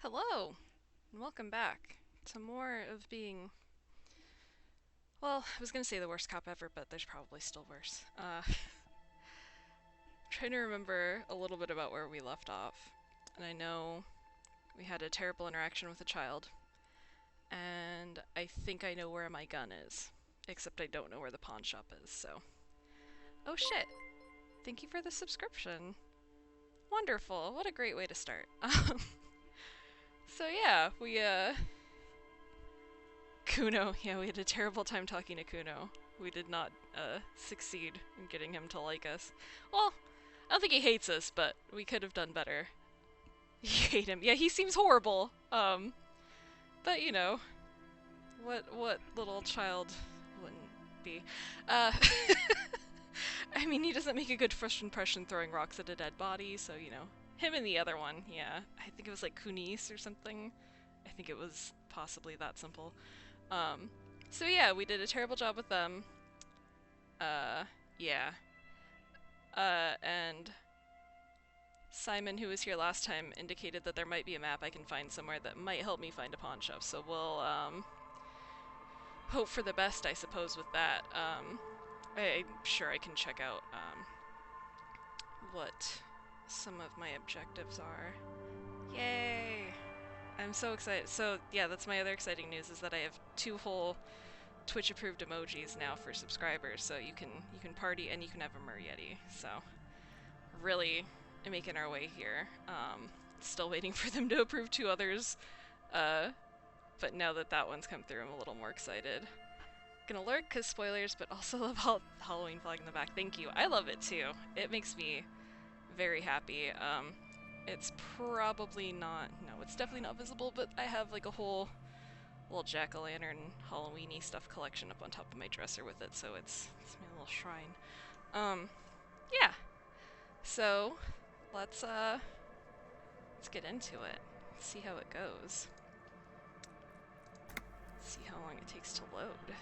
Hello, and welcome back to more of being, well, I was going to say the worst cop ever, but there's probably still worse. Trying to remember a little bit about where we left off, and I know we had a terrible interaction with a child, and I think I know where my gun is, except I don't know where the pawn shop is, so. Oh shit! Thank you for the subscription. Wonderful, what a great way to start. So yeah, Kuno, yeah, we had a terrible time talking to Kuno. We did not succeed in getting him to like us. Well, I don't think he hates us, but we could have done better. You hate him. Yeah, he seems horrible. But you know, what little child wouldn't be? Uh, I mean, he doesn't make a good first impression throwing rocks at a dead body, so you know, him and the other one, yeah. I think it was like Kunis or something. I think it was possibly that simple. Um, so yeah, we did a terrible job with them. Yeah. And Simon, who was here last time, indicated that there might be a map I can find somewhere that might help me find a pawn shop. So we'll hope for the best, I suppose, with that. I'm sure I can check out what some of my objectives are. Yay! I'm so excited. So yeah, that's my other exciting news is that I have 2 whole Twitch approved emojis now for subscribers, so you can party and you can have a Murrieti. So really making our way here. Still waiting for them to approve 2 others, but now that that one's come through, I'm a little more excited. Gonna lurk because spoilers, but also love Halloween flag in the back. Thank you. I love it too. It makes me very happy. It's probably not, no, it's definitely not visible, but I have like a whole little jack-o'-lantern Halloween-y stuff collection up on top of my dresser with it, so it's my little shrine. Yeah. So let's get into it. See how it goes. See how long it takes to load.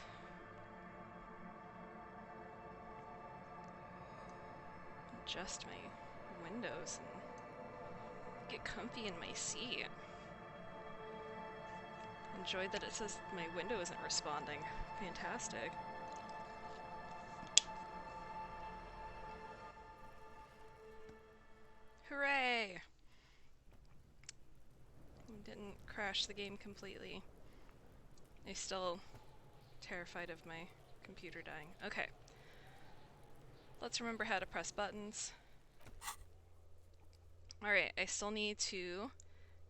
Adjust my windows and get comfy in my seat. Enjoy that it says my window isn't responding. Fantastic. Hooray! We didn't crash the game completely. I'm still terrified of my computer dying. Okay. Let's remember how to press buttons. Alright, I still need to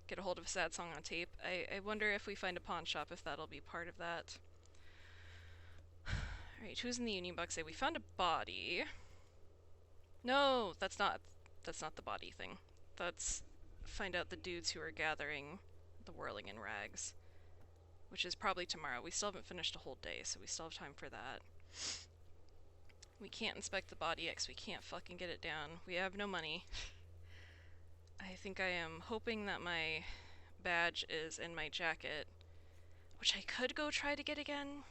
get a hold of a sad song on tape. I wonder if we find a pawn shop, if that'll be part of that. Alright, who's in the union box? We found a body. No, that's not the body thing. That's find out the dudes who are gathering the whirling in rags. Which is probably tomorrow. We still haven't finished a whole day, so we still have time for that. We can't inspect the body X. We can't fucking get it down. We have no money. I think I am hoping that my badge is in my jacket, which I could go try to get again.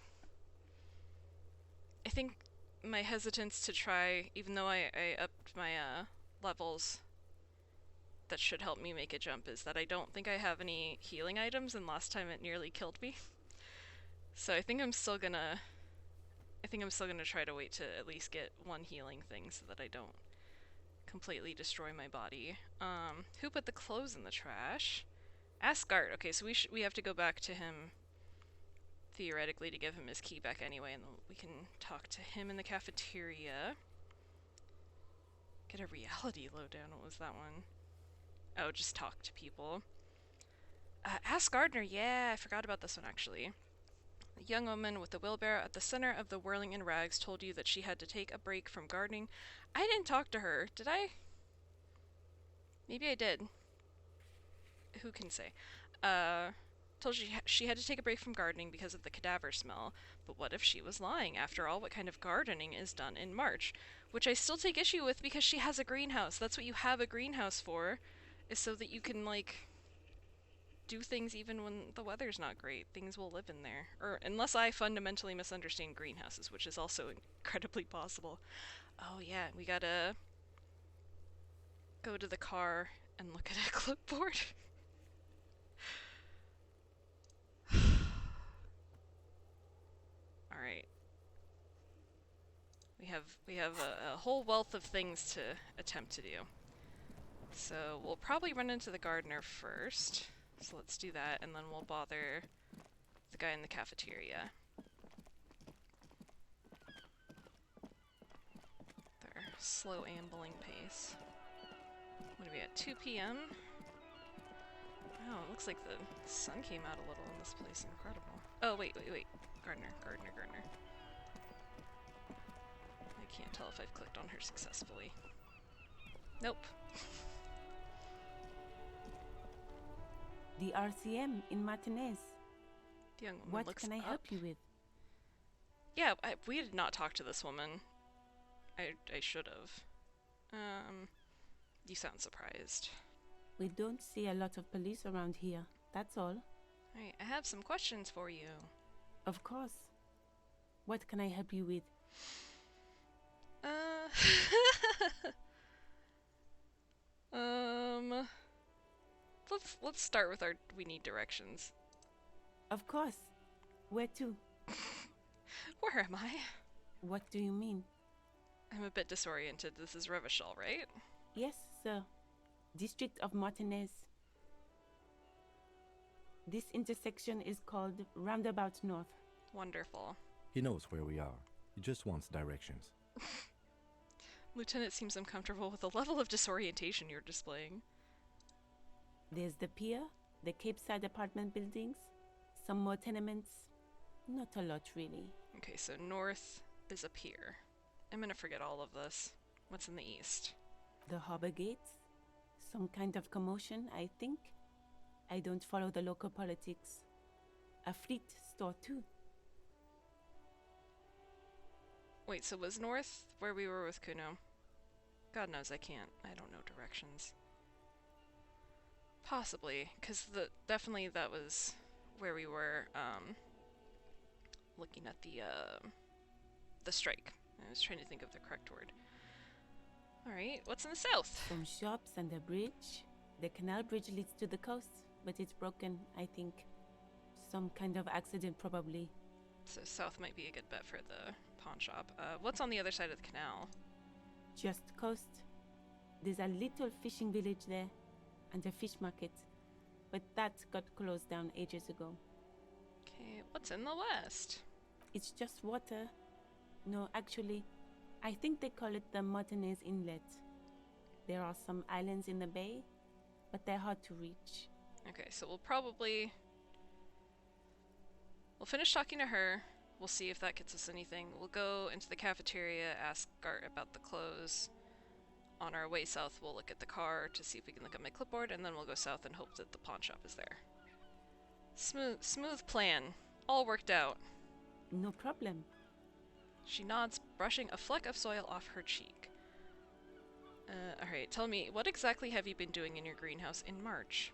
I think my hesitance to try, even though I upped my levels that should help me make a jump, is that I don't think I have any healing items, and last time it nearly killed me. So I think I'm still gonna try to wait to at least get 1 healing thing so that I don't completely destroy my body. Who put the clothes in the trash? Ask Gart. Okay, so we have to go back to him theoretically to give him his key back anyway, and then we can talk to him in the cafeteria. Get a reality lowdown. What was that one? Oh, just talk to people. Ask Gardner. Yeah, I forgot about this one actually. A young woman with a wheelbarrow at the center of the whirling in rags told you that she had to take a break from gardening. I didn't talk to her, did I? Maybe I did. Who can say? Told you she had to take a break from gardening because of the cadaver smell. But what if she was lying? After all, what kind of gardening is done in March? Which I still take issue with because she has a greenhouse. That's what you have a greenhouse for, is so that you can, like, do things even when the weather's not great. Things will live in there. Or unless I fundamentally misunderstand greenhouses, which is also incredibly possible. Oh yeah, we gotta go to the car and look at a clipboard. We have a whole wealth of things to attempt to do. So we'll probably run into the gardener first. So let's do that, and then we'll bother the guy in the cafeteria. Their slow ambling pace. What are we at? 2 p.m.? Oh, it looks like the sun came out a little in this place. Incredible. Oh, wait. Gardener. I can't tell if I've clicked on her successfully. Nope. The RCM in Martinez. The young woman What looks can I up. help you with? Yeah, we did not talk to this woman. I should have. You sound surprised. We don't see a lot of police around here, that's all. Alright, I have some questions for you. Of course. What can I help you with? Let's start with our we need directions. Of course. Where to? Where am I? What do you mean? I'm a bit disoriented. This is Revachol, right? Yes, sir. District of Martinez. This intersection is called Roundabout North. Wonderful. He knows where we are. He just wants directions. Lieutenant seems uncomfortable with the level of disorientation you're displaying. There's the pier, the Capeside apartment buildings, some more tenements. Not a lot, really. Okay, so north is a pier. I'm gonna forget all of this. What's in the east? The harbor gates? Some kind of commotion, I think. I don't follow the local politics. A fleet store, too. Wait, so was north where we were with Kuno? God knows I don't know directions. Possibly, because definitely that was where we were, looking at the strike. I was trying to think of the correct word. Alright, what's in the south? Some shops and a bridge. The canal bridge leads to the coast, but it's broken, I think. Some kind of accident, probably. So south might be a good bet for the pawn shop. What's on the other side of the canal? Just coast. There's a little fishing village there, and a fish market. But that got closed down ages ago. Okay, what's in the west? It's just water. No, actually, I think they call it the Martinez Inlet. There are some islands in the bay, but they're hard to reach. Okay, so we'll finish talking to her. We'll see if that gets us anything. We'll go into the cafeteria, ask Gart about the clothes. On our way south, we'll look at the car to see if we can look at my clipboard, and then we'll go south and hope that the pawn shop is there. Smooth plan. All worked out. No problem. She nods, brushing a fleck of soil off her cheek. Alright, tell me, what exactly have you been doing in your greenhouse in March?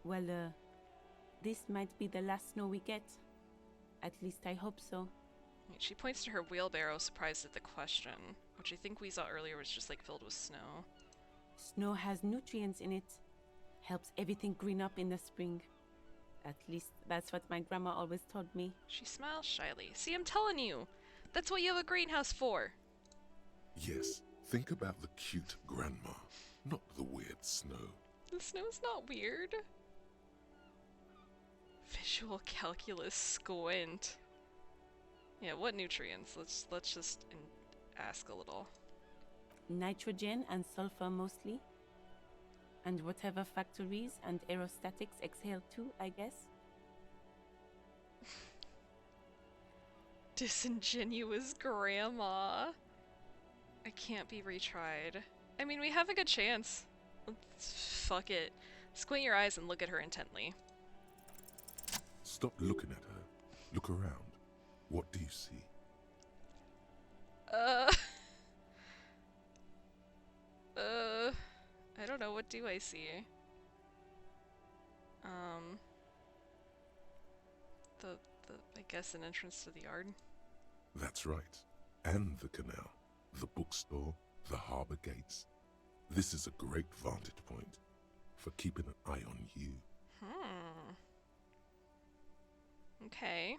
Well, this might be the last snow we get. At least I hope so. She points to her wheelbarrow, surprised at the question, which I think we saw earlier was just like filled with snow. Snow has nutrients in it. Helps everything green up in the spring. At least that's what my grandma always told me. She smiles shyly. See, I'm telling you! That's what you have a greenhouse for! Yes, think about the cute grandma, not the weird snow. The snow's not weird. Visual calculus squint. Yeah, what nutrients? Let's just ask a little. Nitrogen and sulfur mostly. And whatever factories and aerostatics exhale too, I guess. Disingenuous grandma. I can't be retried. I mean, we have a good chance. Fuck it. Squint your eyes and look at her intently. Stop looking at her. Look around. What do you see? I don't know. What do I see? I guess an entrance to the yard. That's right. And the canal, the bookstore, the harbor gates. This is a great vantage point for keeping an eye on you. Okay.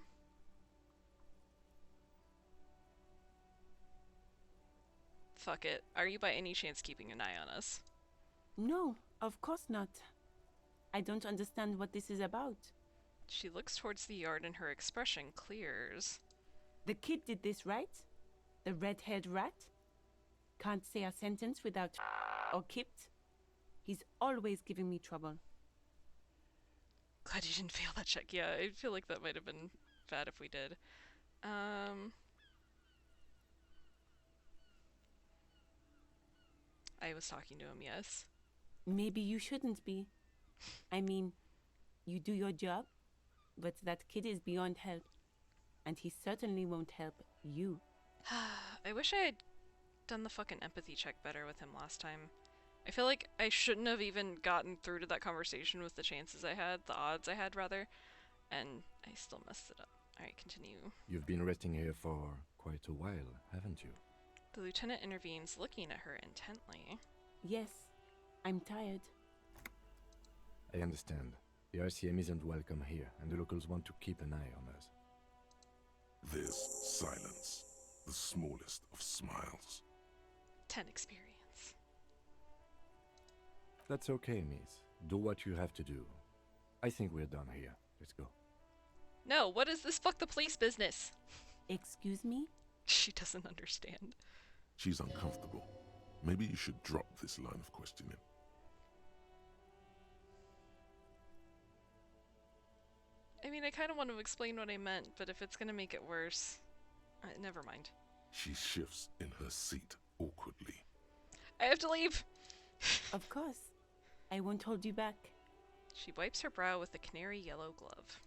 Fuck it. Are you by any chance keeping an eye on us? No, of course not. I don't understand what this is about. She looks towards the yard and her expression clears. The kid did this, right? The red-haired rat? Can't say a sentence without or kipped. He's always giving me trouble. Glad you didn't fail that check. Yeah, I feel like that might have been bad if we did. I was talking to him, yes. Maybe you shouldn't be. I mean, you do your job, but that kid is beyond help. And he certainly won't help you. I wish I had done the fucking empathy check better with him last time. I feel like I shouldn't have even gotten through to that conversation with the chances I had, the odds I had rather, and I still messed it up. Alright, continue. You've been resting here for quite a while, haven't you? The lieutenant intervenes, looking at her intently. Yes, I'm tired. I understand. The RCM isn't welcome here, and the locals want to keep an eye on us. There's silence, the smallest of smiles. 10 experience. That's okay, miss. Do what you have to do. I think we're done here. Let's go. No, what is this fuck the police business? Excuse me? She doesn't understand. She's uncomfortable. Maybe you should drop this line of questioning. I mean, I kind of want to explain what I meant, but if it's gonna make it worse, never mind. She shifts in her seat awkwardly. I have to leave! Of course. I won't hold you back. She wipes her brow with a canary yellow glove.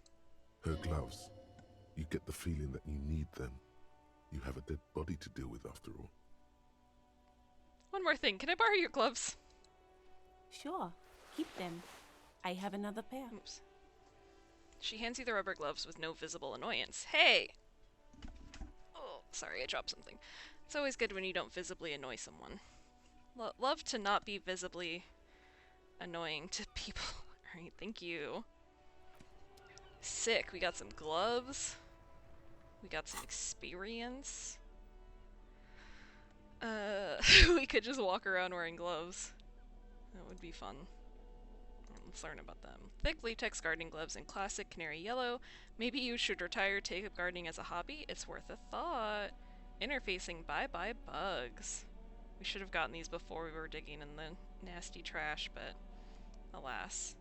Her gloves. You get the feeling that you need them. You have a dead body to deal with after all. One more thing, can I borrow your gloves? Sure, keep them. I have another pair. Oops. She hands you the rubber gloves with no visible annoyance. Hey! Oh, sorry, I dropped something. It's always good when you don't visibly annoy someone. Love to not be visibly annoying to people. Alright, thank you. Sick, we got some gloves. We got some experience. We could just walk around wearing gloves. That would be fun. Let's learn about them. Thick latex gardening gloves in classic canary yellow. Maybe you should retire, take up gardening as a hobby. It's worth a thought. Interfacing bye-bye bugs. We should have gotten these before we were digging in the nasty trash, but alas.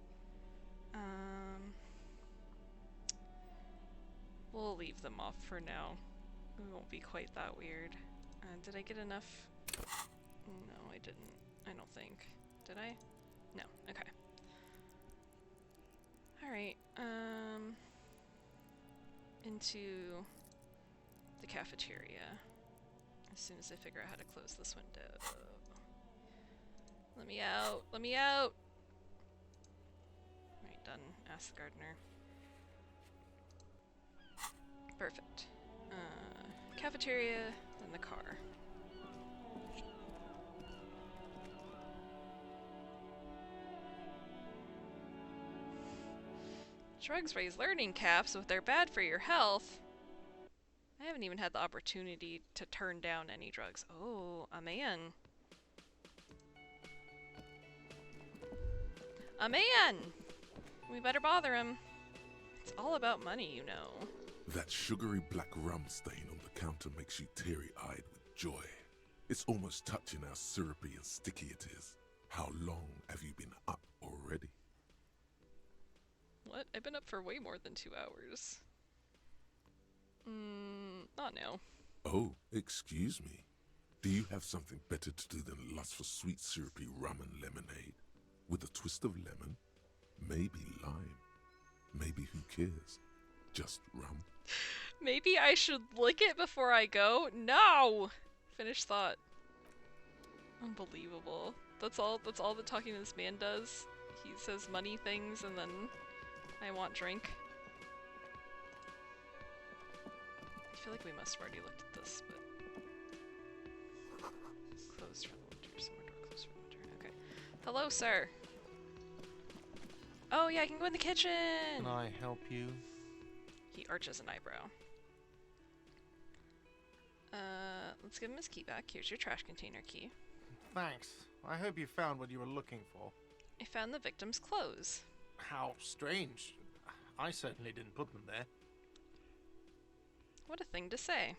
We'll leave them off for now. It won't be quite that weird. Did I get enough? No, I didn't. I don't think. Did I? No. Okay. Alright, into the cafeteria. As soon as I figure out how to close this window. Let me out! Let me out! Alright, done. Ask the gardener. Perfect. Cafeteria, then the car. Drugs raise learning caps, but they're bad for your health. I haven't even had the opportunity to turn down any drugs. Oh, a man. A man! We better bother him. It's all about money, you know. That sugary black rum stain on the counter makes you teary-eyed with joy. It's almost touching how syrupy and sticky it is. How long have you been up already? What? I've been up for way more than 2 hours. Not now. Oh, excuse me. Do you have something better to do than lust for sweet syrupy rum and lemonade? With a twist of lemon? Maybe lime. Maybe who cares? Just rum. Maybe I should lick it before I go? No! Finish thought. Unbelievable. That's all the talking this man does. He says money things and then I want drink. I feel like we must have already looked at this, but closed for the winter. Summer door closed for the winter. Okay. Hello, sir. Oh yeah, I can go in the kitchen. Can I help you? He arches an eyebrow. Let's give him his key back. Here's your trash container key. Thanks. I hope you found what you were looking for. I found the victim's clothes. How strange. I certainly didn't put them there. What a thing to say.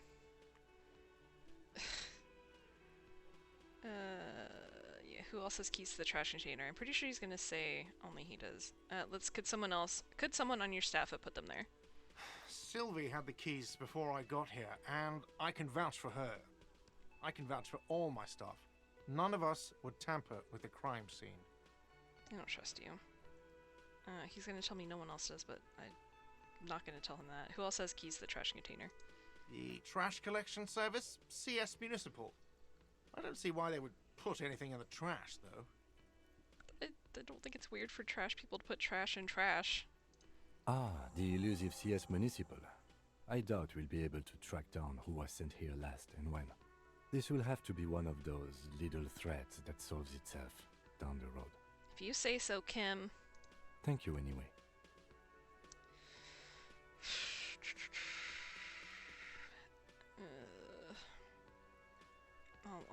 Yeah, who else has keys to the trash container? I'm pretty sure he's gonna say only he does. Could someone on your staff have put them there? Sylvie had the keys before I got here, and I can vouch for her. I can vouch for all my staff. None of us would tamper with the crime scene. I don't trust you. He's gonna tell me no one else does, but I'm not gonna tell him that. Who else has keys to the trash container? The trash collection service? CS Municipal. I don't see why they would put anything in the trash, though. I don't think it's weird for trash people to put trash in trash. Ah, the elusive CS Municipal. I doubt we'll be able to track down who was sent here last and when. This will have to be one of those little threads that solves itself down the road. If you say so, Kim. Thank you anyway.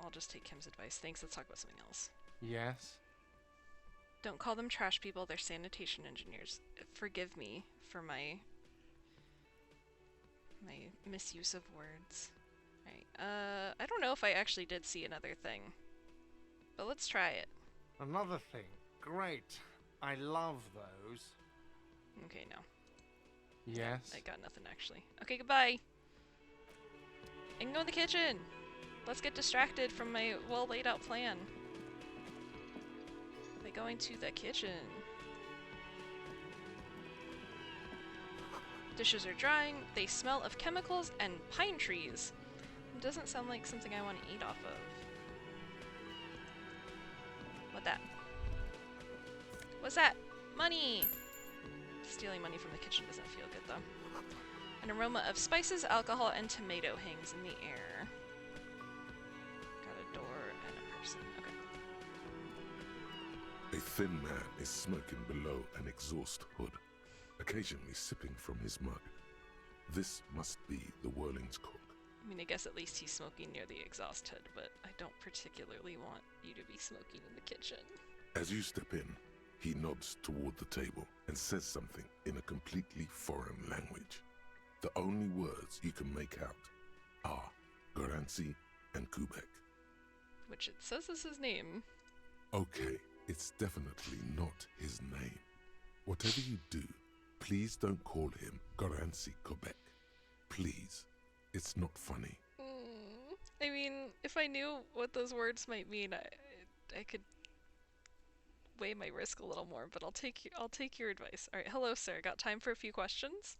I'll just take Kim's advice. Thanks, let's talk about something else. Yes? Don't call them trash people, they're sanitation engineers. Forgive me for my misuse of words. Right, I don't know if I actually did see another thing. But let's try it. Another thing. Great. I love those. Okay, no. Yes? I got nothing actually. Okay, goodbye! I can go in the kitchen! Let's get distracted from my well laid out plan. By going to the kitchen. Dishes are drying, they smell of chemicals and pine trees. It doesn't sound like something I want to eat off of. What that? What's that? Money! Stealing money from the kitchen doesn't feel good though. An aroma of spices, alcohol, and tomato hangs in the air. Got a door and a person. Okay. A thin man is smoking below an exhaust hood, occasionally sipping from his mug. This must be the Whirling's cook. I mean, I guess at least he's smoking near the exhaust hood, but I don't particularly want you to be smoking in the kitchen. As you step in, he nods toward the table and says something in a completely foreign language. The only words you can make out are Garancy and Kubek. Which it says is his name. Okay, it's definitely not his name. Whatever you do, please don't call him Garancy Kubek. Please. It's not funny. I mean, if I knew what those words might mean, I could weigh my risk a little more, but I'll take your advice. All right, hello, sir. Got time for a few questions?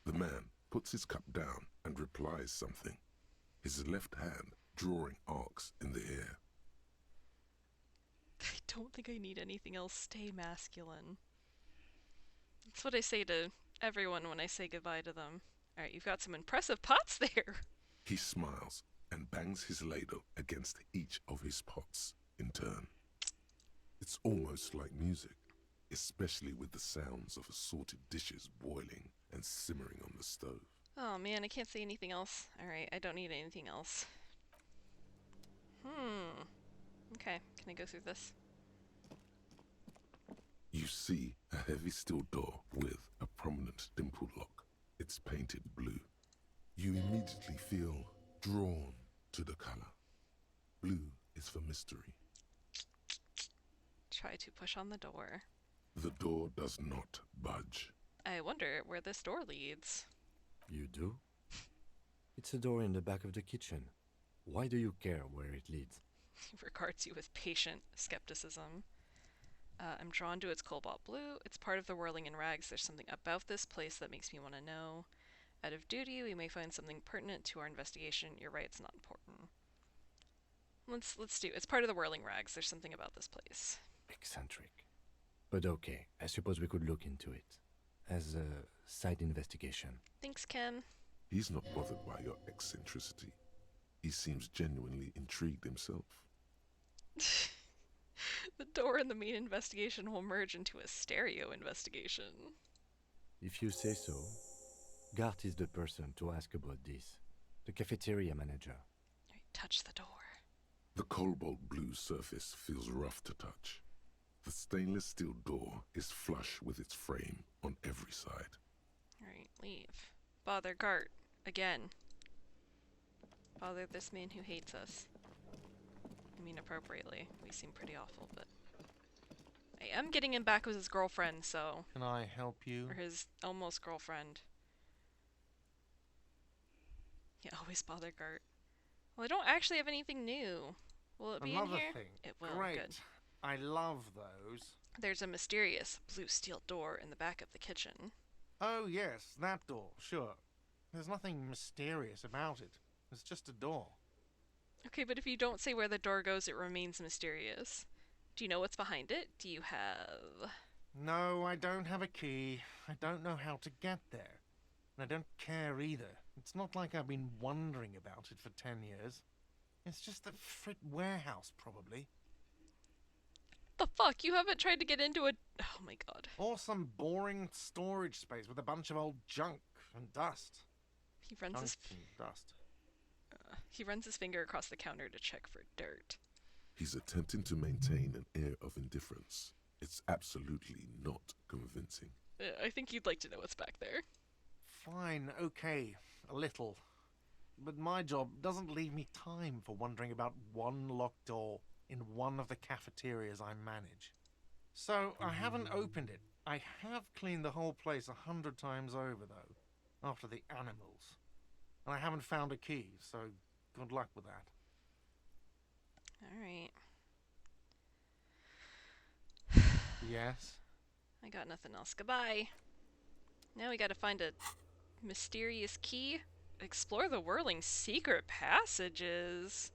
The man puts his cup down and replies something, his left hand drawing arcs in the air. I don't think I need anything else. Stay masculine. That's what I say to everyone when I say goodbye to them. All right, you've got some impressive pots there. He smiles and bangs his ladle against each of his pots in turn. It's almost like music, especially with the sounds of assorted dishes boiling and simmering on the stove. Oh man, I can't say anything else. Alright, I don't need anything else. Okay, can I go through this? You see a heavy steel door with a prominent dimple lock. It's painted blue. You immediately feel drawn to the color. Blue is for mystery. Try to push on the door. The door does not budge. I wonder where this door leads. You do? It's a door in the back of the kitchen. Why do you care where it leads? He regards you with patient skepticism. I'm drawn to its cobalt blue. It's part of the whirling in rags. There's something about this place that makes me want to know. Out of duty, we may find something pertinent to our investigation. You're right, it's not important. Let's do. It's part of the whirling rags. There's something about this place. Eccentric. But okay, I suppose we could look into it. As a side investigation. Thanks, Kim. He's not bothered by your eccentricity. He seems genuinely intrigued himself. The door in the main investigation will merge into a stereo investigation. If you say so. Gart is the person to ask about this. The cafeteria manager. Touch the door. The cobalt blue surface feels rough to touch. The stainless steel door is flush with its frame on every side. Alright, leave. Bother Gart. Again. Bother this man who hates us. I mean, appropriately. We seem pretty awful, but... I am getting him back with his girlfriend, so... Can I help you? Or his almost girlfriend. Yeah, always bother Gart. Well, I don't actually have anything new. Will it be Another in here? thing. It will. Great. Good. I love those. There's a mysterious blue steel door in the back of the kitchen. Oh, yes, that door, sure. There's nothing mysterious about it. It's just a door. Okay, but if you don't say where the door goes, it remains mysterious. Do you know what's behind it? Do you have... No, I don't have a key. I don't know how to get there. And I don't care either. It's not like I've been wondering about it for 10 years. It's just a frit warehouse, probably. The fuck? You haven't tried to get into a... Oh my god. Or some boring storage space with a bunch of old junk and dust. He runs Junk his... and dust. He runs his finger across the counter to check for dirt. He's attempting to maintain an air of indifference. It's absolutely not convincing. I think you'd like to know what's back there. Fine, okay, a little. But my job doesn't leave me time for wondering about one locked door in one of the cafeterias I manage. So I haven't opened it. I have cleaned the whole place 100 times over, though, after the animals. And I haven't found a key, so good luck with that. Alright. Yes? I got nothing else. Goodbye. Now we gotta find a mysterious key. Explore the whirling secret passages.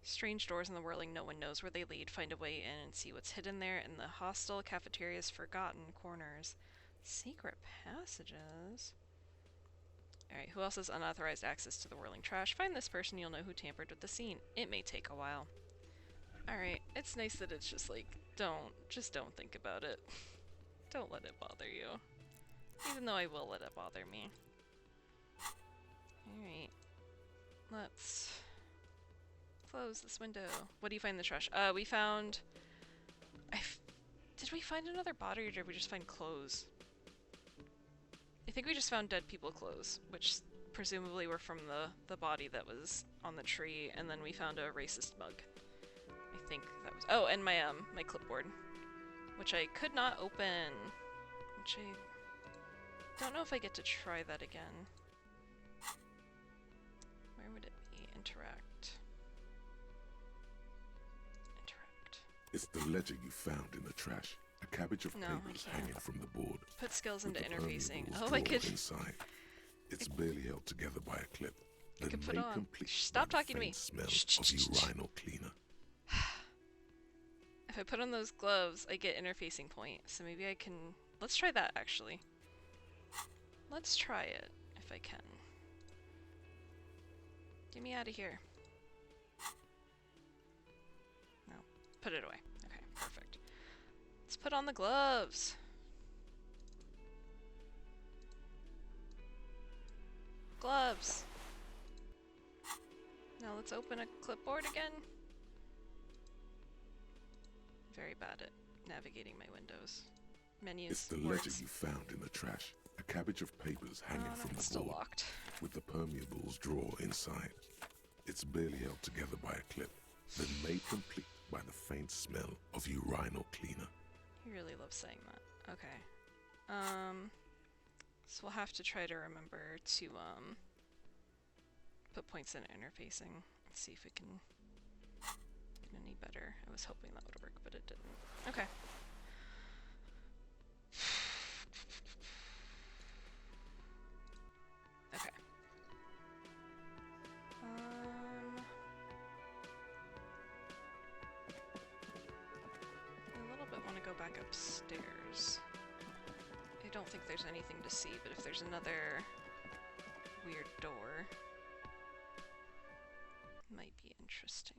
Strange doors in the whirling, no one knows where they lead. Find a way in and see what's hidden there in the hostile cafeteria's forgotten corners. Secret passages? Alright, who else has unauthorized access to the whirling trash? Find this person, you'll know who tampered with the scene. It may take a while. Alright, it's nice that it's just like, just don't think about it. Don't let it bother you. Even though I will let it bother me. Alright. Let's close this window. What do you find in the trash? We found... Did we find another body or did we just find clothes? I think we just found dead people clothes, which presumably were from the body that was on the tree, and then we found a racist mug. I think that was... Oh, and my clipboard, which I could not open, which I don't know if I get to try that again. Where would it be? Interact. Interact. It's the ledger you found in the trash. A cabbage of No, papers I can't. hanging from the board. Put skills with into the interfacing. permeables Oh, I drawn could... inside. It's barely held together by a clip. I could put made on... complete Stop by the talking to me! faint smell Shh, shh, of shh, shh. urinal cleaner. If I put on those gloves, I get interfacing point, so maybe I can... Let's try that, actually. Let's try it, if I can. Get me out of here. No. Put it away. Okay, perfect. Let's put on the gloves! Gloves! Now let's open a clipboard again. Very bad at navigating my windows. Menus. It's the ledger you found in the trash. A cabbage of papers hanging No, from it's the still board locked. with the permeables drawer inside. It's barely held together by a clip, then made complete by the faint smell of urinal cleaner. He really loves saying that. Okay. So we'll have to try to remember to, put points in interfacing and see if we can get any better. I was hoping that would work, but it didn't. Okay. Okay. I a little bit want to go back upstairs. I don't think there's anything to see, but if there's another weird door, might be interesting.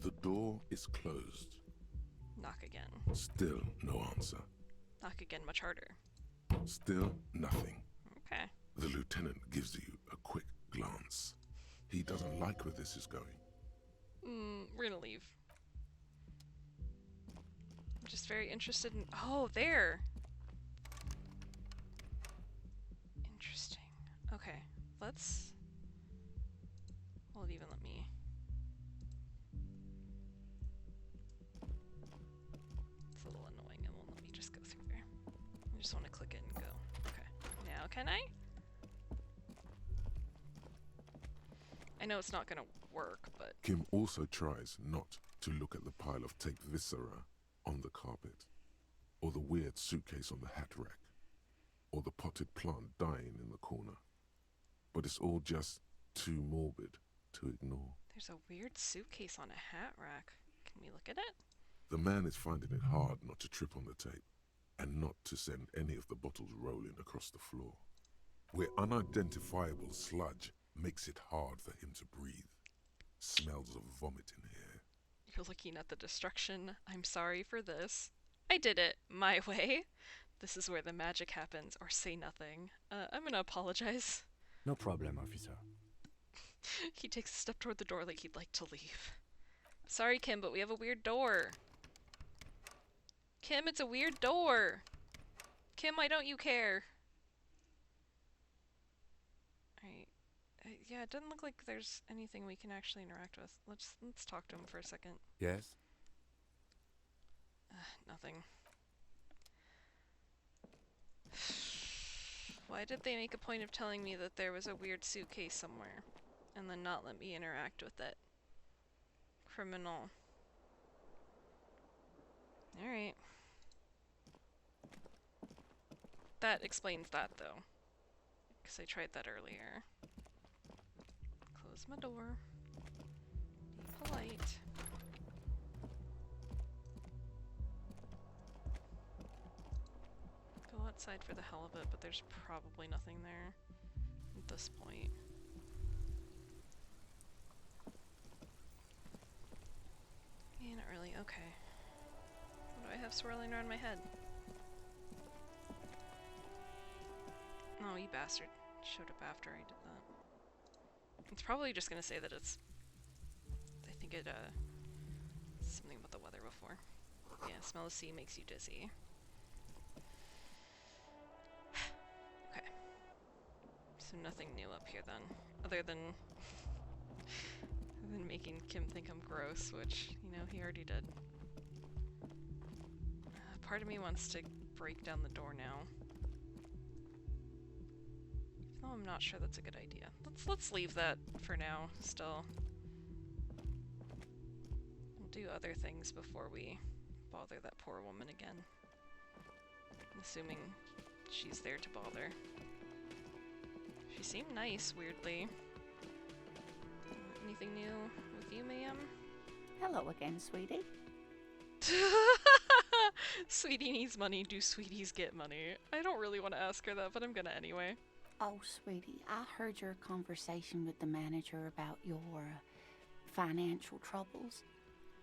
The door is closed. Knock again. Still no answer. Knock again much harder. Still nothing. Okay. The lieutenant gives you a quick glance. He doesn't like where this is going. We're gonna leave. I'm just very interested in. Oh, there! Interesting. Okay, let's. Will it even let me? It's a little annoying, it won't let me just go through there. I just want to click it and go. Okay. Now, can I? I know it's not gonna work, but. Kim also tries not to look at the pile of taped viscera on the carpet, or the weird suitcase on the hat rack, or the potted plant dying in the corner. But it's all just too morbid to ignore. There's a weird suitcase on a hat rack. Can we look at it? The man is finding it hard not to trip on the tape, and not to send any of the bottles rolling across the floor, where unidentifiable sludge makes it hard for him to breathe. Smells of vomit in here. You're looking at the destruction. I'm sorry for this. I did it my way. This is where the magic happens, or say nothing. I'm gonna apologize. No problem, officer. He takes a step toward the door like he'd like to leave. Sorry, Kim, but we have a weird door. Kim, it's a weird door. Kim, why don't you care? Alright. Yeah, it doesn't look like there's anything we can actually interact with. Let's talk to him for a second. Yes? Nothing. Why did they make a point of telling me that there was a weird suitcase somewhere, and then not let me interact with it? Criminal. Alright. That explains that, though. Because I tried that earlier. Close my door. Be polite. Go outside for the hell of it, but there's probably nothing there at this point. Yeah, not really. Okay. What do I have swirling around my head? Oh, you bastard. Showed up after I did that. It's probably just gonna say that it's... I think it, something about the weather before. Yeah, smell of sea makes you dizzy. Okay. So nothing new up here then. Other than making Kim think I'm gross, which, you know, he already did. Part of me wants to break down the door now. Even though I'm not sure that's a good idea. Let's leave that for now, still. We'll do other things before we bother that poor woman again. Assuming she's there to bother. She seemed nice, weirdly. Anything new with you, ma'am? Hello again, sweetie. Sweetie needs money. Do sweeties get money? I don't really want to ask her that, but I'm gonna anyway. Oh, sweetie, I heard your conversation with the manager about your financial troubles.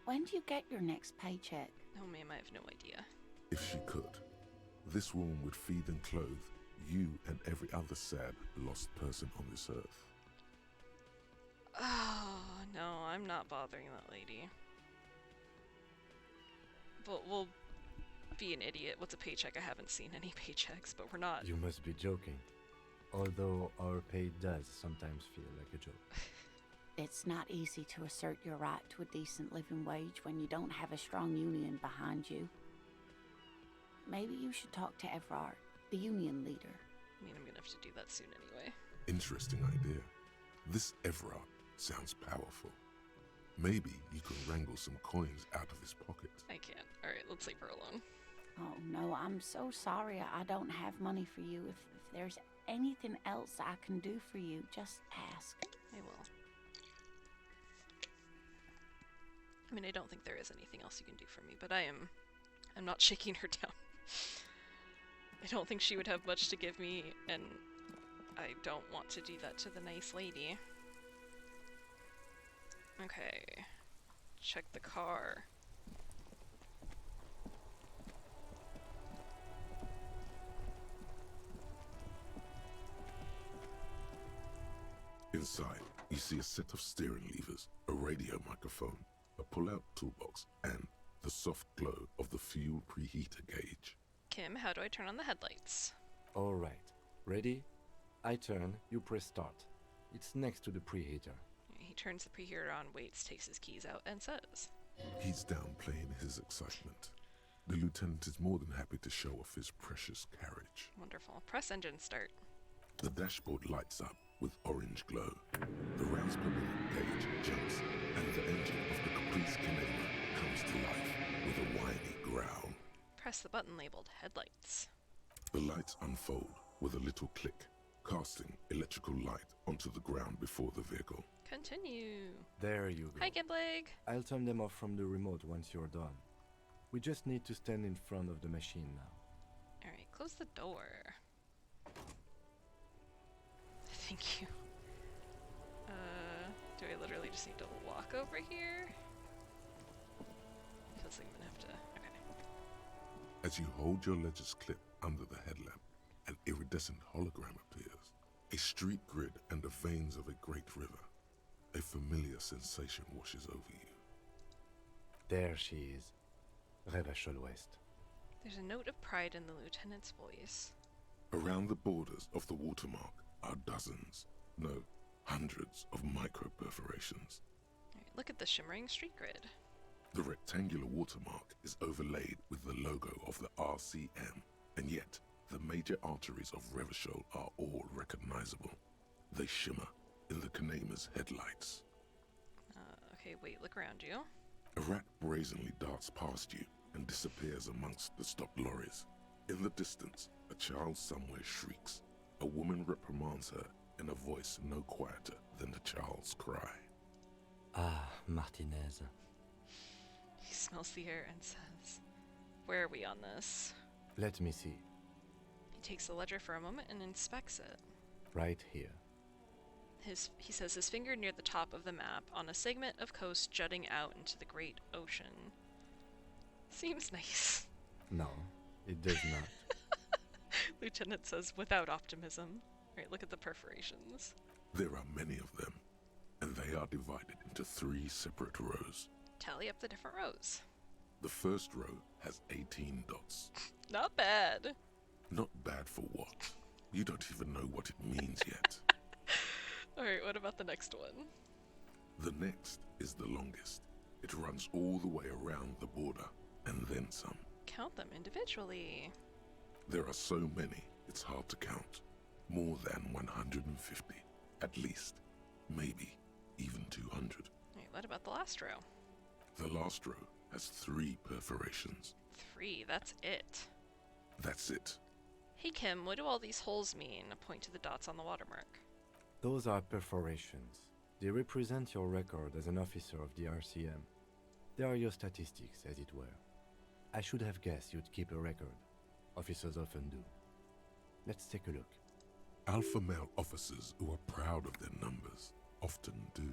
When do you get your next paycheck? Oh, ma'am, I have no idea. If she could, this woman would feed and clothe you and every other sad, lost person on this earth. Oh, no, I'm not bothering that lady. But we'll be an idiot. What's a paycheck? I haven't seen any paychecks, but we're not. You must be joking. Although our pay does sometimes feel like a joke. It's not easy to assert your right to a decent living wage when you don't have a strong union behind you. Maybe you should talk to Everard, the union leader. I mean, I'm gonna have to do that soon anyway. Interesting idea. This Everard sounds powerful. Maybe you can wrangle some coins out of his pocket. I can't. Alright, let's leave her alone. Oh no, I'm so sorry I don't have money for you. If there's anything else I can do for you, just ask. I will. I mean, I don't think there is anything else you can do for me, but I'm not shaking her down. I don't think she would have much to give me, and I don't want to do that to the nice lady. Okay. Check the car. Inside, you see a set of steering levers, a radio microphone, a pull-out toolbox, and the soft glow of the fuel preheater gauge. Kim, how do I turn on the headlights? Alright. Ready? I turn, you press start. It's next to the preheater. He turns the preheater on, waits, takes his keys out, and says, He's downplaying his excitement. The lieutenant is more than happy to show off his precious carriage. wonderful. Press engine start. The dashboard lights up with orange glow. The rounds per minute gauge jumps, and the engine of the Caprice Canema comes to life with a whiny growl. Press the button labeled headlights. The lights unfold with a little click, casting electrical light onto the ground before the vehicle. Continue. There you go. Hi, Gimbleg. I'll turn them off from the remote once you're done. We just need to stand in front of the machine now. Alright, close the door. Thank you. Do I literally just need to walk over here? Feels like I'm gonna have to. Okay. As you hold your ledger's clip under the headlamp, an iridescent hologram appears. A street grid and the veins of a great river. A familiar sensation washes over you. There she is. Revachol West. There's a note of pride in the lieutenant's voice. Around the borders of the watermark are dozens, no, hundreds of micro-perforations. Alright, look at the shimmering street grid. The rectangular watermark is overlaid with the logo of the RCM, and yet the major arteries of Revachol are all recognizable. They shimmer in the Canema's headlights. Okay, wait, look around you. A rat brazenly darts past you and disappears amongst the stopped lorries. In the distance, a child somewhere shrieks. A woman reprimands her in a voice no quieter than the child's cry. Ah, Martinez. He smells the air and says, "Where are we on this?" Let me see. He takes the ledger for a moment and inspects it. Right here. He says his finger near the top of the map on a segment of coast jutting out into the great ocean. Seems nice. No, it does not. Lieutenant says without optimism. Right, look at the perforations. There are many of them, and they are divided into 3 separate rows. Tally up the different rows. The first row has 18 dots. Not bad. Not bad for what? You don't even know what it means yet. Alright, what about the next one? The next is the longest. It runs all the way around the border, and then some. Count them individually. There are so many, it's hard to count. More than 150, at least. Maybe even 200. Alright, what about the last row? The last row has 3 perforations. 3, that's it. That's it. Hey Kim, what do all these holes mean? A point to the dots on the watermark. Those are perforations. They represent your record as an officer of the RCM. They are your statistics, as it were. I should have guessed you'd keep a record. Officers often do. Let's take a look. Alpha male officers who are proud of their numbers often do.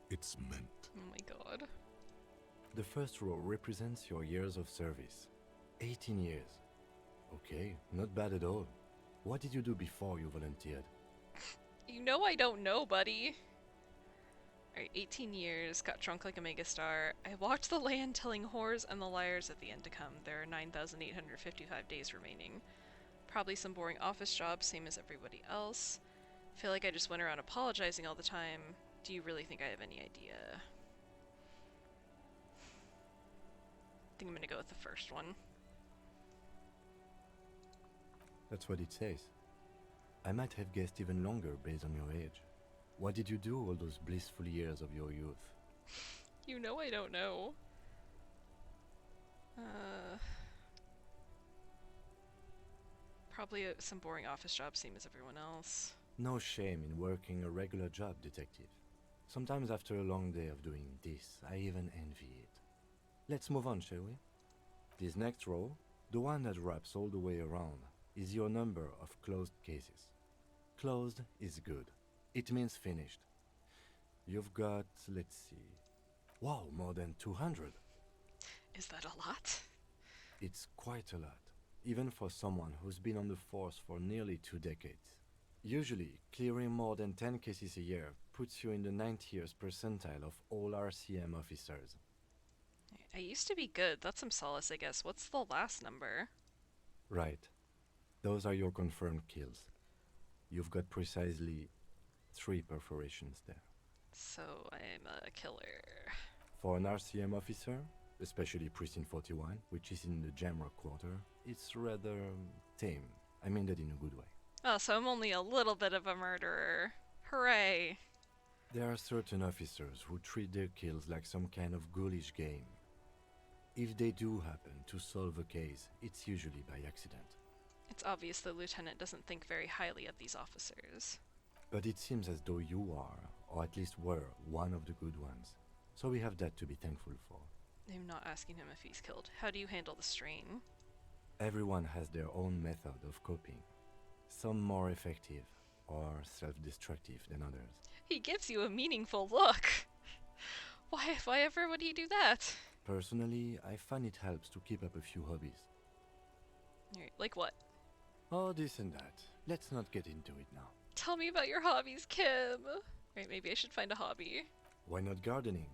It's meant. Oh my god. The first row represents your years of service. 18 years. Okay, not bad at all. What did you do before you volunteered? You know I don't know, buddy. Alright, 18 years, got drunk like a megastar. I walked the land telling whores and the liars at the end to come. There are 9,855 days remaining. Probably some boring office jobs, same as everybody else. Feel like I just went around apologizing all the time. Do you really think I have any idea? I think I'm gonna go with the first one. That's what it says. I might have guessed even longer based on your age. What did you do all those blissful years of your youth? You know I don't know. Probably some boring office job, same as everyone else. No shame in working a regular job, detective. Sometimes after a long day of doing this, I even envy it. Let's move on, shall we? This next row, the one that wraps all the way around, is your number of closed cases. Closed is good. It means finished. You've got, let's see... Wow, more than 200. Is that a lot? It's quite a lot, even for someone who's been on the force for nearly 2 decades. Usually, clearing more than 10 cases a year puts you in the 90th percentile of all RCM officers. I used to be good. That's some solace, I guess. What's the last number? Right. Those are your confirmed kills. You've got precisely 3 perforations there. So I'm a killer. For an RCM officer, especially Precinct 41, which is in the Jamrock Quarter, it's rather tame. I mean that in a good way. Oh, so I'm only a little bit of a murderer. Hooray! There are certain officers who treat their kills like some kind of ghoulish game. If they do happen to solve a case, it's usually by accident. It's obvious the lieutenant doesn't think very highly of these officers. But it seems as though you are, or at least were, one of the good ones. So we have that to be thankful for. I'm not asking him if he's killed. How do you handle the strain? Everyone has their own method of coping. Some more effective, or self-destructive than others. He gives you a meaningful look! Why ever would he do that? Personally, I find it helps to keep up a few hobbies. Alright, like what? Oh, this and that. Let's not get into it now. Tell me about your hobbies, Kim! Right, maybe I should find a hobby. Why not gardening?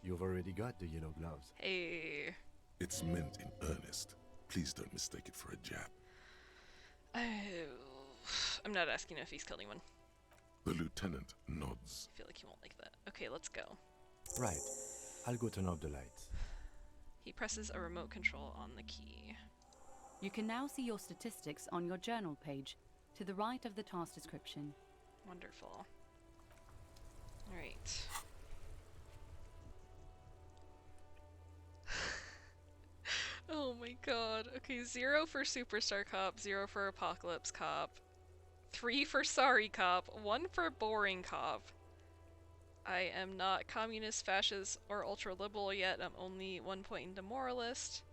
You've already got the yellow gloves. Hey... It's meant in earnest. Please don't mistake it for a jab. I'm not asking if he's killed anyone. The lieutenant nods. I feel like he won't like that. Okay, let's go. Right. I'll go turn off the lights. He presses a remote control on the key. You can now see your statistics on your journal page, to the right of the task description. Wonderful. Alright. Oh my god. Okay, 0 for Superstar Cop, 0 for Apocalypse Cop, 3 for Sorry Cop, 1 for Boring Cop. I am not communist, fascist, or ultra-liberal yet. I'm only 1 point into moralist.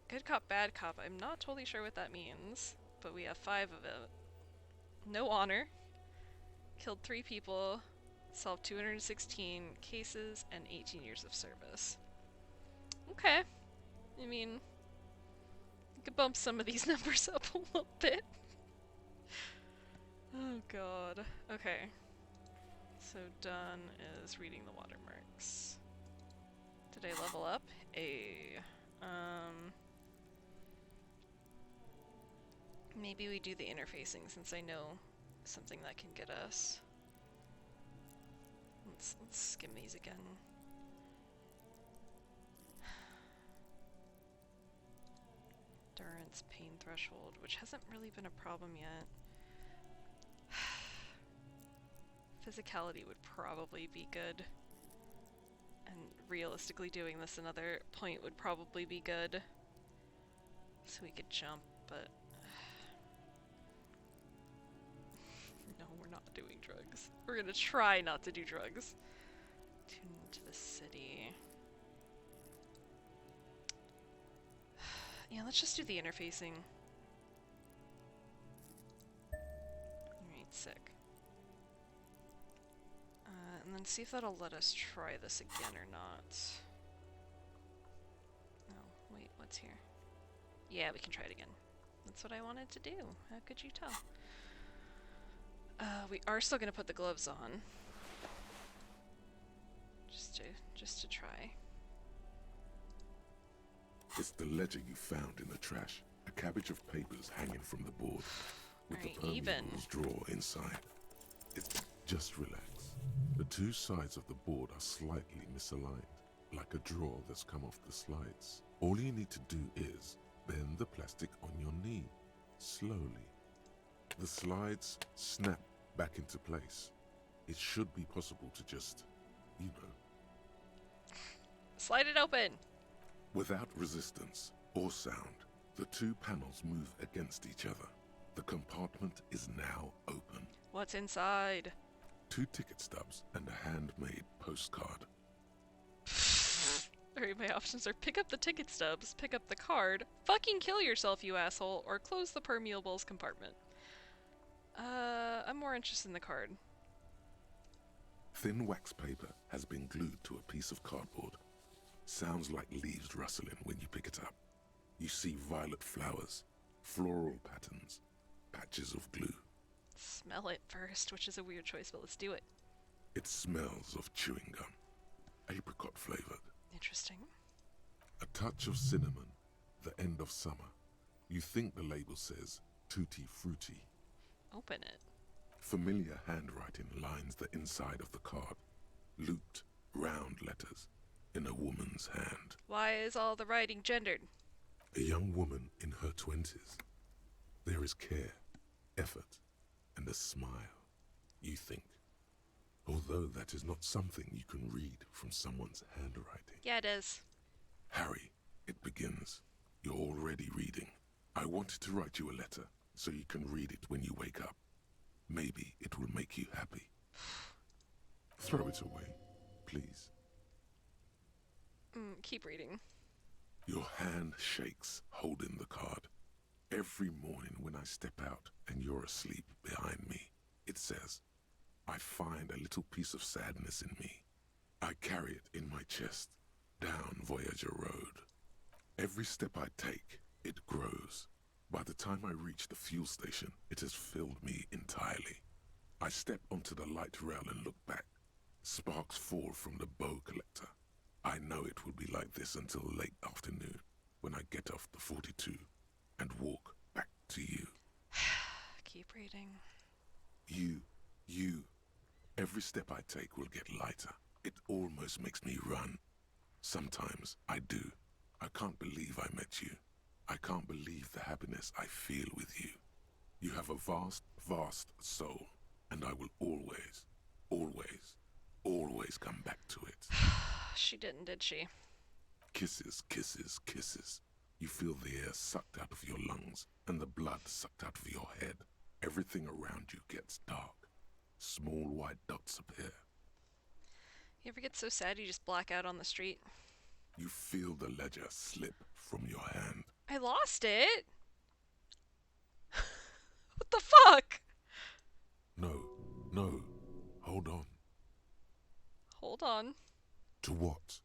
Good cop, bad cop. I'm not totally sure what that means, but we have 5 of it. No honor. Killed 3 people. Solved 216 cases and 18 years of service. Okay. I mean, you could bump some of these numbers up a little bit. Oh god. Okay. So done is reading the watermarks. Did I level up? Maybe we do the interfacing since I know something that can get us. Let's skim these again. Endurance, pain threshold, which hasn't really been a problem yet. Physicality would probably be good. And realistically doing this another point would probably be good. So we could jump, but... no, we're not doing drugs. We're gonna try not to do drugs. Tune into the city. Yeah, let's just do the interfacing. Alright, sick. And then see if that'll let us try this again or not. No, wait, what's here? Yeah, we can try it again. That's what I wanted to do. How could you tell? We are still gonna put the gloves on. Just to try. It's the ledger you found in the trash. A cabbage of papers hanging from the board. With Alright, the even. permeables drawer inside. It's just relax. The 2 sides of the board are slightly misaligned, like a drawer that's come off the slides. All you need to do is bend the plastic on your knee, slowly. The slides snap back into place. It should be possible to just, you know, Slide it open! without resistance or sound. The 2 panels move against each other. The compartment is now open. What's inside? 2 ticket stubs and a handmade postcard. Alright, my options are pick up the ticket stubs, pick up the card, fucking kill yourself, you asshole, or close the permeables compartment. I'm more interested in the card. Thin wax paper has been glued to a piece of cardboard. Sounds like leaves rustling when you pick it up. You see violet flowers, floral patterns, patches of glue. Smell it first, which is a weird choice, but let's do it. It smells of chewing gum, apricot flavored. Interesting. A touch of cinnamon, the end of summer. You think the label says tutti frutti. Open it. Familiar handwriting lines the inside of the card. Looped, round letters in a woman's hand. Why is all the writing gendered? A young woman in her 20s. There is care, effort, and a smile, you think. Although that is not something you can read from someone's handwriting. Yeah, it is. Harry, it begins. You're already reading. I wanted to write you a letter so you can read it when you wake up. Maybe it will make you happy. Throw it away, please. Keep reading. Your hand shakes holding the card. Every morning when I step out and you're asleep behind me, it says, I find a little piece of sadness in me. I carry it in my chest, down Voyager Road. Every step I take, it grows. By the time I reach the fuel station, it has filled me entirely. I step onto the light rail and look back. Sparks fall from the bow collector. I know it will be like this until late afternoon, when I get off the 42 and walk back to you. Keep reading. You. Every step I take will get lighter. It almost makes me run. Sometimes I do. I can't believe I met you. I can't believe the happiness I feel with you. You have a vast, vast soul, and I will always, always, always come back to it. She didn't, did she? Kisses, kisses, kisses. You feel the air sucked out of your lungs and the blood sucked out of your head. Everything around you gets dark. Small white dots appear. You ever get so sad you just black out on the street? You feel the ledger slip from your hand. I lost it! What the fuck? No. Hold on. Hold on. To what?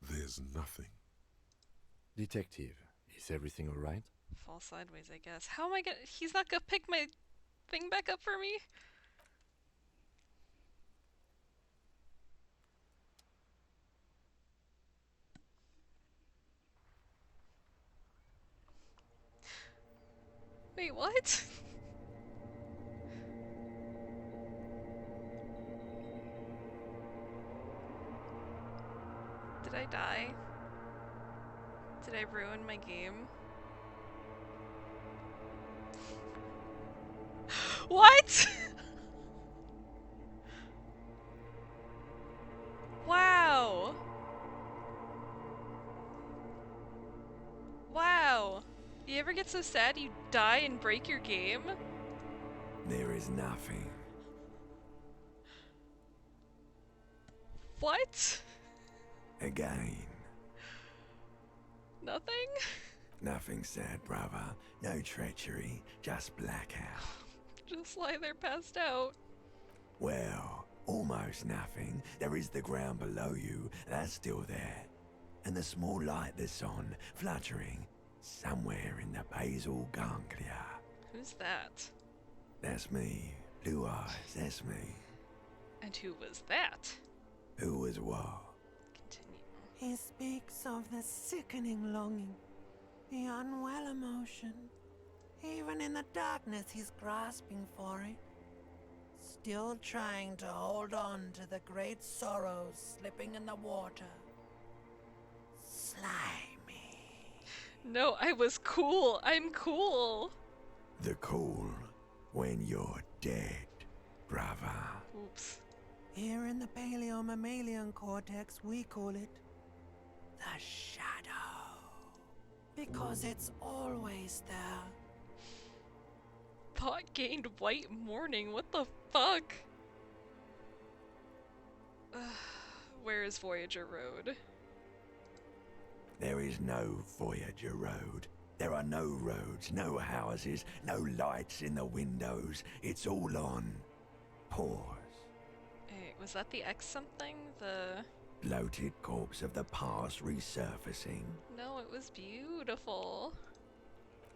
There's nothing. Detective, is everything alright? Fall sideways, I guess. How am I gonna... He's not gonna pick my thing back up for me? Wait, what? Did I die? Did I ruin my game? What? Wow. Wow. You ever get so sad you die and break your game? There is nothing. What? Again. Nothing? Nothing sad, brother. No treachery, just blackout. Just lie there passed out. Well, almost nothing. There is the ground below you, that's still there. And the small light that's on, fluttering, somewhere in the basal ganglia. Who's that? That's me. Blue eyes, that's me. And who was that? Who was what? Continue. He speaks of the sickening longing, the unwell emotion. Even in the darkness, he's grasping for it. Still trying to hold on to the great sorrows slipping in the water. Slimy. No, I was cool. I'm cool. The cool when you're dead, brother. Oops. Here in the paleo-mammalian cortex, we call it the shadow. Because it's always there. Thought gained white morning. What the fuck? Where is Voyager Road? There is no Voyager Road. There are no roads, no houses, no lights in the windows. It's all on pause. Hey, was that the X something? The... Bloated corpse of the past resurfacing. No, it was beautiful.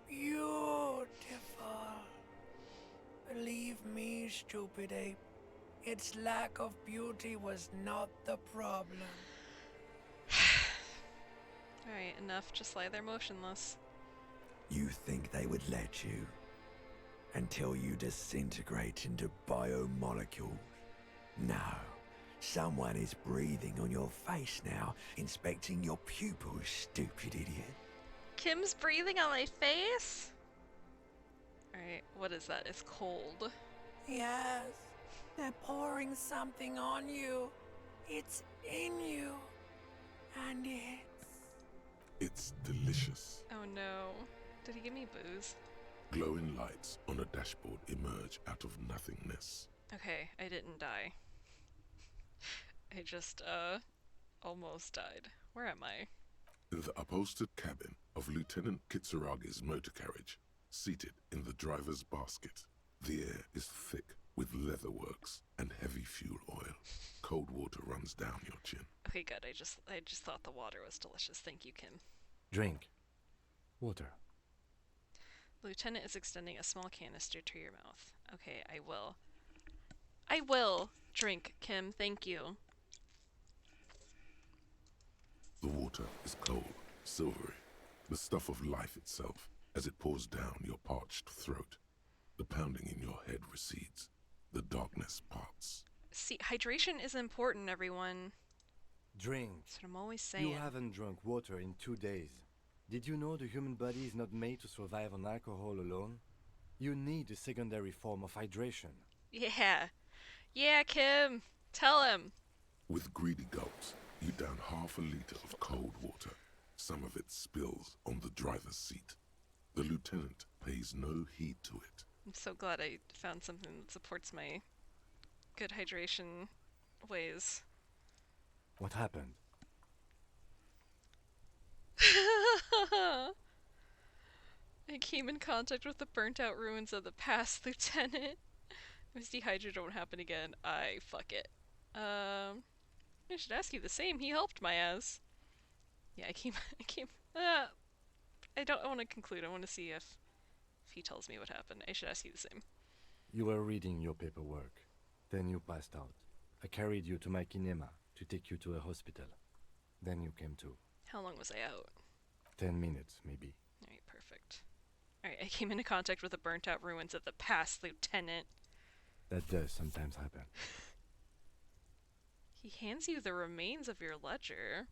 Beautiful. Believe stupid ape. Its lack of beauty was not the problem. Alright, enough. Just lie there motionless. You think they would let you? Until you disintegrate into biomolecules. No. Someone is breathing on your face now, inspecting your pupils, stupid idiot. Kim's breathing on my face? Alright, what is that? It's cold. Yes, they're pouring something on you. It's in you. And It's delicious. Oh no. Did he give me booze? Glowing lights on a dashboard emerge out of nothingness. Okay, I didn't die. I just, almost died. Where am I? In the upholstered cabin of Lieutenant Kitsuragi's motor carriage, seated in the driver's basket, the air is thick with leatherworks and heavy fuel oil. Cold water runs down your chin. Okay, good. I just thought the water was delicious. Thank you, Kim. Drink. Water. The lieutenant is extending a small canister to your mouth. Okay, I will. I will drink, Kim. Thank you. The water is cold, silvery, the stuff of life itself, as it pours down your parched throat. The pounding in your head recedes. The darkness parts. See, hydration is important, everyone. Drink. That's what I'm always saying. You haven't drunk water in 2 days. Did you know the human body is not made to survive on alcohol alone? You need a secondary form of hydration. Yeah. Yeah, Kim. Tell him. With greedy gulps, you down half a liter of cold water. Some of it spills on the driver's seat. The lieutenant pays no heed to it. I'm so glad I found something that supports my good hydration ways. What happened? I came in contact with the burnt out ruins of the past, Lieutenant. If this dehydrate won't happen again, fuck it. I should ask you the same. He helped my ass. Yeah, I don't want to conclude. I want to see if he tells me what happened. I should ask you the same. You were reading your paperwork. Then you passed out. I carried you to my kinema to take you to a hospital. Then you came to. How long was I out? 10 minutes, maybe. Alright, perfect. Alright, I came into contact with the burnt out ruins of the past, Lieutenant. That does sometimes happen. He hands you the remains of your ledger.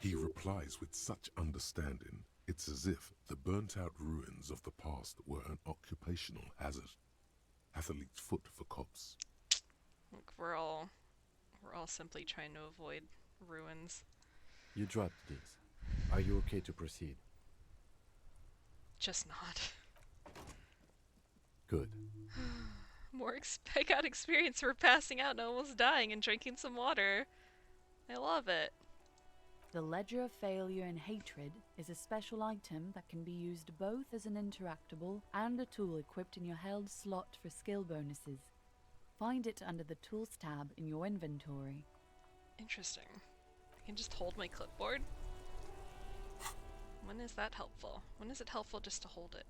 He replies with such understanding, it's as if the burnt-out ruins of the past were an occupational hazard. Athlete's foot for cops. Look, we're all simply trying to avoid ruins. You dropped these. Are you okay to proceed? Just not. Good. I got experience for passing out and almost dying and drinking some water. I love it. The Ledger of Failure and Hatred is a special item that can be used both as an interactable and a tool equipped in your held slot for skill bonuses. Find it under the Tools tab in your inventory. Interesting. I can just hold my clipboard? When is that helpful? When is it helpful just to hold it?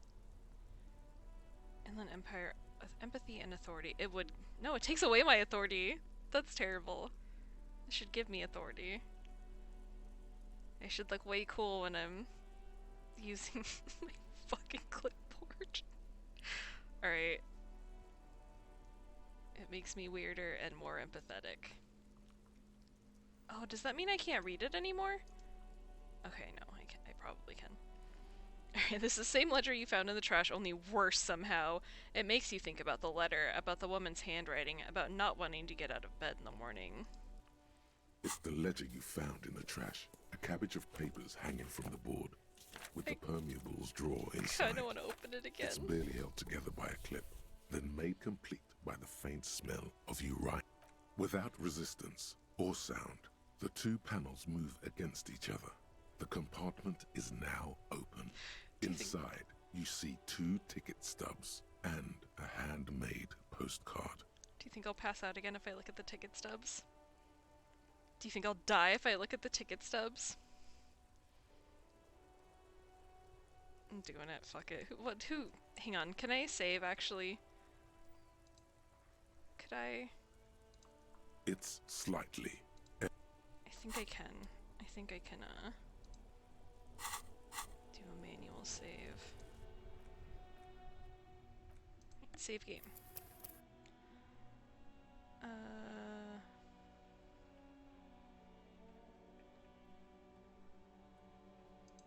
Inland Empire, empathy and authority. It would... No, it takes away my authority. That's terrible. It should give me authority. I should look way cool when I'm using my fucking clipboard. Alright. It makes me weirder and more empathetic. Oh, does that mean I can't read it anymore? Okay, no, I probably can. Alright, this is the same ledger you found in the trash, only worse somehow. It makes you think about the letter, about the woman's handwriting, about not wanting to get out of bed in the morning. It's the ledger you found in the trash. A cabbage of papers hanging from the board, with the permeables drawer inside. I don't want to open it again. It's barely held together by a clip, then made complete by the faint smell of urine. Without resistance or sound, the two panels move against each other. The compartment is now open. Inside, you see 2 ticket stubs and a handmade postcard. Do you think I'll pass out again if I look at the ticket stubs? Do you think I'll die if I look at the ticket stubs? I'm doing it, fuck it. Who? Hang on, can I save, actually? Could I? It's slightly. I think I can. I think I can, do a manual save. Save game.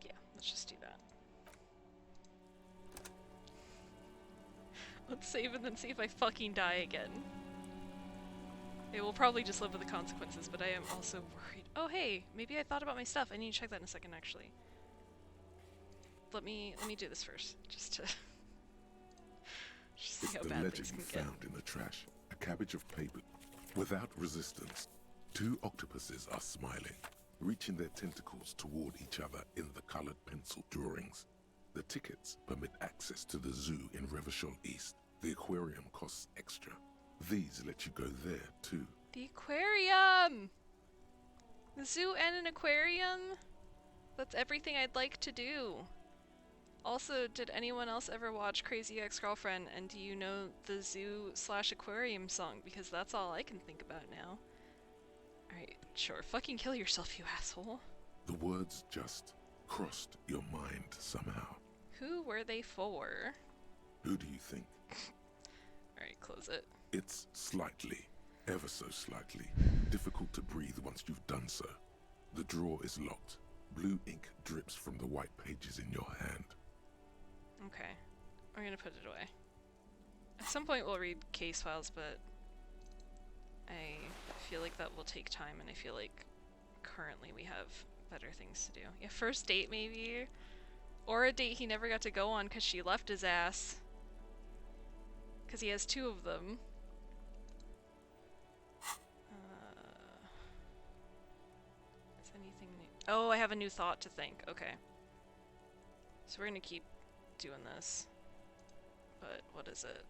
Yeah, let's just do that. Let's save and then see if I fucking die again. It will probably just live with the consequences, but I am also worried. Oh hey, maybe I thought about my stuff. I need to check that in a second actually. Let me do this first, just to just see It's how the bad ledger things you can get. found in the trash. A cabbage of paper. Without resistance, 2 octopuses are smiling, reaching their tentacles toward each other in the colored pencil drawings. The tickets permit access to the zoo in Revachol East. The aquarium costs extra. These let you go there, too. The aquarium! The zoo and an aquarium? That's everything I'd like to do. Also, did anyone else ever watch Crazy Ex-Girlfriend, and do you know the zoo/aquarium song? Because that's all I can think about now. Alright, sure. Fucking kill yourself, you asshole. The words just crossed your mind somehow. Who were they for? Who do you think? Alright, close it. It's slightly, ever so slightly, difficult to breathe once you've done so. The drawer is locked. Blue ink drips from the white pages in your hand. Okay. I'm gonna put it away. At some point we'll read case files, but I feel like that will take time, and I feel like currently we have better things to do. Yeah, first date maybe? Or a date he never got to go on because she left his ass. Because he has 2 of them. Is anything new? Oh, I have a new thought to think. Okay. So we're gonna keep doing this. But what is it?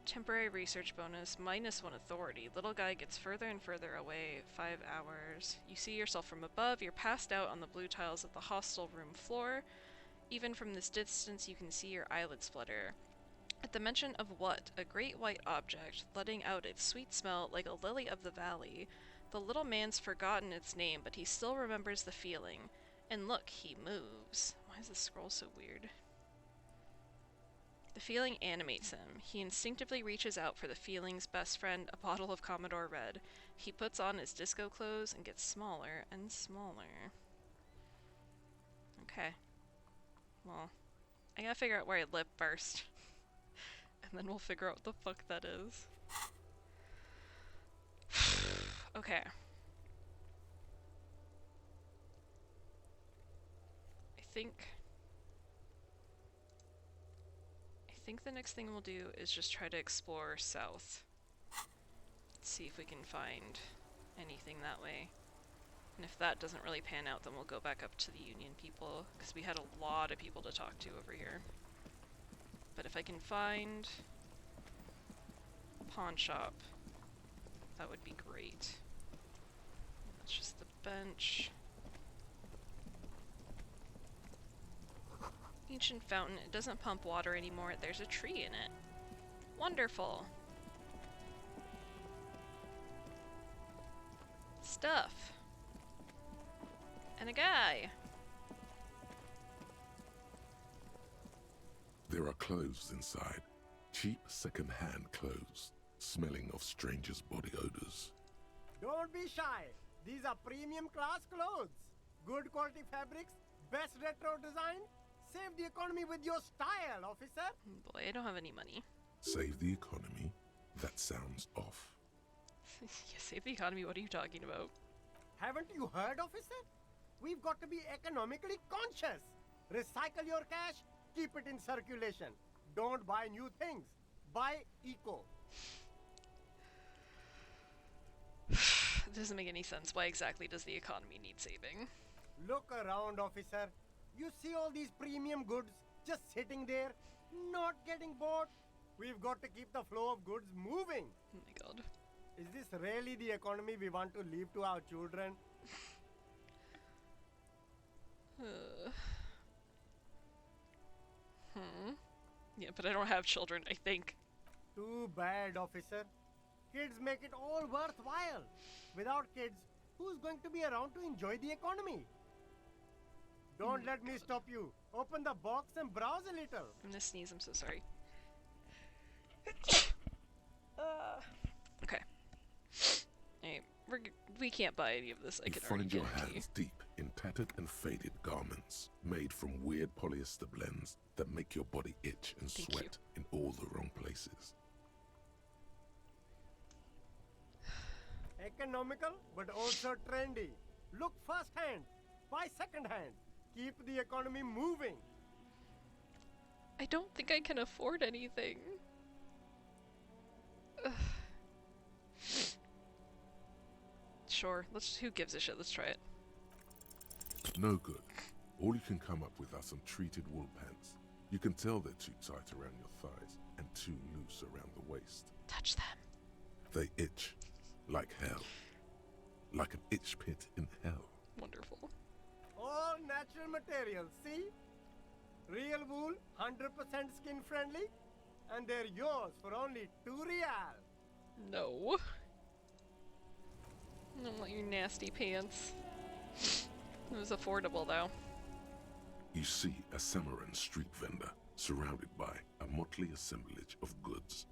Temporary research bonus, -1 authority. Little guy gets further and further away, 5 hours. You see yourself from above, you're passed out on the blue tiles of the hostel room floor. Even from this distance you can see your eyelids flutter. At the mention of what? A great white object, letting out its sweet smell like a lily of the valley. The little man's forgotten its name, but he still remembers the feeling. And look, he moves. Why is this scroll so weird? The feeling animates him. He instinctively reaches out for the feeling's best friend, a bottle of Commodore Red. He puts on his disco clothes and gets smaller and smaller. Okay. Well, I gotta figure out where I live first. And then we'll figure out what the fuck that is. Okay. I think the next thing we'll do is just try to explore south. See if we can find anything that way. And if that doesn't really pan out, then we'll go back up to the Union people, because we had a lot of people to talk to over here. But if I can find a pawn shop, that would be great. That's just the bench. Ancient fountain. It doesn't pump water anymore. There's a tree in it. Wonderful. Stuff. And a guy. There are clothes inside. Cheap second-hand clothes, smelling of strangers' body odors. Don't be shy. These are premium class clothes. Good quality fabrics, best retro design. Save the economy with your style, officer. Boy, I don't have any money. Save the economy? That sounds off. Yeah, save the economy, what are you talking about? Haven't you heard, officer? We've got to be economically conscious. Recycle your cash, keep it in circulation. Don't buy new things. Buy eco. It doesn't make any sense. Why exactly does the economy need saving? Look around, officer. You see all these premium goods just sitting there, not getting bought? We've got to keep the flow of goods moving. Oh my god. Is this really the economy we want to leave to our children? Yeah, but I don't have children, I think. Too bad, officer. Kids make it all worthwhile. Without kids, who's going to be around to enjoy the economy? Don't let me stop you. Open the box and browse a little. I'm gonna sneeze, I'm so sorry. Okay. Alright, we can't buy any of this, I You can already find your guarantee. hands deep in tattered and faded garments made from weird polyester blends that make your body itch and Thank sweat in all the wrong places. Economical, but also trendy. Look first hand, buy second hand. Keep the economy moving. I don't think I can afford anything. Ugh. Sure, who gives a shit? Let's try it. No good. All you can come up with are some treated wool pants. You can tell they're too tight around your thighs and too loose around the waist. Touch them. They itch like hell. Like an itch pit in hell. Wonderful. All natural materials, see? Real wool, 100% skin friendly, and they're yours for only 2 real. No. I don't want your nasty pants. It was affordable though. You see a Samaran street vendor surrounded by a motley assemblage of goods.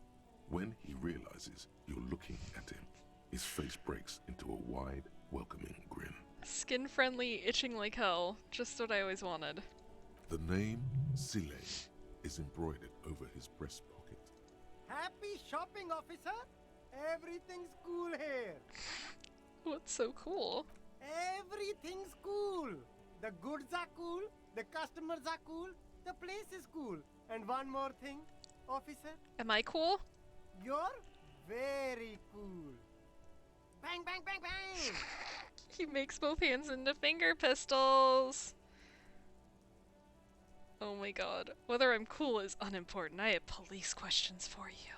When he realizes you're looking at him, his face breaks into a wide, welcoming grin. Skin friendly, itching like hell. Just what I always wanted. The name Sile is embroidered over his breast pocket. Happy shopping, officer. Everything's cool here. What's so cool? Everything's cool. The goods are cool, the customers are cool, the place is cool. And one more thing, officer. Am I cool? You're very cool. Bang, bang, bang, bang! He makes both hands into finger pistols. Oh my god. Whether I'm cool is unimportant. I have police questions for you.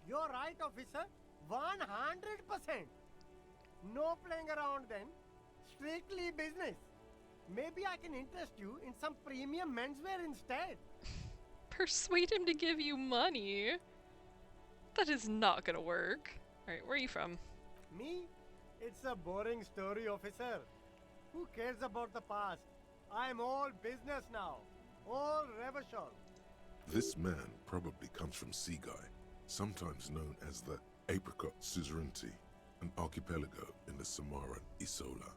You're right, officer. 100%. No playing around then. Strictly business. Maybe I can interest you in some premium menswear instead. Persuade him to give you money? That is not gonna work. Alright, where are you from? Me? It's a boring story, officer. Who cares about the past? I'm all business now. All revolution. This man probably comes from Seaguy, sometimes known as the Apricot Suzerainty, an archipelago in the Samaran Isola.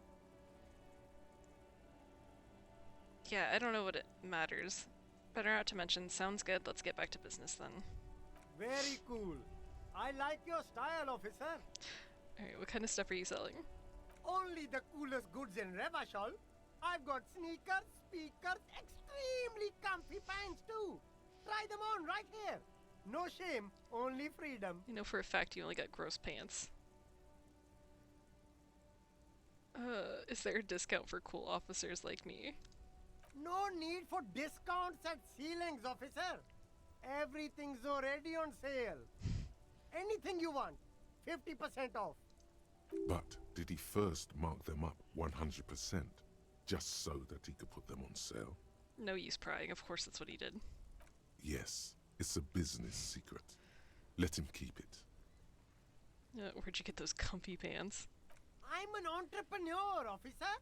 Yeah, I don't know what it matters. Better not to mention. Sounds good. Let's get back to business then. Very cool. I like your style, officer. Alright, what kind of stuff are you selling? Only the coolest goods in Revachol. I've got sneakers, speakers, extremely comfy pants too. Try them on right here. No shame, only freedom. I know for a fact you only got gross pants. Is there a discount for cool officers like me? No need for discounts at ceilings, officer. Everything's already on sale. Anything you want, 50% off. But did he first mark them up 100%, just so that he could put them on sale? No use prying, of course that's what he did. Yes, it's a business secret. Let him keep it. Where'd you get those comfy pants? I'm an entrepreneur, officer.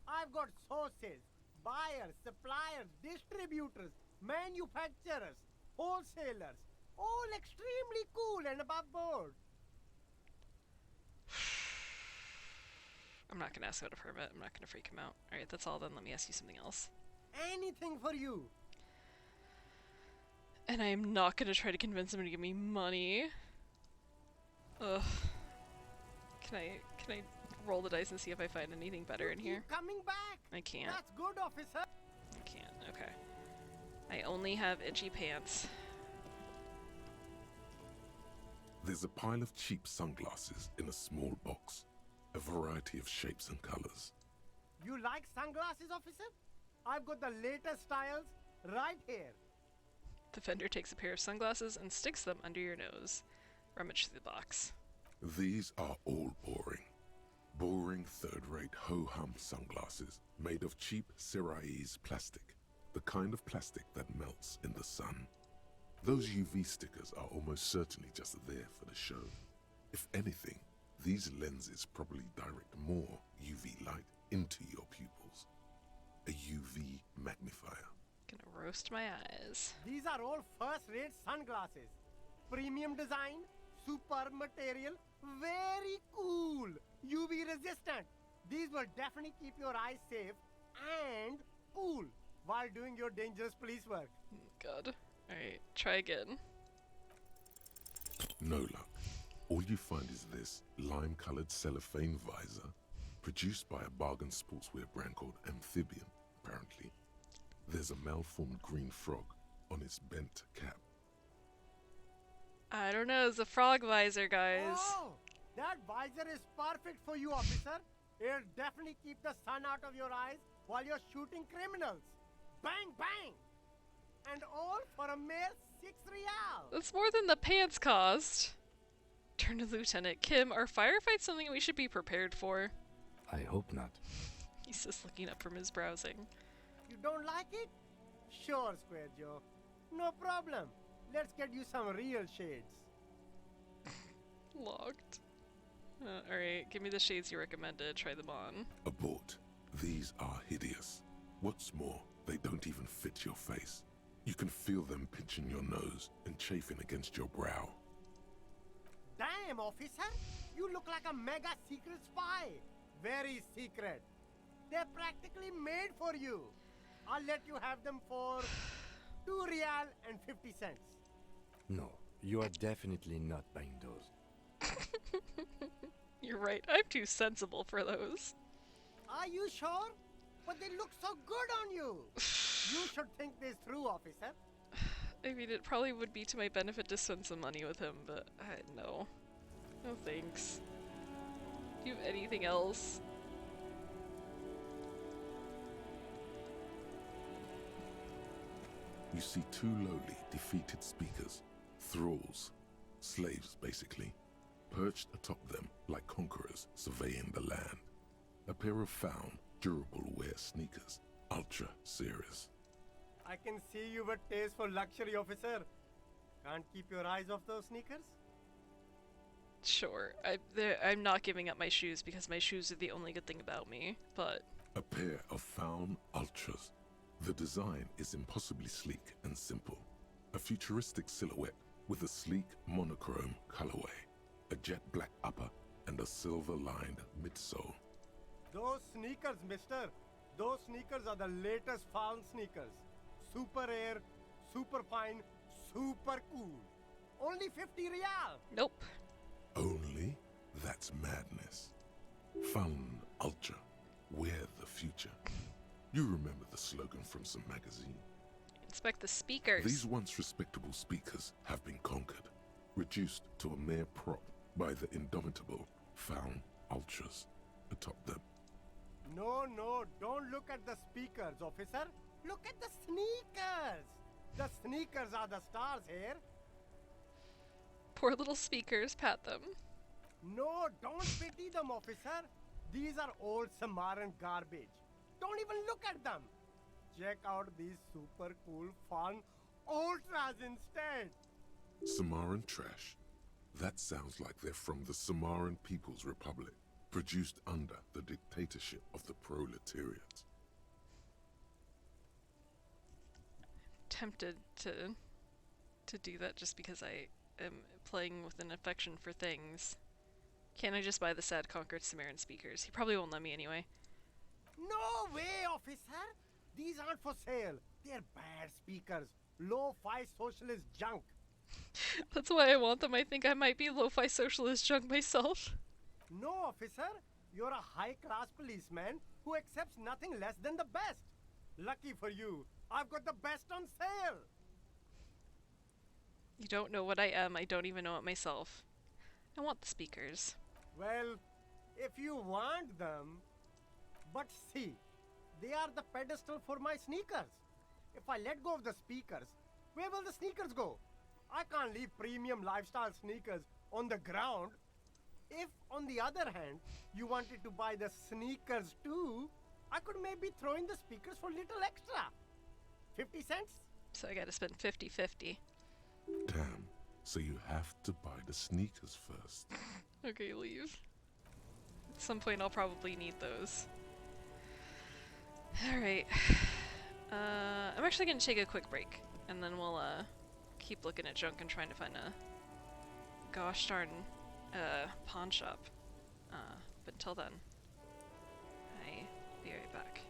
I've got sources, buyers, suppliers, distributors, manufacturers, wholesalers, all extremely cool and above board. I'm not gonna ask about a permit. I'm not gonna freak him out. Alright, that's all then. Let me ask you something else. Anything for you. And I am not gonna try to convince him to give me money. Ugh. Can I roll the dice and see if I find anything better in here? Keep coming back. I can't. That's good, officer. I can't. Okay. I only have itchy pants. There's a pile of cheap sunglasses in a small box, a variety of shapes and colors. You like sunglasses, officer? I've got the latest styles right here. The vendor takes a pair of sunglasses and sticks them under your nose. Rummage through the box. These are all boring. Boring third-rate ho-hum sunglasses made of cheap Syrahese plastic, the kind of plastic that melts in the sun. Those UV stickers are almost certainly just there for the show. If anything, these lenses probably direct more UV light into your pupils. A UV magnifier. Gonna roast my eyes. These are all first-rate sunglasses. Premium design, super material, very cool, UV resistant. These will definitely keep your eyes safe and cool while doing your dangerous police work. God. Alright, try again. No luck. All you find is this lime-colored cellophane visor, produced by a bargain sportswear brand called Amphibian, apparently. There's a malformed green frog on its bent cap. I don't know, it's a frog visor, guys. Oh, that visor is perfect for you, officer. It'll definitely keep the sun out of your eyes while you're shooting criminals. Bang, bang! And all for a mere 6 real. That's more than the pants cost. Turn to Lieutenant Kim. Are firefights something we should be prepared for? I hope not. He's just looking up from his browsing. You don't like it? Sure, Square Joe. No problem. Let's get you some real shades. Locked. Alright, give me the shades you recommended. Try them on. Abort. These are hideous. What's more, they don't even fit your face. You can feel them pinching your nose and chafing against your brow. Damn, officer! You look like a mega secret spy. Very secret. They're practically made for you. I'll let you have them for 2 real and 50 cents. No, you are definitely not buying those. You're right, I'm too sensible for those. Are you sure? But they look so good on you. You should think this through, officer. I mean, it probably would be to my benefit to spend some money with him, but no. No thanks. Do you have anything else? You see 2 lowly, defeated speakers, thralls, slaves basically, perched atop them like conquerors surveying the land. A pair of found, durable wear sneakers, ultra serious. I can see you with taste for luxury, officer. Can't keep your eyes off those sneakers? Sure, I'm not giving up my shoes because my shoes are the only good thing about me, but... A pair of found ultras. The design is impossibly sleek and simple. A futuristic silhouette with a sleek monochrome colorway, a jet black upper, and a silver-lined midsole. Those sneakers, mister. Those sneakers are the latest found sneakers. Super air, super fine, super cool. Only 50 real. Nope. Only? That's madness. Found Ultra. Wear the future. You remember the slogan from some magazine. Inspect the speakers. These once respectable speakers have been conquered, reduced to a mere prop by the indomitable Found Ultras atop them. No, don't look at the speakers, officer. Look at the sneakers. The sneakers are the stars here. Poor little speakers, pat them. No, don't pity them, officer. These are old Samaran garbage. Don't even look at them. Check out these super cool, fun ultras instead. Samaran trash. That sounds like they're from the Samaran People's Republic, produced under the dictatorship of the proletariat. Tempted to do that just because I am playing with an affection for things. Can't I just buy the sad conquered Sumerian speakers? He probably won't let me anyway. No way, officer. These aren't for sale. They're bad speakers. Lo-fi socialist junk. That's why I want them. I think I might be lo-fi socialist junk myself. No, officer. You're a high-class policeman who accepts nothing less than the best. Lucky for you, I've got the best on sale. You don't know what I am. I don't even know it myself. I want the speakers. Well, if you want them... But see, they are the pedestal for my sneakers. If I let go of the speakers, where will the sneakers go? I can't leave premium lifestyle sneakers on the ground. If, on the other hand, you wanted to buy the sneakers too, I could maybe throw in the speakers for little extra. 50 cents? So I gotta spend 50-50. Damn, so you have to buy the sneakers first. Okay, leave. At some point I'll probably need those. Alright. I'm actually gonna take a quick break, and then we'll keep looking at junk and trying to find a gosh darn pawn shop. But until then, I'll be right back.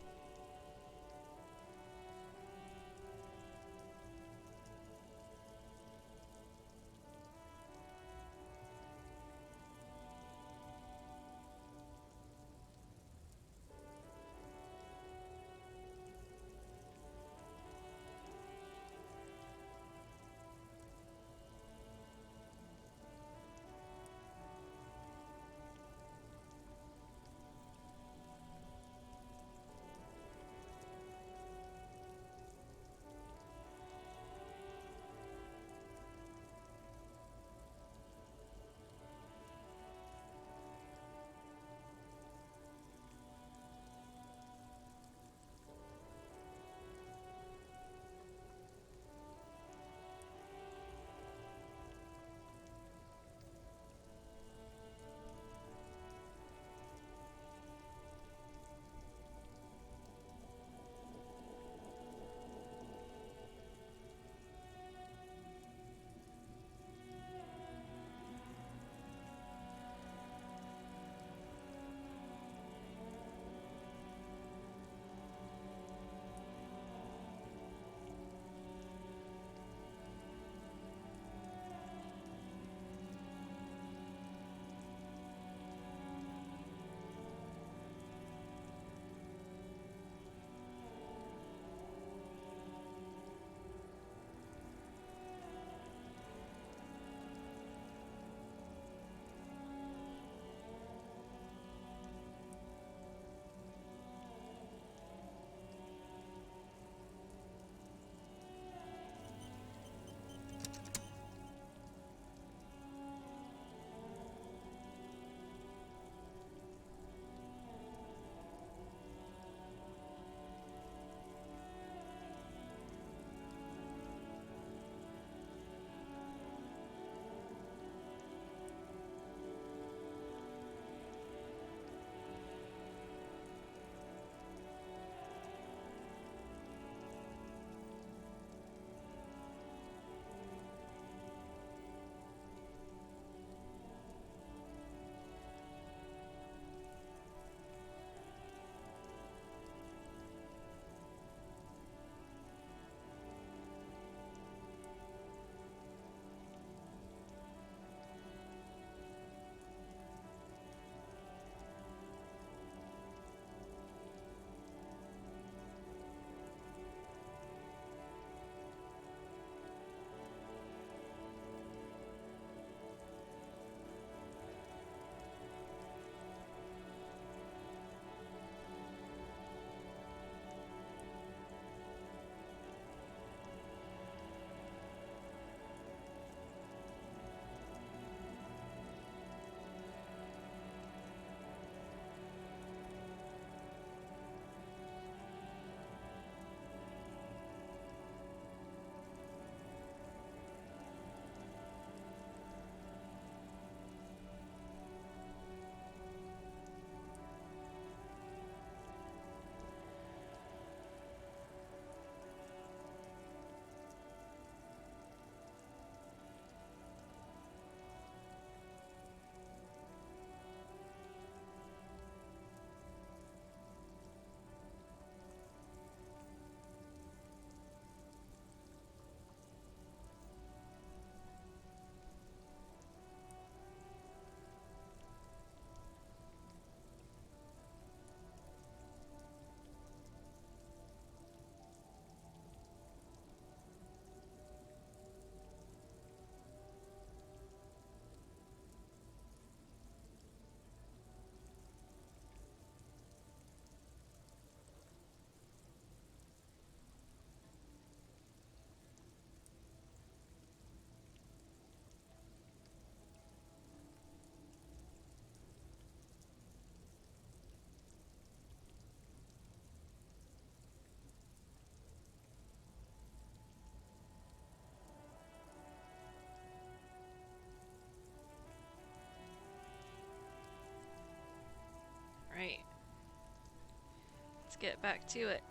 back to it.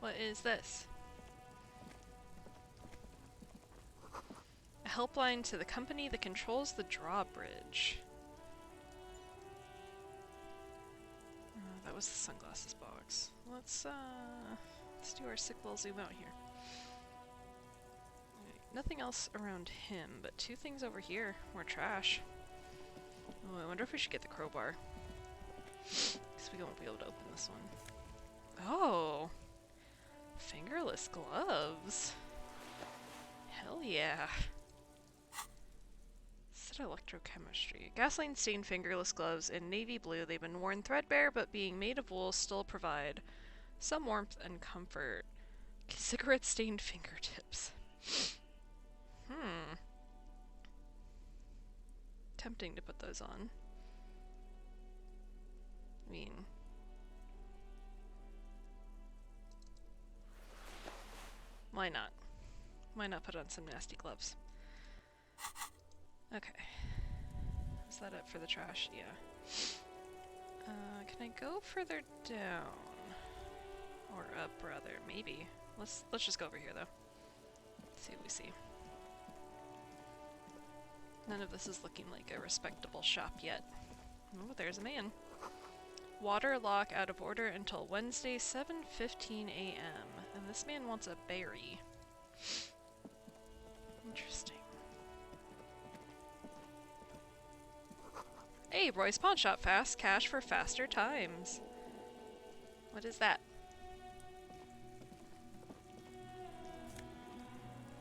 What is this? A helpline to the company that controls the drawbridge. That was the sunglasses box. Let's do our sick little zoom out here. Right, nothing else around him, but two things over here. More trash. Oh, I wonder if we should get the crowbar. Because we won't be able to open this one. Oh! Fingerless gloves. Hell yeah. Said electrochemistry. Gasoline stained fingerless gloves in navy blue. They've been worn threadbare, but being made of wool still provide some warmth and comfort. Cigarette stained fingertips. Tempting to put those on. I mean, why not? Why not put on some nasty gloves? Okay. Is that it for the trash? Yeah. Can I go further down? Or up, rather. Maybe. Let's just go over here, though. See what we see. None of this is looking like a respectable shop yet. Oh, there's a man. Water lock out of order until Wednesday, 7:15 a.m. And this man wants a berry. Interesting. Hey, Roy's Pawn Shop. Fast cash for faster times. What is that?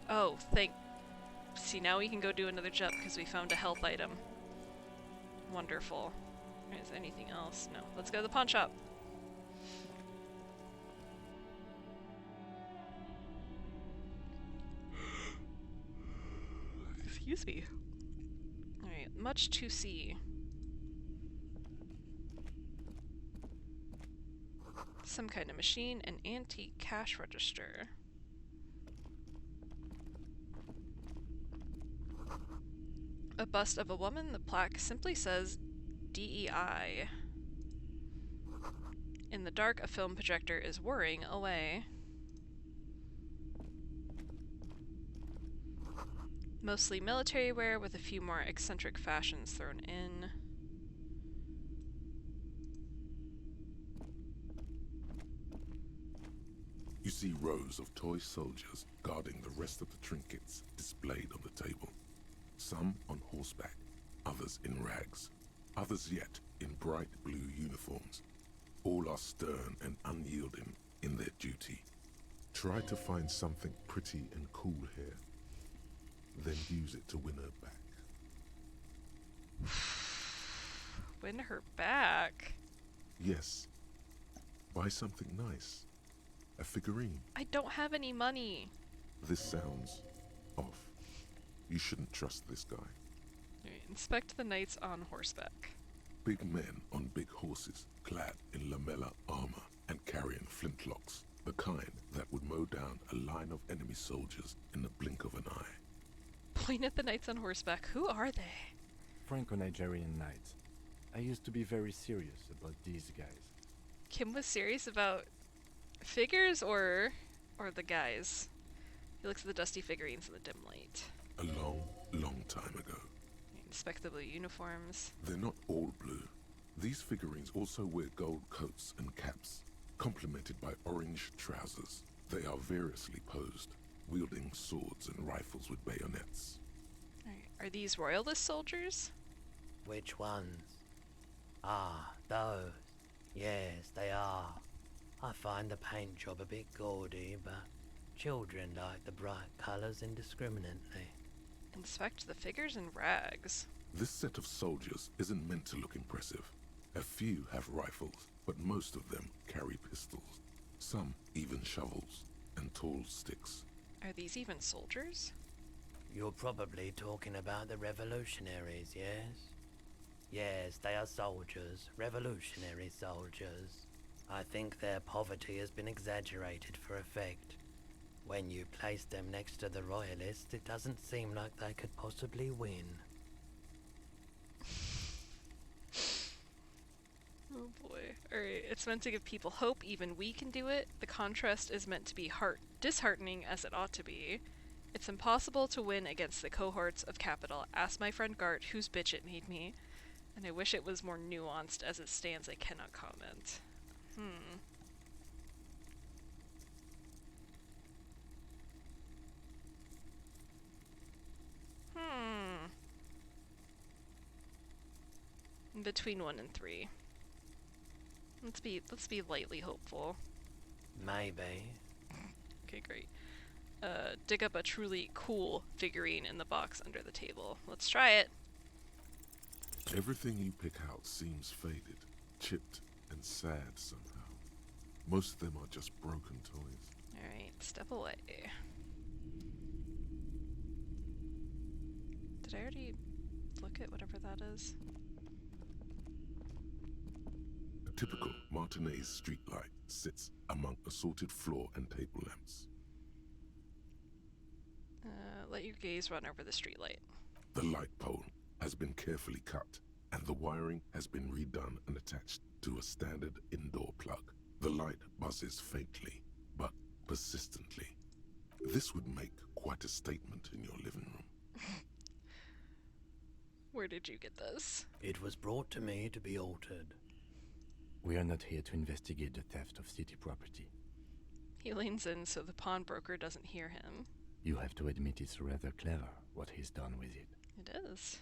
Oh, see, now we can go do another jump because we found a health item. Wonderful. Is there anything else? No. Let's go to the pawn shop. Excuse me. Alright, much to see. Some kind of machine, an antique cash register. A bust of a woman, the plaque simply says DEI. In the dark, a film projector is whirring away. Mostly military wear with a few more eccentric fashions thrown in. You see rows of toy soldiers guarding the rest of the trinkets displayed on the table. Some on horseback, others in rags, others yet in bright blue uniforms. All are stern and unyielding in their duty. Try to find something pretty and cool here, then use it to win her back. Win her back? Yes. Buy something nice. A figurine. I don't have any money. This sounds off. You shouldn't trust this guy. Right, inspect the knights on horseback. Big men on big horses, clad in lamella armor and carrying flintlocks, the kind that would mow down a line of enemy soldiers in the blink of an eye. Point at the knights on horseback. Who are they? Franco-Nigerian knights. I used to be very serious about these guys. Kim was serious about figures or the guys? He looks at the dusty figurines in the dim light. A long, long time ago. Inspect the blue uniforms. They're not all blue. These figurines also wear gold coats and caps, complemented by orange trousers. They are variously posed, wielding swords and rifles with bayonets. Are these royalist soldiers? Which ones? Ah, those. Yes, they are. I find the paint job a bit gaudy, but children like the bright colours indiscriminately. Inspect the figures in rags. This set of soldiers isn't meant to look impressive. A few have rifles, but most of them carry pistols. Some even shovels and tall sticks. Are these even soldiers? You're probably talking about the revolutionaries, yes? Yes, they are soldiers, revolutionary soldiers. I think their poverty has been exaggerated for effect. When you place them next to the royalists, it doesn't seem like they could possibly win. Oh boy. Alright, it's meant to give people hope, even we can do it. The contrast is meant to be disheartening as it ought to be. It's impossible to win against the cohorts of capital. Ask my friend Gart, whose bitch it made me. And I wish it was more nuanced. As it stands, I cannot comment. Between 1 and 3. Let's be lightly hopeful. Maybe. Okay, great. Dig up a truly cool figurine in the box under the table. Let's try it. Everything you pick out seems faded, chipped, and sad somehow. Most of them are just broken toys. Alright, step away. Did I already look at whatever that is? A typical Martinez streetlight sits among assorted floor and table lamps. Let your gaze run over the streetlight. The light pole has been carefully cut, and the wiring has been redone and attached to a standard indoor plug. The light buzzes faintly, but persistently. This would make quite a statement in your living room. Where did you get this? It was brought to me to be altered. We are not here to investigate the theft of city property. He leans in so the pawnbroker doesn't hear him. You have to admit it's rather clever what he's done with it. It is.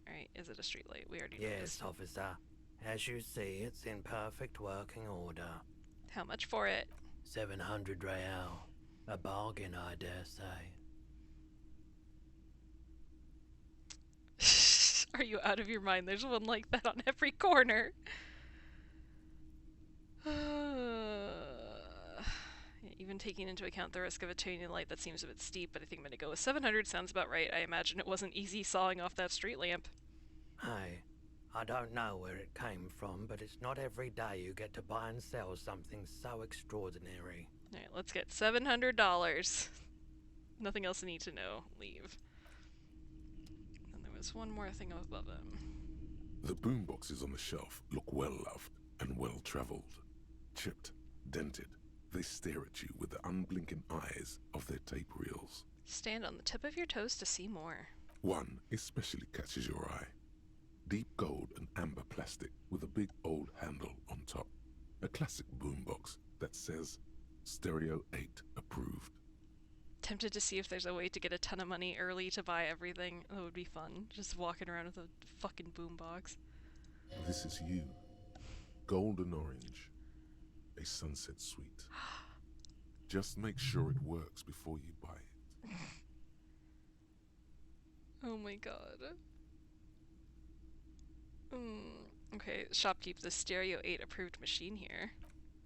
Alright, is it a streetlight? We already know Yes, this. officer. As you see, it's in perfect working order. How much for it? 700 real. A bargain, I dare say. Are you out of your mind? There's one like that on every corner. Even taking into account the risk of a tuning light, that seems a bit steep, but I think I'm gonna go with 700. Sounds about right. I imagine it wasn't easy sawing off that street lamp. Hey, I don't know where it came from, but it's not every day you get to buy and sell something so extraordinary. Alright, let's get $700. Nothing else I need to know. Leave. And there was one more thing above him. The boomboxes on the shelf look well-loved and well-traveled. Chipped, dented, they stare at you with the unblinking eyes of their tape reels. Stand on the tip of your toes to see more. One especially catches your eye. Deep gold and amber plastic with a big old handle on top. A classic boombox that says Stereo 8 approved. Tempted to see if there's a way to get a ton of money early to buy everything. That would be fun. Just walking around with a fucking boombox. This is you. Golden orange. A sunset suite. Just make sure it works before you buy it. Oh my god. Okay, shopkeep the Stereo 8 approved machine here.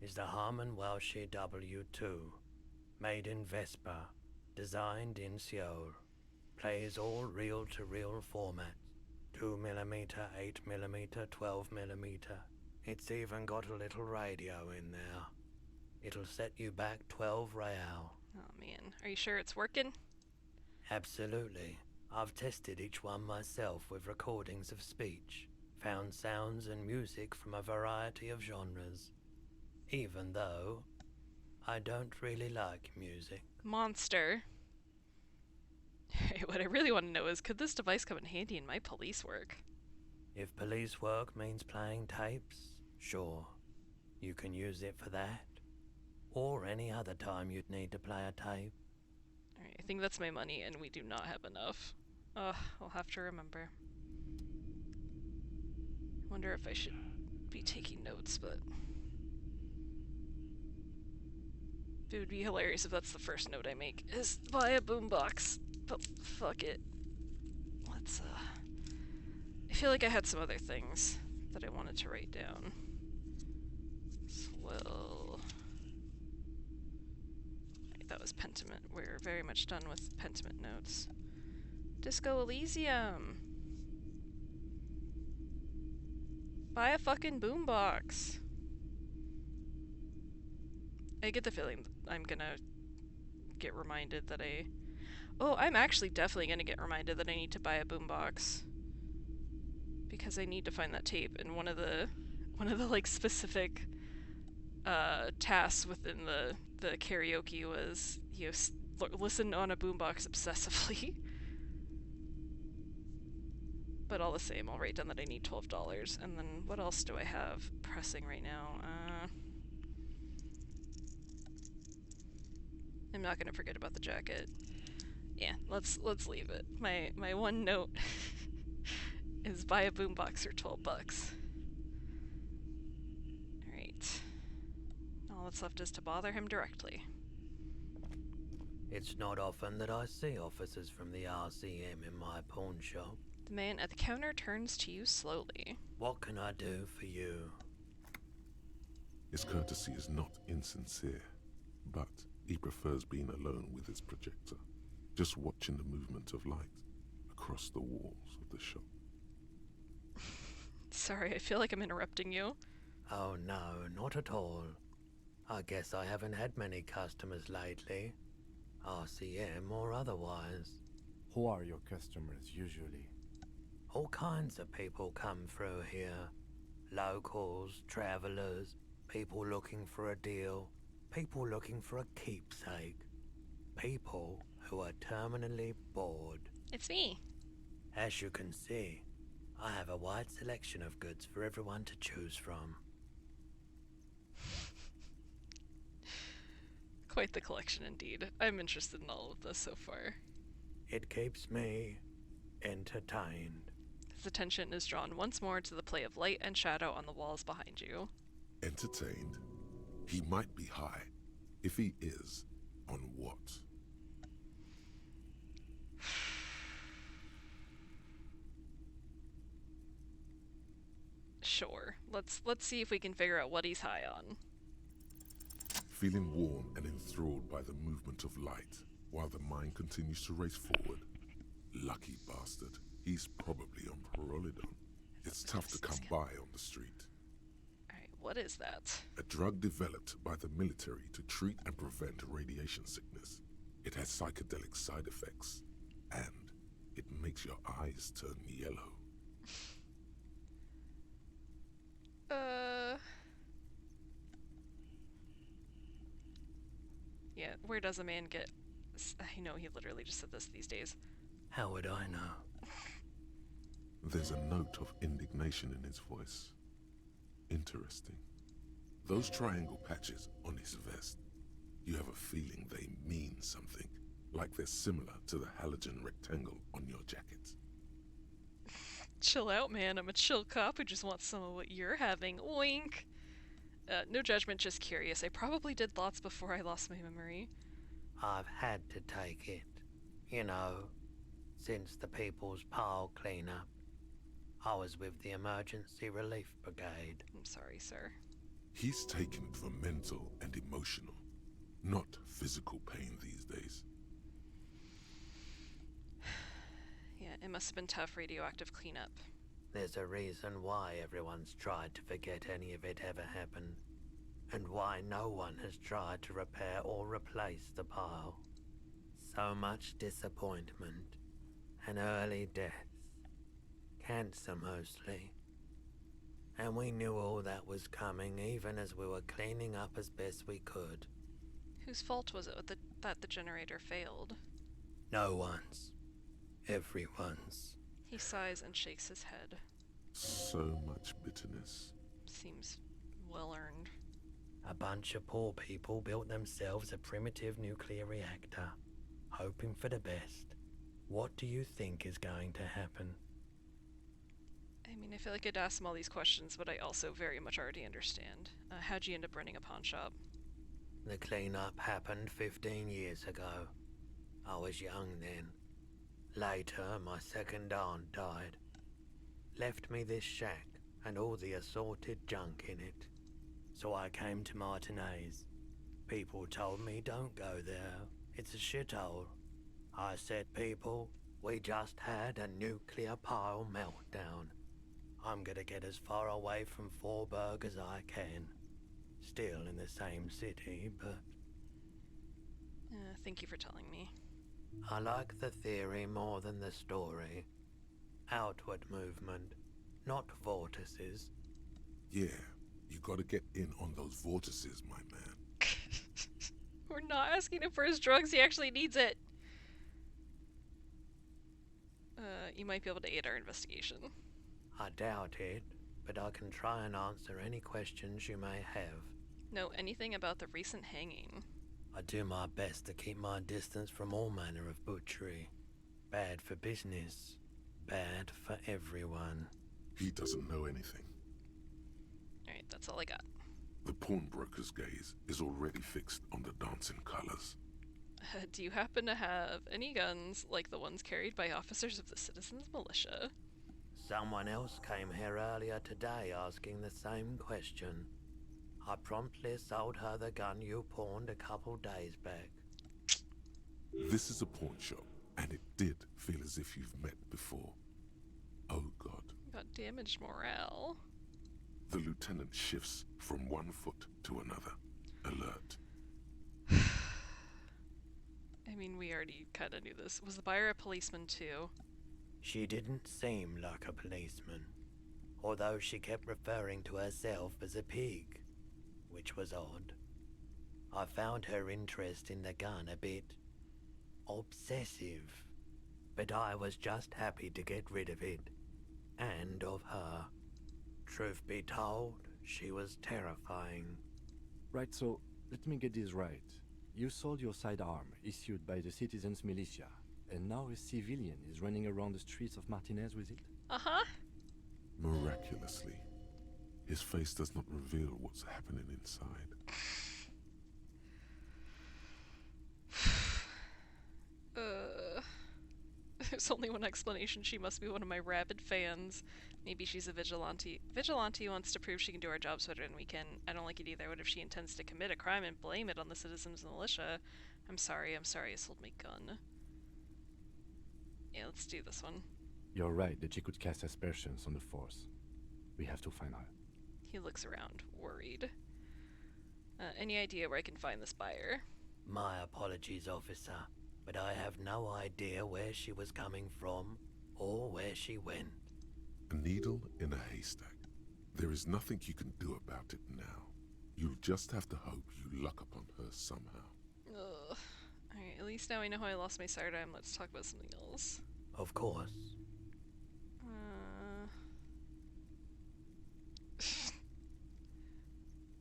Is the Harman Welsh W2. Made in Vespa. Designed in Seoul. Plays all reel-to-reel formats. 2mm, 8mm, 12mm. It's even got a little radio in there. It'll set you back 12 real. Oh man, are you sure it's working? Absolutely. I've tested each one myself with recordings of speech. Found sounds and music from a variety of genres. Even though I don't really like music. Monster. Hey, what I really want to know is, could this device come in handy in my police work? If police work means playing tapes, sure. You can use it for that. Or any other time you'd need to play a tape. Alright, I think that's my money, and we do not have enough. Ugh, I'll have to remember. Wonder if I should be taking notes, but... it would be hilarious if that's the first note I make, is buy a boombox. But fuck it. Let's, I feel like I had some other things that I wanted to write down. Well... right, that was Pentiment. We're very much done with Pentiment notes. Disco Elysium! Buy a fucking boombox! I get the feeling that I'm gonna get reminded that oh, I'm actually definitely gonna get reminded that I need to buy a boombox. Because I need to find that tape, and one of the like specific tasks within the karaoke was listen on a boombox obsessively. But all the same, I'll write down that I need $12. And then what else do I have pressing right now? I'm not gonna forget about the jacket. Yeah, let's leave it. My one note is buy a boombox for $12. Alright. All that's left is to bother him directly. It's not often that I see officers from the RCM in my pawn shop. The man at the counter turns to you slowly. What can I do for you? His courtesy is not insincere, but he prefers being alone with his projector, just watching the movement of light across the walls of the shop. Sorry, I feel like I'm interrupting you. Oh no, not at all. I guess I haven't had many customers lately, RCM or otherwise. Who are your customers usually? All kinds of people come through here. Locals, travelers, people looking for a deal, people looking for a keepsake, people who are terminally bored. It's me. As you can see, I have a wide selection of goods for everyone to choose from. Quite the collection indeed. I'm interested in all of this so far. It keeps me entertained. His attention is drawn once more to the play of light and shadow on the walls behind you. Entertained? He might be high. If he is, on what? Sure. Let's see if we can figure out what he's high on. Feeling warm and enthralled by the movement of light, while the mind continues to race forward. Lucky bastard. He's probably on Prolidon. It's tough to come by on the street. Alright, what is that? A drug developed by the military to treat and prevent radiation sickness. It has psychedelic side effects, and it makes your eyes turn yellow. Yeah, where does a man get... I know he literally just said this these days. How would I know? There's a note of indignation in his voice. Interesting. Those triangle patches on his vest, you have a feeling they mean something, like they're similar to the halogen rectangle on your jacket. Chill out, man. I'm a chill cop who just wants some of what you're having. Oink! No judgment, just curious. I probably did lots before I lost my memory. I've had to take it. You know, since the People's Pile cleanup. I was with the Emergency Relief Brigade. I'm sorry, sir. He's taken it for mental and emotional, not physical pain these days. Yeah, it must have been tough radioactive cleanup. There's a reason why everyone's tried to forget any of it ever happened, and why no one has tried to repair or replace the pile. So much disappointment, and early deaths. Cancer mostly. And we knew all that was coming even as we were cleaning up as best we could. Whose fault was it that the generator failed? No one's. Everyone's. He sighs and shakes his head. So much bitterness. Seems well earned. A bunch of poor people built themselves a primitive nuclear reactor, hoping for the best. What do you think is going to happen? I mean, I feel like I'd ask him all these questions, but I also very much already understand. How'd you end up running a pawn shop? The cleanup happened 15 years ago. I was young then. Later, my second aunt died. Left me this shack and all the assorted junk in it. So I came to Martinez. People told me don't go there. It's a shithole. I said, people, we just had a nuclear pile meltdown. I'm gonna get as far away from Forburg as I can. Still in the same city, but... Thank you for telling me. I like the theory more than the story. Outward movement, not vortices. Yeah, you gotta get in on those vortices, my man. We're not asking him for his drugs, he actually needs it. You might be able to aid our investigation. I doubt it, but I can try and answer any questions you may have. Know anything about the recent hanging? I do my best to keep my distance from all manner of butchery. Bad for business, bad for everyone. He doesn't know anything. Alright, that's all I got. The pawnbroker's gaze is already fixed on the dancing colors. Do you happen to have any guns like the ones carried by officers of the Citizens Militia? Someone else came here earlier today asking the same question. I promptly sold her the gun you pawned a couple days back. This is a pawn shop, and it did feel as if you've met before. Oh God. Got damaged morale. The lieutenant shifts from one foot to another. Alert. I mean, we already kind of knew this. Was the buyer a policeman too? She didn't seem like a policeman, although she kept referring to herself as a pig, which was odd. I found her interest in the gun a bit obsessive, but I was just happy to get rid of it, and of her. Truth be told, she was terrifying. Right, so let me get this right. You sold your sidearm, issued by the Citizens Militia, and now a civilian is running around the streets of Martinez with it? Uh-huh. Miraculously, his face does not reveal what's happening inside. There's only one explanation. She must be one of my rabid fans. Maybe she's a vigilante. Vigilante wants to prove she can do our jobs better than we can. I don't like it either. What if she intends to commit a crime and blame it on the Citizens Militia? I'm sorry I sold my gun. Yeah, let's do this one. You're right that she could cast aspersions on the Force. We have to find her. He looks around, worried. Any idea where I can find this buyer? My apologies, officer, but I have no idea where she was coming from or where she went. A needle in a haystack. There is nothing you can do about it now. You'll just have to hope you luck upon her somehow. Ugh. Alright, at least now I know how I lost my sidearm. Let's talk about something else. Of course.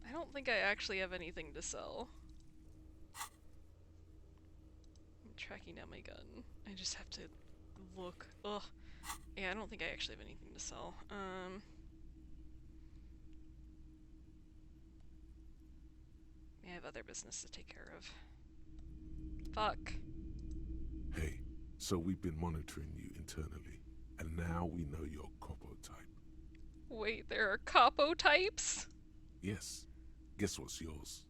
I don't think I actually have anything to sell. I'm tracking down my gun. I just have to look. Ugh. Yeah, I don't think I actually have anything to sell. I have other business to take care of. Fuck. Hey, so we've been monitoring you internally, and now we know your Copo type. Wait, there are capo types? Yes. Guess what's yours?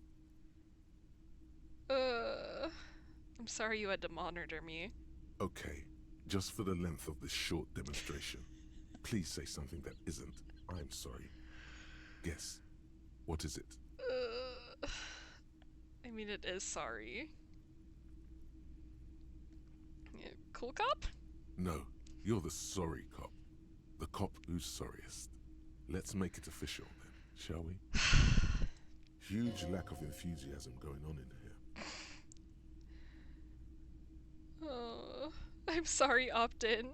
I'm sorry you had to monitor me. Okay, just for the length of this short demonstration, please say something that isn't, I'm sorry. Guess. What is it? I mean, it is sorry. Yeah, cool cop? No, you're the sorry cop. The cop who's sorriest. Let's make it official then, shall we? Huge lack of enthusiasm going on in here. Oh, I'm sorry, Opt-in.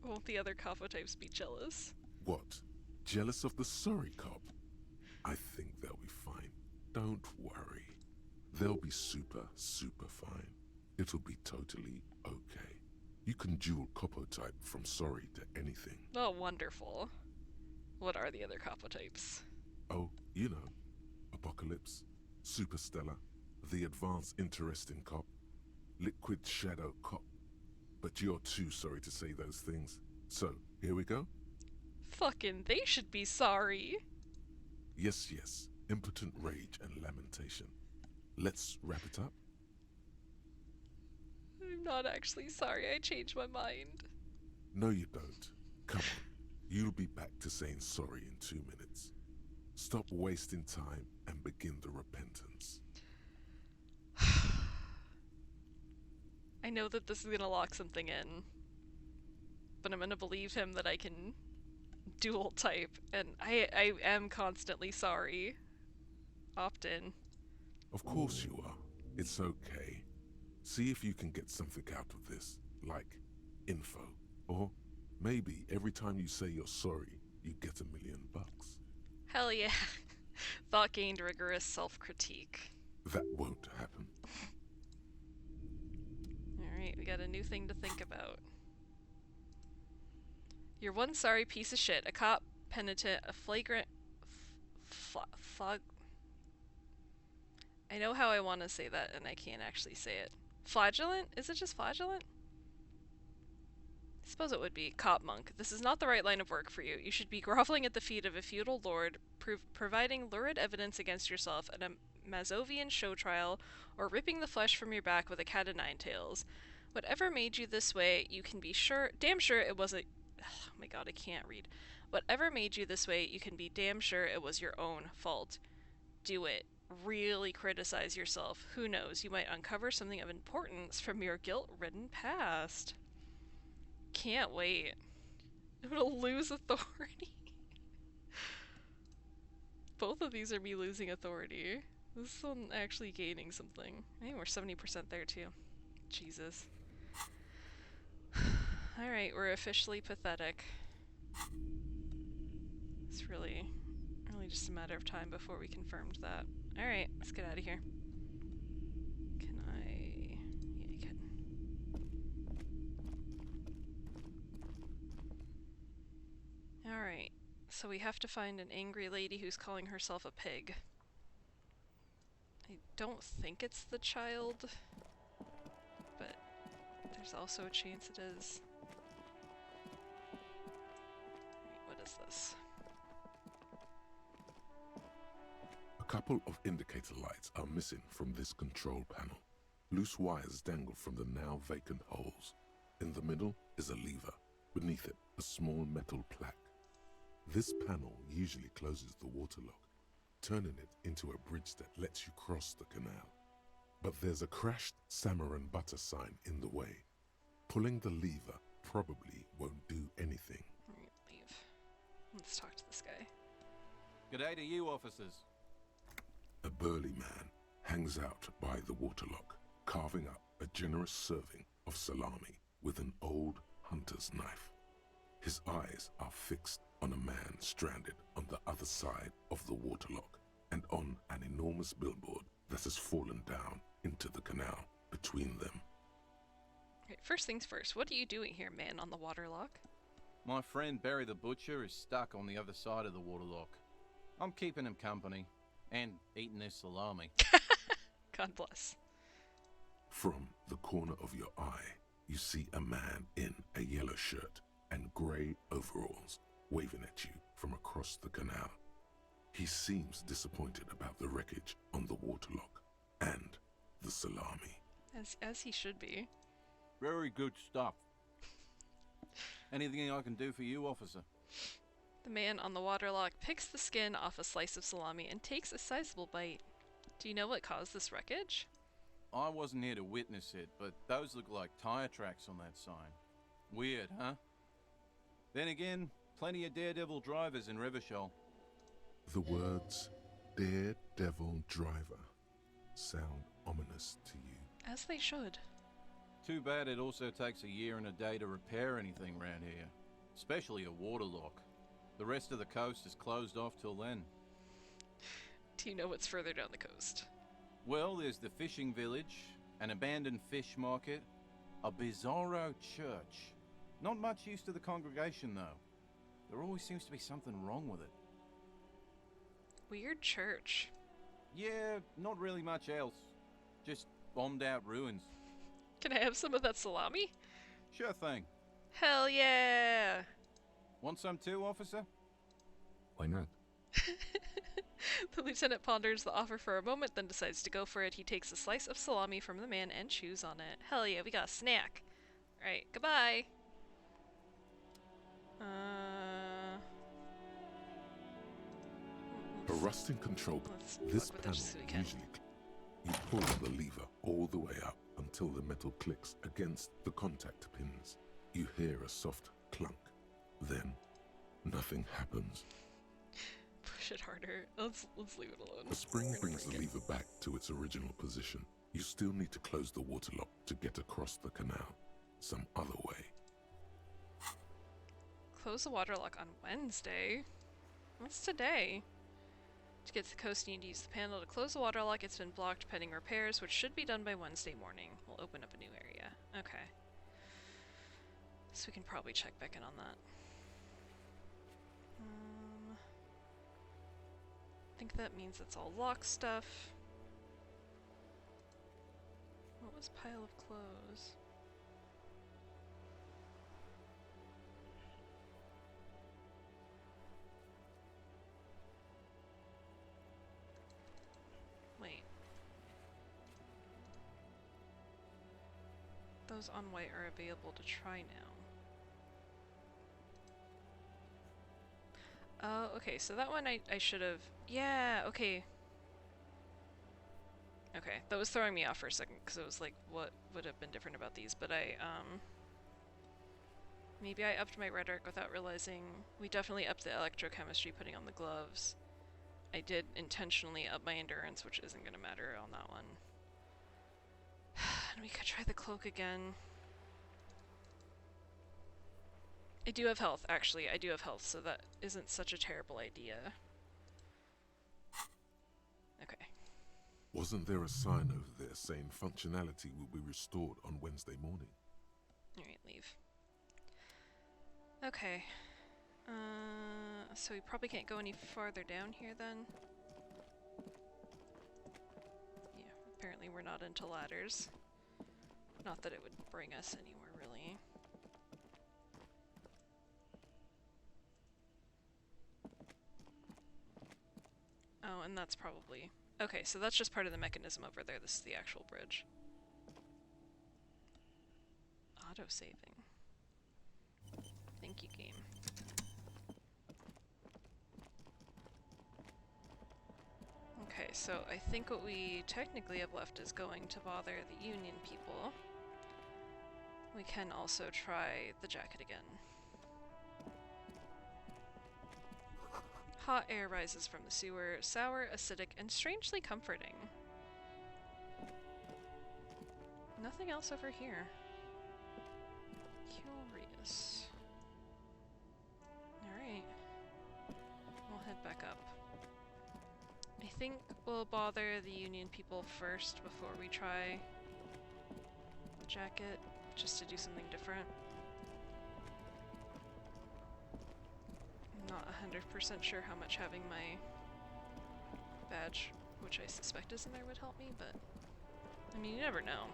Won't the other capo types be jealous? What? Jealous of the sorry cop? I think they'll be fine. Don't worry. They'll be super, super fine. It'll be totally okay. You can dual capo type from sorry to anything. Oh, wonderful. What are the other capo types? Oh, you know. Apocalypse, Superstellar, the advanced interesting cop, liquid shadow cop. But you're too sorry to say those things. So, here we go? Fucking they should be sorry. Yes, yes. Impotent rage and lamentation. Let's wrap it up. I'm not actually sorry, I changed my mind. No, you don't. Come on. You'll be back to saying sorry in 2 minutes. Stop wasting time and begin the repentance. I know that this is gonna lock something in, but I'm gonna believe him that I can dual type, and I am constantly sorry. Opt in. Of course you are. It's okay. See if you can get something out of this, like info. Or maybe every time you say you're sorry, you get $1 million. Hell yeah. Thought gained rigorous self-critique. That won't happen. Alright, we got a new thing to think about. You're one sorry piece of shit, a cop, penitent, a flagrant... I know how I want to say that, and I can't actually say it. Flagellant? Is it just flagellant? I suppose it would be. Cop monk. This is not the right line of work for you. You should be groveling at the feet of a feudal lord, providing lurid evidence against yourself at a Mazovian show trial, or ripping the flesh from your back with a cat o' nine tails. Whatever made you this way, you can be damn sure it wasn't... Oh my god, I can't read. Whatever made you this way, you can be damn sure it was your own fault. Do it. Really criticize yourself. Who knows, you might uncover something of importance from your guilt-ridden past. Can't wait. I'm gonna lose authority. Both of these are me losing authority. This one actually gaining something. I think we're 70% there too. Jesus. Alright, we're officially pathetic. It's really just a matter of time before we confirmed that. Alright, let's get out of here. Can I... Yeah, I can. Alright, so we have to find an angry lady who's calling herself a pig. I don't think it's the child, but there's also a chance it is. What is this? A couple of indicator lights are missing from this control panel. Loose wires dangle from the now vacant holes. In the middle is a lever. Beneath it, a small metal plaque. This panel usually closes the waterlock, turning it into a bridge that lets you cross the canal. But there's a crashed salmon and butter sign in the way. Pulling the lever probably won't do anything. Alright, leave. Let's talk to this guy. G'day to you, officers. A burly man hangs out by the waterlock, carving up a generous serving of salami with an old hunter's knife. His eyes are fixed on a man stranded on the other side of the waterlock and on an enormous billboard that has fallen down into the canal between them. Okay, first things first, what are you doing here, man on the waterlock? My friend Barry the Butcher is stuck on the other side of the waterlock. I'm keeping him company and eating his salami. God bless. From the corner of your eye, you see a man in a yellow shirt and grey overalls waving at you from across the canal. He seems disappointed about the wreckage on the waterlock and the salami. As he should be. Very good stuff. Anything I can do for you, officer? The man on the waterlock picks the skin off a slice of salami and takes a sizable bite. Do you know what caused this wreckage? I wasn't here to witness it, but those look like tire tracks on that sign. Weird, huh? Then again, plenty of daredevil drivers in Revachol. The words "Daredevil Driver" sound ominous to you. As they should. Too bad it also takes a year and a day to repair anything around here, especially a waterlock. The rest of the coast is closed off till then. Do you know what's further down the coast? Well, there's the fishing village, an abandoned fish market, a bizarro church. Not much use to the congregation, though. There always seems to be something wrong with it. Weird church. Yeah, not really much else. Just bombed out ruins. Can I have some of that salami? Sure thing. Hell yeah! Want some too, officer? Why not? The lieutenant ponders the offer for a moment, then decides to go for it. He takes a slice of salami from the man and chews on it. Hell yeah, we got a snack. Alright, goodbye. A rusting control. Let's This fuck with it panel just so we can. usually you pull the lever all the way up until the metal clicks against the contact pins. You hear a soft clunk. Then, nothing happens. Push it harder. Let's leave it alone. The spring brings the lever back to its original position. You still need to close the water lock to get across the canal. Some other way. Close the water lock on Wednesday? What's today? To get to the coast, you need to use the panel to close the water lock. It's been blocked pending repairs, which should be done by Wednesday morning. We'll open up a new area. Okay. So we can probably check back in on that. I think that means it's all lock stuff. What was pile of clothes? Wait. Those on white are available to try now. Oh, okay, so that one I should have... Yeah, okay. Okay, that was throwing me off for a second, because it was like, what would have been different about these, but maybe I upped my rhetoric without realizing... We definitely upped the electrochemistry putting on the gloves. I did intentionally up my endurance, which isn't going to matter on that one. And we could try the cloak again. I do have health, actually. I do have health, so that isn't such a terrible idea. Okay. Wasn't there a sign over there saying functionality will be restored on Wednesday morning? Alright, leave. Okay. So we probably can't go any farther down here then. Yeah, apparently we're not into ladders. Not that it would bring us anywhere, really. Oh, and that's probably... Okay, so that's just part of the mechanism over there. This is the actual bridge. Auto-saving. Thank you, game. Okay, so I think what we technically have left is going to bother the Union people. We can also try the jacket again. Hot air rises from the sewer, sour, acidic, and strangely comforting. Nothing else over here. Curious. Alright. We'll head back up. I think we'll bother the Union people first before we try the jacket, just to do something different. I'm not 100% sure how much having my badge, which I suspect is in there, would help me, but I mean, you never know.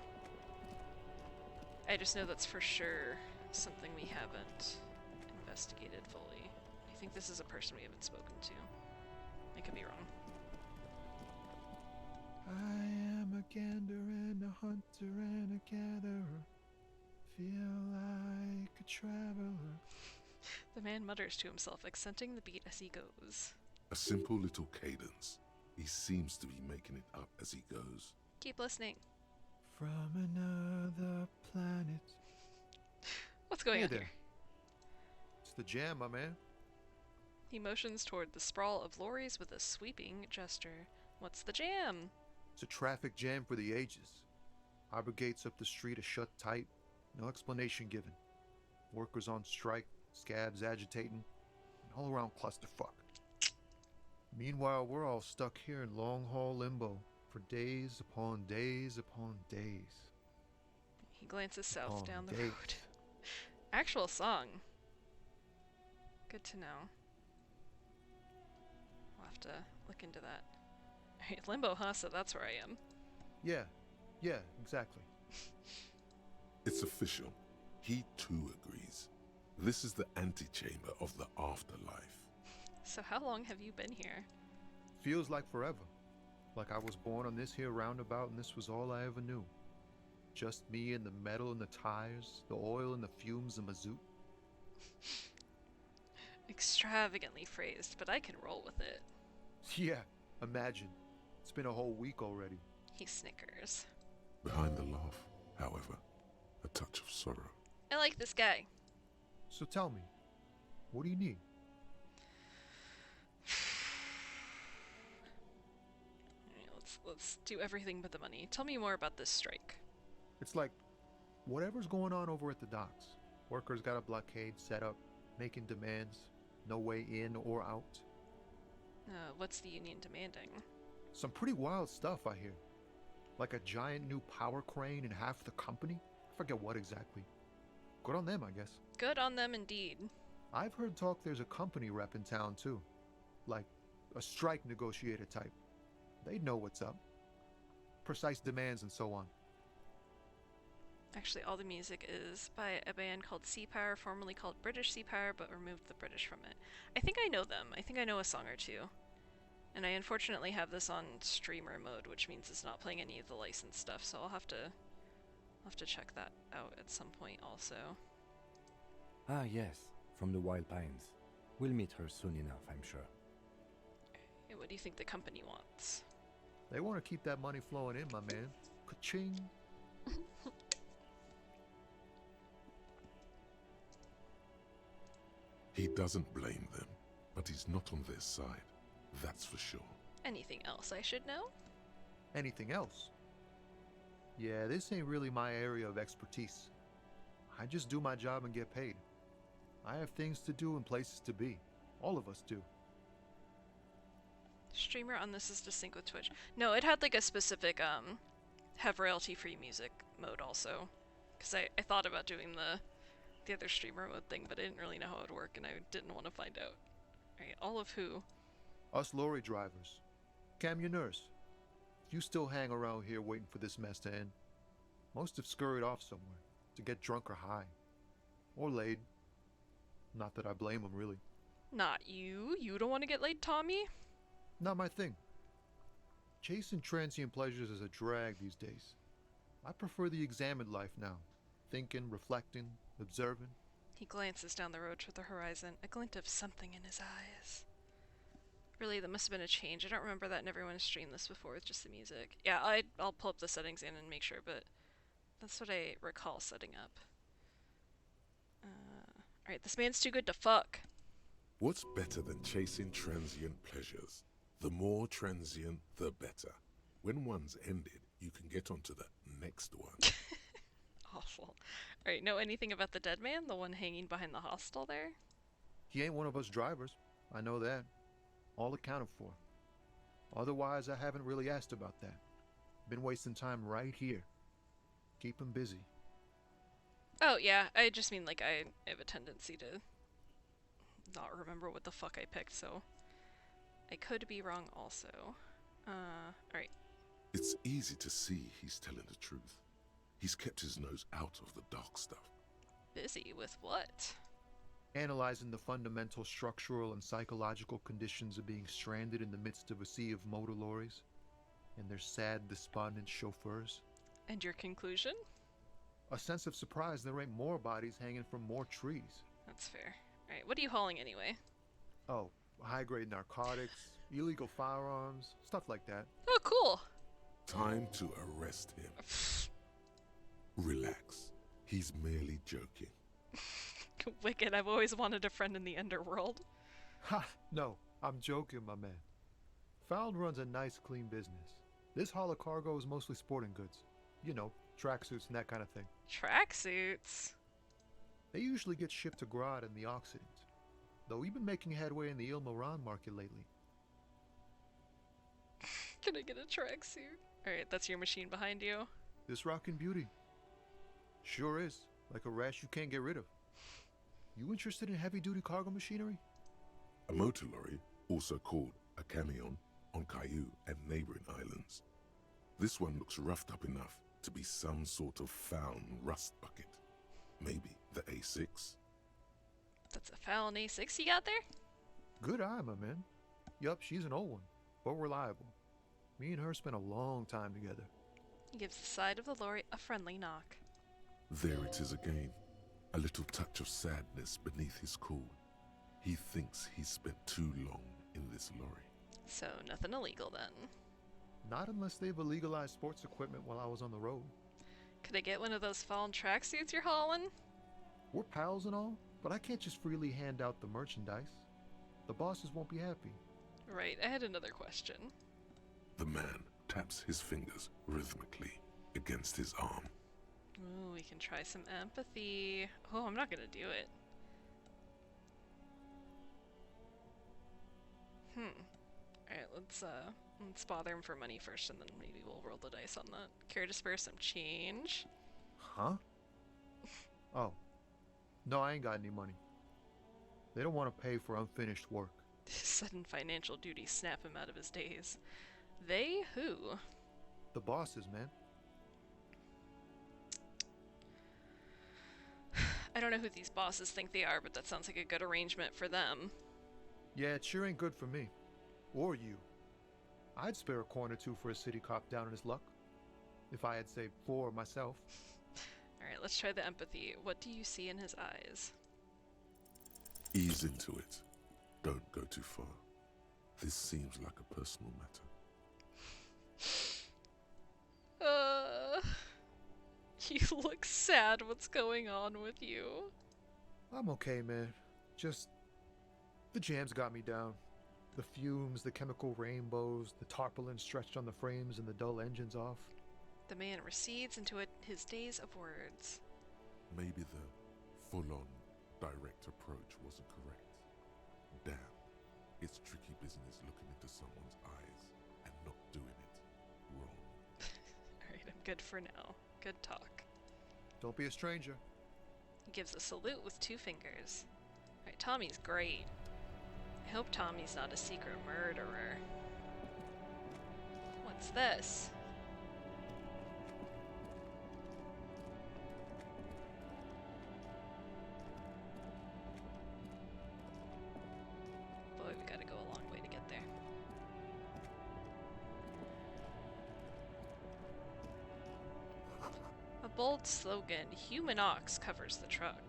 I just know that's for sure something we haven't investigated fully. I think this is a person we haven't spoken to. I could be wrong. I am a gander and a hunter and a gatherer. Feel like a traveler. The man mutters to himself, accenting the beat as he goes. A simple little cadence. He seems to be making it up as he goes. Keep listening. From another planet. What's going on there. here? It's the jam, my man. He motions toward the sprawl of lorries with a sweeping gesture. What's the jam? It's a traffic jam for the ages. Harbor gates up the street are shut tight. No explanation given. Workers on strike, scabs agitating, an all-around clusterfuck. Meanwhile, we're all stuck here in long-haul limbo for days upon days upon days. He glances south down the days. road. Actual song. Good to know. We'll have to look into that. Alright, limbo, huh? So that's where I am. Yeah, exactly. It's official. He too agrees. This is the antechamber of the afterlife. So how long have you been here? Feels like forever. Like I was born on this here roundabout and this was all I ever knew. Just me and the metal and the tires, the oil and the fumes of mazout. Extravagantly phrased, but I can roll with it. Yeah, imagine. It's been a whole week already. He snickers. Behind the loft, However, a touch of sorrow. I like this guy. So tell me, what do you need? Alright, let's do everything but the money. Tell me more about this strike. It's like whatever's going on over at the docks. Workers got a blockade set up, making demands, no way in or out. What's the union demanding? Some pretty wild stuff, I hear. Like a giant new power crane in half the company? I forget what exactly. Good on them, I guess. Good on them indeed. I've heard talk there's a company rep in town too. Like a strike negotiator type. They'd know what's up. Precise demands and so on. Actually, all the music is by a band called Sea Power, formerly called British Sea Power, but removed the British from it. I think I know them. I think I know a song or two. And I unfortunately have this on streamer mode, which means it's not playing any of the licensed stuff, so I'll have to check that out at some point also. Ah, yes, from the Wild Pines. We'll meet her soon enough, I'm sure. Hey, what do you think the company wants? They want to keep that money flowing in, my man. Ka-ching. He doesn't blame them, but he's not on their side. That's for sure. Anything else I should know? Anything else? Yeah, this ain't really my area of expertise. I just do my job and get paid. I have things to do and places to be. All of us do. Streamer on this is to sync with Twitch. No, it had like a specific have royalty free music mode also. Because I thought about doing the other streamer mode thing, but I didn't really know how it would work and I didn't want to find out. Alright, all of who? Us lorry drivers. Cam, your nurse. You still hang around here waiting for this mess to end. Most have scurried off somewhere to get drunk or high. Or laid. Not that I blame them, really. Not you. You don't want to get laid, Tommy? Not my thing. Chasing transient pleasures is a drag these days. I prefer the examined life now. Thinking, reflecting, observing. He glances down the road toward the horizon, a glint of something in his eyes. Really, that must have been a change. I don't remember that in everyone's streamed this before with just the music. Yeah, I'll pull up the settings in and make sure, but that's what I recall setting up. Alright, this man's too good to fuck. What's better than chasing transient pleasures? The more transient, the better. When one's ended, you can get onto the next one. Awful. Alright, know anything about the dead man? The one hanging behind the hostel there? He ain't one of us drivers. I know that. All accounted for. Otherwise, I haven't really asked about that. Been wasting time right here. Keep him busy. Oh, yeah, I just mean, like, I have a tendency to not remember what the fuck I picked, so I could be wrong also. Alright. It's easy to see he's telling the truth. He's kept his nose out of the dark stuff. Busy with what? Analyzing the fundamental structural and psychological conditions of being stranded in the midst of a sea of motor lorries and their sad, despondent chauffeurs. And your conclusion? A sense of surprise there ain't more bodies hanging from more trees. That's fair. Alright, what are you hauling anyway? Oh, high-grade narcotics, illegal firearms, stuff like that. Oh, cool! Time to arrest him. Relax. He's merely joking. Wicked, I've always wanted a friend in the underworld. Ha! No, I'm joking, my man. Found runs a nice, clean business. This haul of cargo is mostly sporting goods. You know, tracksuits and that kind of thing. Tracksuits? They usually get shipped to Grodd in the Occident, though we've been making headway in the Ilmaran market lately. Can I get a tracksuit? Alright, that's your machine behind you. This rockin' beauty. Sure is, like a rash you can't get rid of. You interested in heavy-duty cargo machinery? A motor lorry, also called a camion, on Caillou and neighboring islands. This one looks roughed up enough to be some sort of found rust bucket. Maybe the A6? That's a Fallon A6 you got there? Good eye, my man. Yup, she's an old one, but reliable. Me and her spent a long time together. He gives the side of the lorry a friendly knock. There it is again. A little touch of sadness beneath his cool. He thinks he's spent too long in this lorry. So, nothing illegal then. Not unless they've illegalized sports equipment while I was on the road. Could I get one of those fallen tracksuits you're hauling? We're pals and all, but I can't just freely hand out the merchandise. The bosses won't be happy. Right, I had another question. The man taps his fingers rhythmically against his arm. Ooh, we can try some empathy. Oh, I'm not gonna do it. Alright, let's bother him for money first, and then maybe we'll roll the dice on that. Care to spare some change? Huh? Oh. No, I ain't got any money. They don't want to pay for unfinished work. Sudden financial duties snap him out of his daze. They who? The bosses, man. I don't know who these bosses think they are, but that sounds like a good arrangement for them. Yeah, it sure ain't good for me. Or you. I'd spare a coin or two for a city cop down on his luck. If I had saved 4 myself. Alright, let's try the empathy. What do you see in his eyes? Ease into it. Don't go too far. This seems like a personal matter. You look sad. What's going on with you? I'm okay, man. Just... the jams got me down. The fumes, the chemical rainbows, the tarpaulin stretched on the frames and the dull engines off. The man recedes into his daze of words. Maybe the full-on direct approach wasn't correct. Damn, it's tricky business looking into someone's eyes and not doing it wrong. Alright, I'm good for now. Good talk. Don't be a stranger. He gives a salute with 2 fingers. Alright, Tommy's great. I hope Tommy's not a secret murderer. What's this? Boy, we gotta go a long way to get there. A bold slogan, Human Ox covers the truck.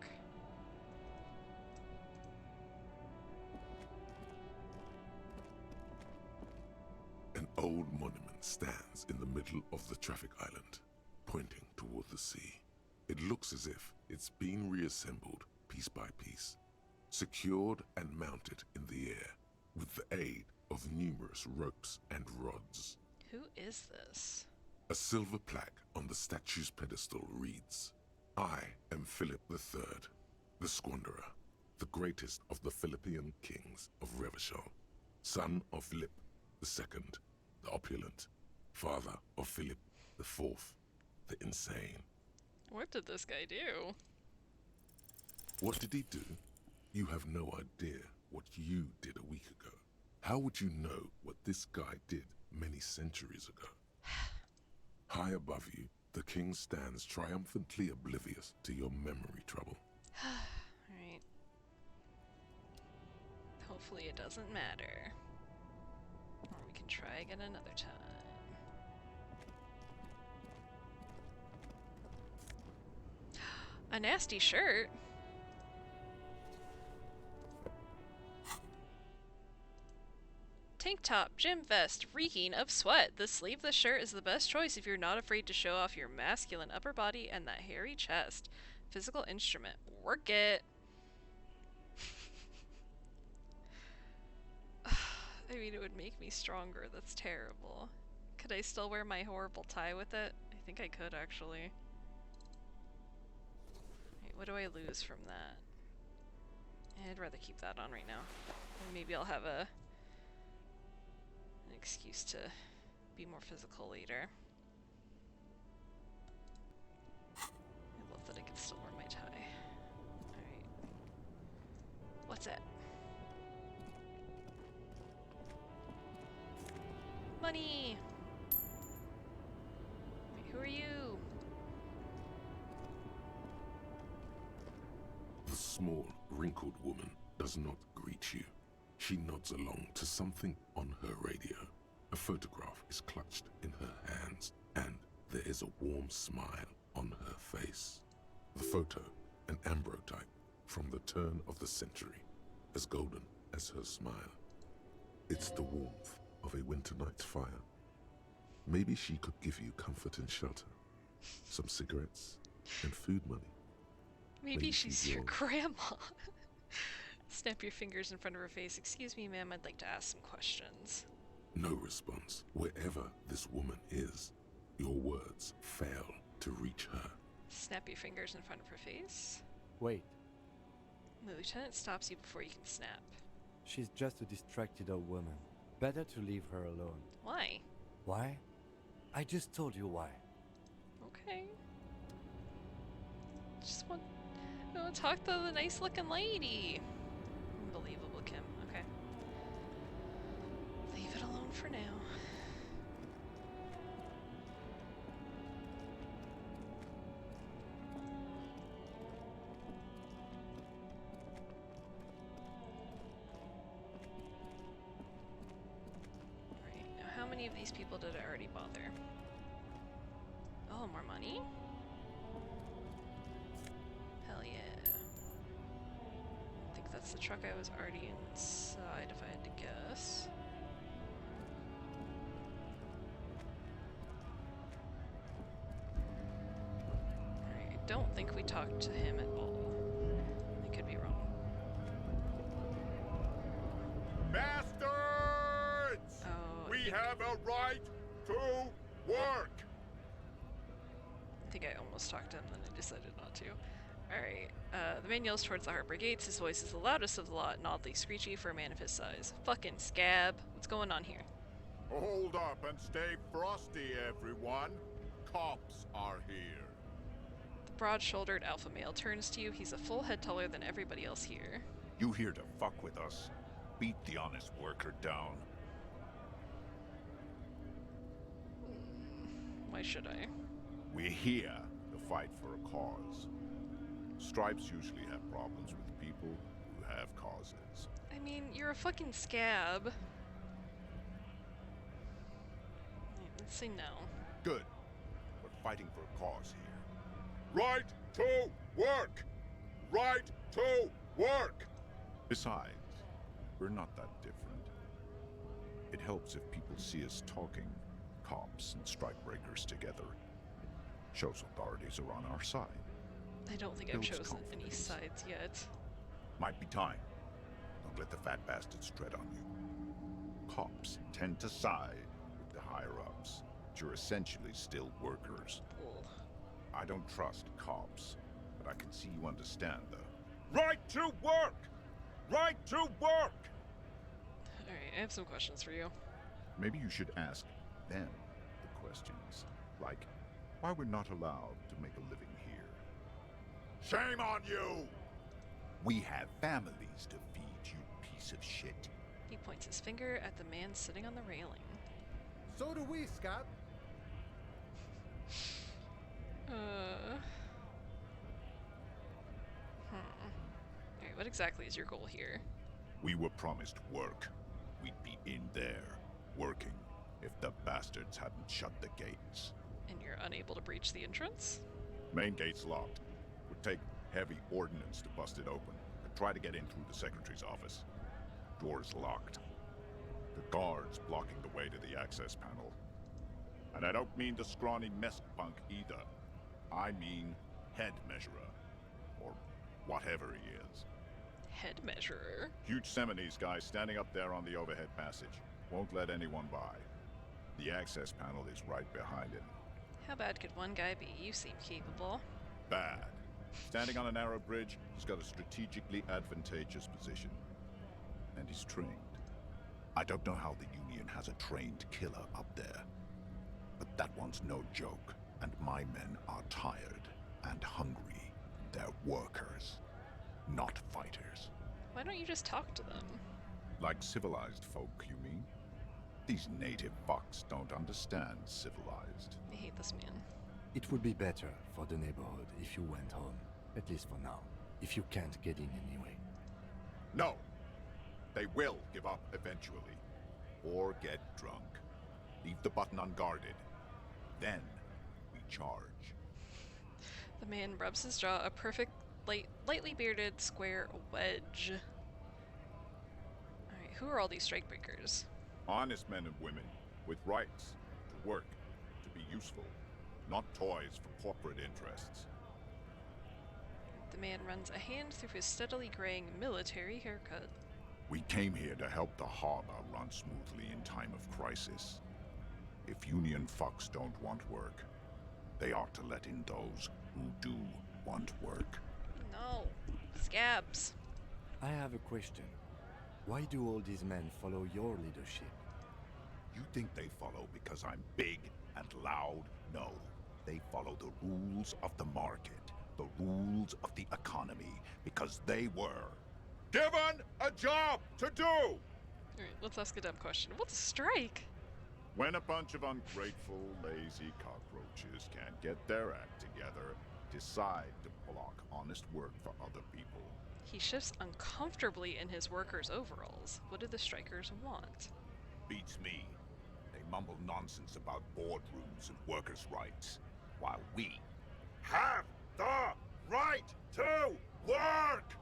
An old monument stands in the middle of the traffic island, pointing toward the sea. It looks as if it's been reassembled piece by piece, secured and mounted in the air with the aid of numerous ropes and rods. Who is this? A silver plaque on the statue's pedestal reads, I am Philip III, the Squanderer, the greatest of the Philippian kings of Revachol, son of Philip II, the opulent, father of Philip IV, the insane. What did this guy do? What did he do? You have no idea what you did a week ago. How would you know what this guy did many centuries ago? High above you, the king stands triumphantly oblivious to your memory trouble. Alright. Hopefully it doesn't matter. Or we can try again another time. A nasty shirt? Tank top, gym vest, reeking of sweat. The sleeveless shirt is the best choice if you're not afraid to show off your masculine upper body and that hairy chest. Physical instrument. Work it! I mean, it would make me stronger. That's terrible. Could I still wear my horrible tie with it? I think I could, actually. Wait, what do I lose from that? I'd rather keep that on right now. Or maybe I'll have an excuse to be more physical later. I love that I can still wear my tie. Alright. What's it? Money! Wait, who are you? The small, wrinkled woman does not greet you. She nods along to something on her radio. A photograph is clutched in her hands, and there is a warm smile on her face. The photo, an ambrotype from the turn of the century, as golden as her smile. It's the warmth of a winter night's fire. Maybe she could give you comfort and shelter. some cigarettes, and food money. Maybe she's your grandma. Snap your fingers in front of her face. Excuse me, ma'am, I'd like to ask some questions. No response. Wherever this woman is, your words fail to reach her. Snap your fingers in front of her face. Wait, The lieutenant stops you before you can snap. she's just a distracted old woman. Better to leave her alone. Why? Why? I just told you why. Okay. Just want to talk to the nice looking lady. Unbelievable, Kim. Okay. Leave it alone for now. Right, now how many of these people did I already bother? Oh, more money? Hell yeah. I think that's the truck I was already inside, if I had to guess. Alright, I don't think we talked to him at all. I could be wrong. Bastards! Oh, We have a right to work! I think I almost talked to him, then I decided not to. Alright, the man yells towards the Harper Gates. His voice is the loudest of the lot and oddly screechy for a man of his size. Fucking scab. What's going on here? Hold up and stay frosty, everyone. Cops are here. The broad-shouldered alpha male turns to you. He's a full head taller than everybody else here. You here to fuck with us? Beat the honest worker down. Why should I? We're here to fight for a cause. Stripes usually have problems with people who have causes. I mean, you're a fucking scab. Right, let's say no. Good. We're fighting for a cause here. Right to work! Right to work! Besides, we're not that different. It helps if people see us talking, cops and strikebreakers together. Shows authorities are on our side. I don't think I've Builds chosen any confidence. sides yet. Might be time. Don't let the fat bastards tread on you. Cops tend to side with the higher-ups, but you're essentially still workers. Ugh. I don't trust cops, but I can see you understand the right to work! Right to work! Alright, I have some questions for you. Maybe you should ask them the questions, like why we're not allowed to make a living here. Shame on you! We have families to feed, you piece of shit. He points his finger at the man sitting on the railing. So do we, Scott. Alright, what exactly is your goal here? We were promised work. We'd be in there, working, if the bastards hadn't shut the gates. And you're unable to breach the entrance? Main gate's locked. Would take heavy ordnance to bust it open. Could try to get in through the secretary's office. Door's locked. The guard's blocking the way to the access panel. And I don't mean the scrawny mess punk either. I mean head measurer. Or whatever he is. Head measurer? Huge Seminese guy standing up there on the overhead passage. Won't let anyone by. The access panel is right behind him. How bad could one guy be? You seem capable. Bad. Standing on a narrow bridge, he's got a strategically advantageous position. And he's trained. I don't know how the Union has a trained killer up there. But that one's no joke, and my men are tired and hungry. They're workers, not fighters. Why don't you just talk to them? Like civilized folk, you mean? These native fucks don't understand civilized. I hate this man. It would be better for the neighborhood if you went home, at least for now, if you can't get in anyway. No! They will give up eventually. Or get drunk. Leave the button unguarded. Then we charge. The man rubs his jaw, a perfect, lightly bearded, square wedge. Alright, who are all these strikebreakers? Honest men and women with rights to work, to be useful. not toys for corporate interests. The man runs a hand through his steadily graying military haircut. We came here to help the harbor run smoothly in time of crisis. If Union fucks don't want work, they ought to let in those who do want work. No. Scabs. I have a question. Why do all these men follow your leadership? You think they follow because I'm big and loud? No. They follow the rules of the market, the rules of the economy, because they were given a job to do! Alright, let's ask a dumb question. What's a strike? When a bunch of ungrateful, lazy cockroaches can't get their act together, decide to block honest work for other people. He shifts uncomfortably in his workers' overalls. What do the strikers want? Beats me. They mumble nonsense about boardrooms and workers' rights, while we have the right to work!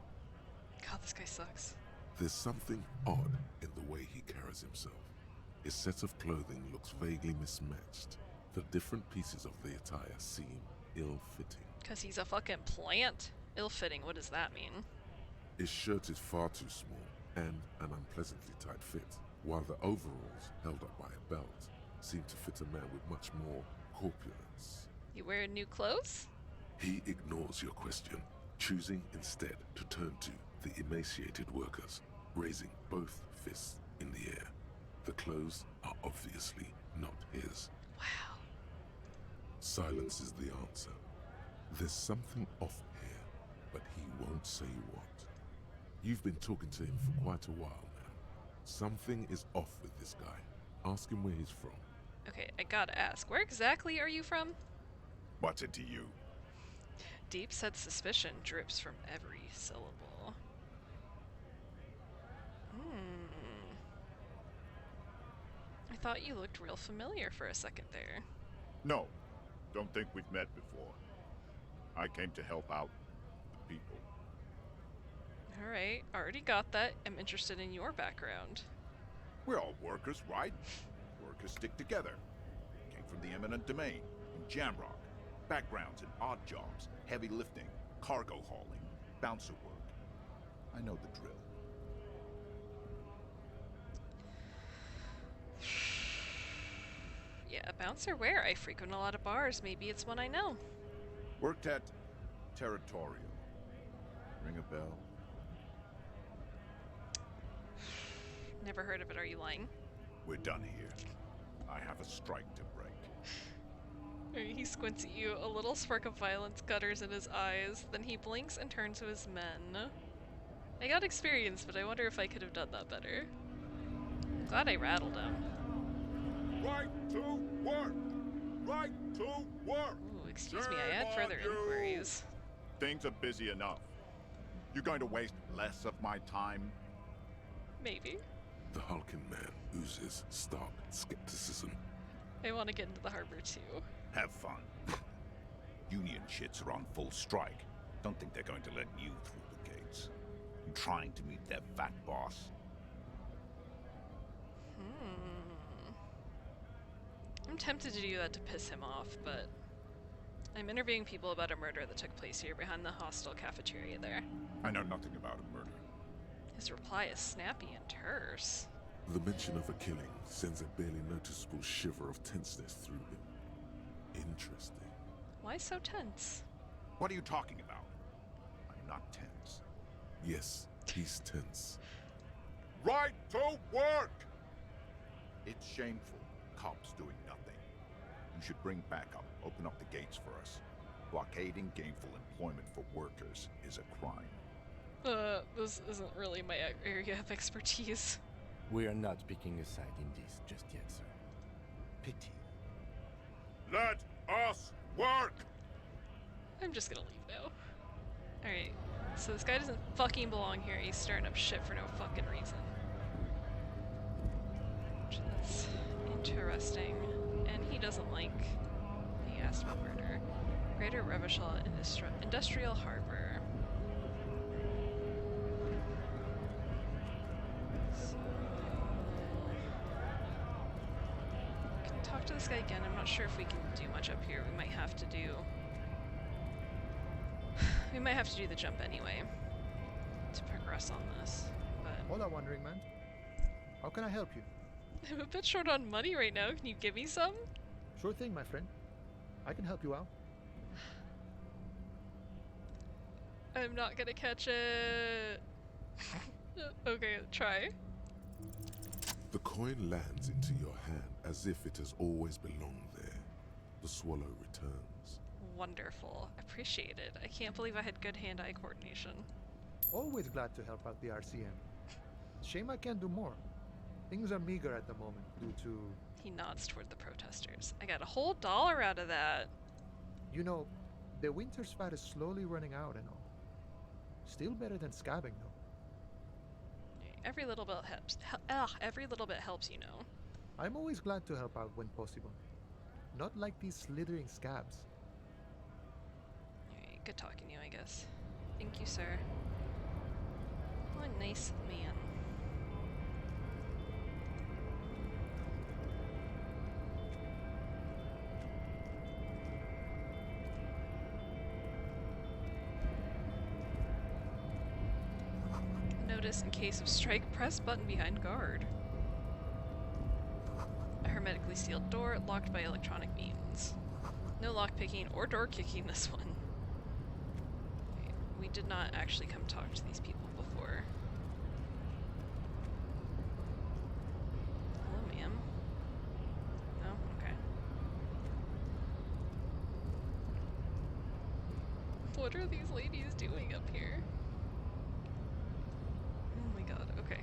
God, this guy sucks. There's something odd in the way he carries himself. His set of clothing looks vaguely mismatched. The different pieces of the attire seem ill-fitting. Because he's a fucking plant? Ill-fitting, what does that mean? His shirt is far too small and an unpleasantly tight fit, while the overalls, held up by a belt, seem to fit a man with much more corpulence. You wearing new clothes? He ignores your question, choosing instead to turn to the emaciated workers, raising both fists in the air. The clothes are obviously not his. Wow. Silence is the answer. There's something off here, but he won't say what. You've been talking to him for quite a while now. Something is off with this guy. Ask him where he's from. Okay, I gotta ask, where exactly are you from? What's it to you? Deep-set suspicion drips from every syllable. I thought you looked real familiar for a second there. No, don't think we've met before. I came to help out the people. Alright, already got that. I'm interested in your background. We're all workers, right? Workers stick together. Came from the eminent domain, in Jamrock. Backgrounds in odd jobs, heavy lifting, cargo hauling, bouncer work. I know the drill. Yeah, a bouncer where? I frequent a lot of bars. Maybe it's one I know. Worked at Territorial. Ring a bell? Never heard of it. Are you lying? We're done here. I have a strike to break. He squints at you, a little spark of violence gutters in his eyes, then he blinks and turns to his men. I got experience, but I wonder if I could have done that better. Glad I rattled him. Right to work! Right to work! Ooh, excuse me, I had further inquiries. Things are busy enough. You're going to waste less of my time? Maybe. The Hulking man oozes stark skepticism. I want to get into the harbor too. Have fun. Union shits are on full strike. Don't think they're going to let you through the gates. I'm trying to meet their fat boss. I'm tempted to do that to piss him off, but I'm interviewing people about a murder that took place here behind the hostel cafeteria there. I know nothing about a murder. His reply is snappy and terse. The mention of a killing sends a barely noticeable shiver of tenseness through him. Interesting. Why so tense? What are you talking about? I'm not tense. Yes, he's tense. Right to work! It's shameful. Cops doing nothing. You should bring backup. Open up the gates for us. Blockading gainful employment for workers is a crime. This isn't really my area of expertise. We are not picking a side in this just yet, sir. Pity. Let us work! I'm just gonna leave now. Alright, so this guy doesn't fucking belong here. He's stirring up shit for no fucking reason. That's interesting. And he doesn't like the Aspen murder. Greater Revachol Industrial Harbor. So, talk to this guy again. I'm not sure if we can do much up here. We might have to do... we might have to do the jump anyway to progress on this, but... Hola, Wandering Man. How can I help you? I'm a bit short on money right now. Can you give me some? Sure thing, my friend. I can help you out. I'm not gonna catch it. Okay, try. The coin lands into your hand as if it has always belonged there. The swallow returns. Wonderful. Appreciated. I can't believe I had good hand-eye coordination. Always glad to help out the RCM. Shame I can't do more. Things are meager at the moment due to... He nods toward the protesters. I got a whole $1 out of that. You know, the winter's fat is slowly running out and all. Still better than scabbing, though. Every little bit helps. Every little bit helps, you know. I'm always glad to help out when possible. Not like these slithering scabs. Alright, good talking to you, I guess. Thank you, sir. What a nice man. Notice in case of strike, press button behind guard. A hermetically sealed door locked by electronic means. No lockpicking or door kicking this one. Okay, we did not actually come talk to these people before. Hello, ma'am. No? Okay. What are these ladies doing up here? Okay.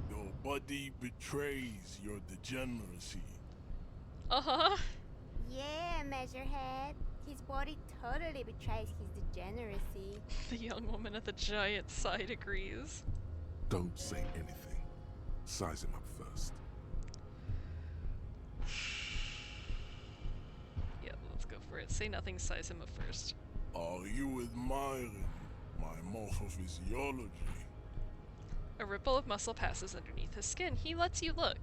Your body betrays your degeneracy. Uh-huh. Yeah, Measurehead. His body totally betrays his degeneracy. The young woman at the giant side agrees. Don't say anything. Size him up first. Yeah, let's go for it. Say nothing, size him up first. Are you admiring my morphophysiology? A ripple of muscle passes underneath his skin. He lets you look.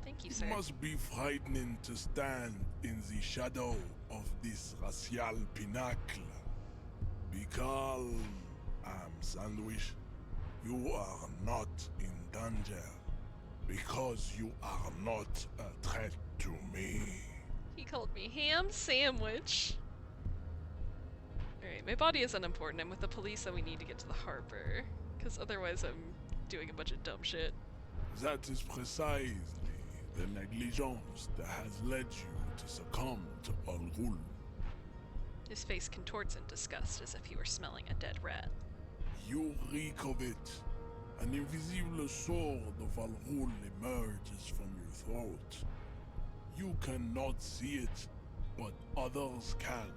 Thank you, sir. It must be frightening to stand in the shadow of this racial pinnacle. Because, Sandwich, you are not in danger. Because you are not a threat to me. He called me ham sandwich. Alright, my body is unimportant. I'm with the police, so we need to get to the harbor. Because otherwise I'm doing a bunch of dumb shit. That is precisely the negligence that has led you to succumb to Al Ghul. His face contorts in disgust as if he were smelling a dead rat. You reek of it. An invisible sword of Al Ghul emerges from your throat. You cannot see it, but others can.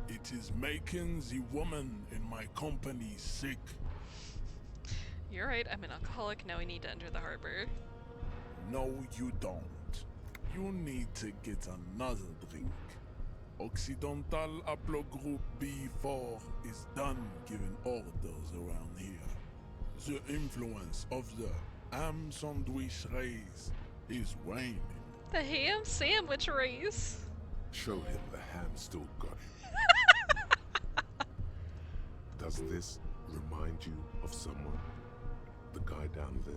It is making the woman in my company sick. You're right, I'm an alcoholic, now we need to enter the harbor. No, you don't. You need to get another drink. Occidental Haplogroup B4 is done giving orders around here. The influence of the ham sandwich race is waning. The ham sandwich race? Show him the ham still got it. Does this remind you of someone? The guy down there?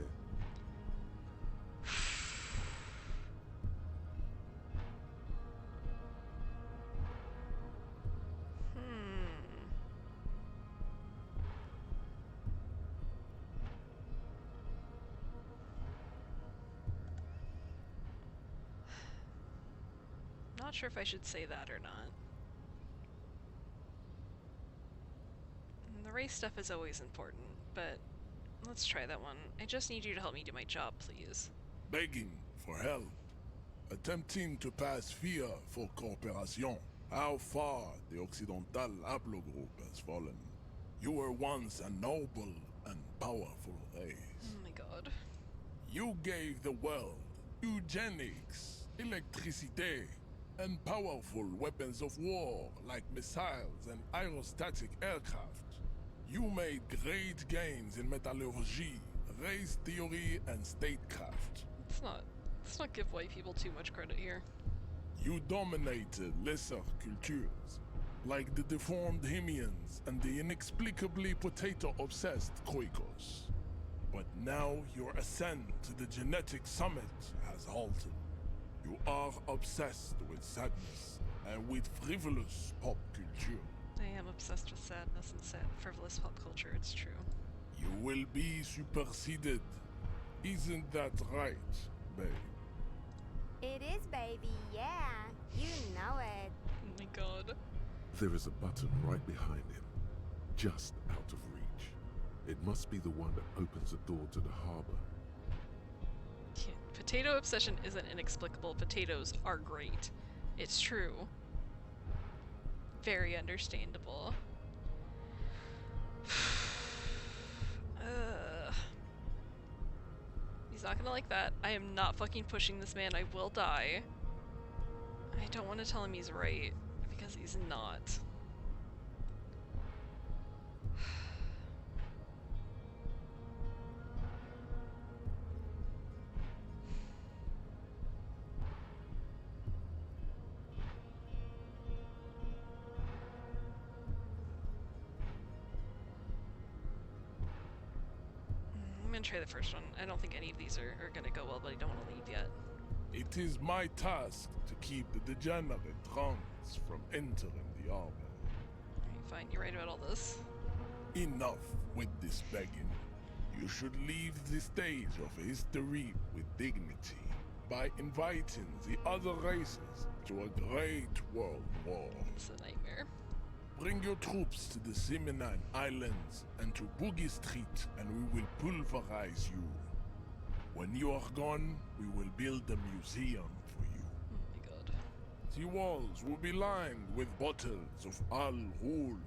Not sure if I should say that or not. The race stuff is always important, but let's try that one. I just need you to help me do my job, please. Begging for help. Attempting to pass fear for cooperation. How far the Occidental Haplogroup has fallen. You were once a noble and powerful race. Oh my god. You gave the world eugenics, electricity, and powerful weapons of war like missiles and aerostatic aircraft. You made great gains in metallurgy, race theory, and statecraft. Let's not give white people too much credit here. You dominated lesser cultures, like the deformed Hemians and the inexplicably potato-obsessed Khoikos. But now your ascent to the genetic summit has halted. You are obsessed with sadness and with frivolous pop culture. I am obsessed with sadness and frivolous pop culture, it's true. You will be superseded. Isn't that right, babe? It is, baby, yeah. You know it. Oh my god. There is a button right behind him, just out of reach. It must be the one that opens the door to the harbor. Yeah, potato obsession isn't inexplicable. Potatoes are great. It's true. Very understandable. He's not gonna like that. I am not fucking pushing this man. I will die. I don't want to tell him he's right, because he's not. I'm gonna try the first one. I don't think any of these are gonna go well, but I don't want to leave yet. It is my task to keep the degenerate drunks from entering the harbor. Alright, fine, you're right about all this. Enough with this begging. You should leave the stage of history with dignity by inviting the other races to a great world war. It's a nightmare. Bring your troops to the Seminine Islands and to Boogie Street, and we will pulverize you. When you are gone, we will build a museum for you. Oh my god. The walls will be lined with bottles of Al Ghul,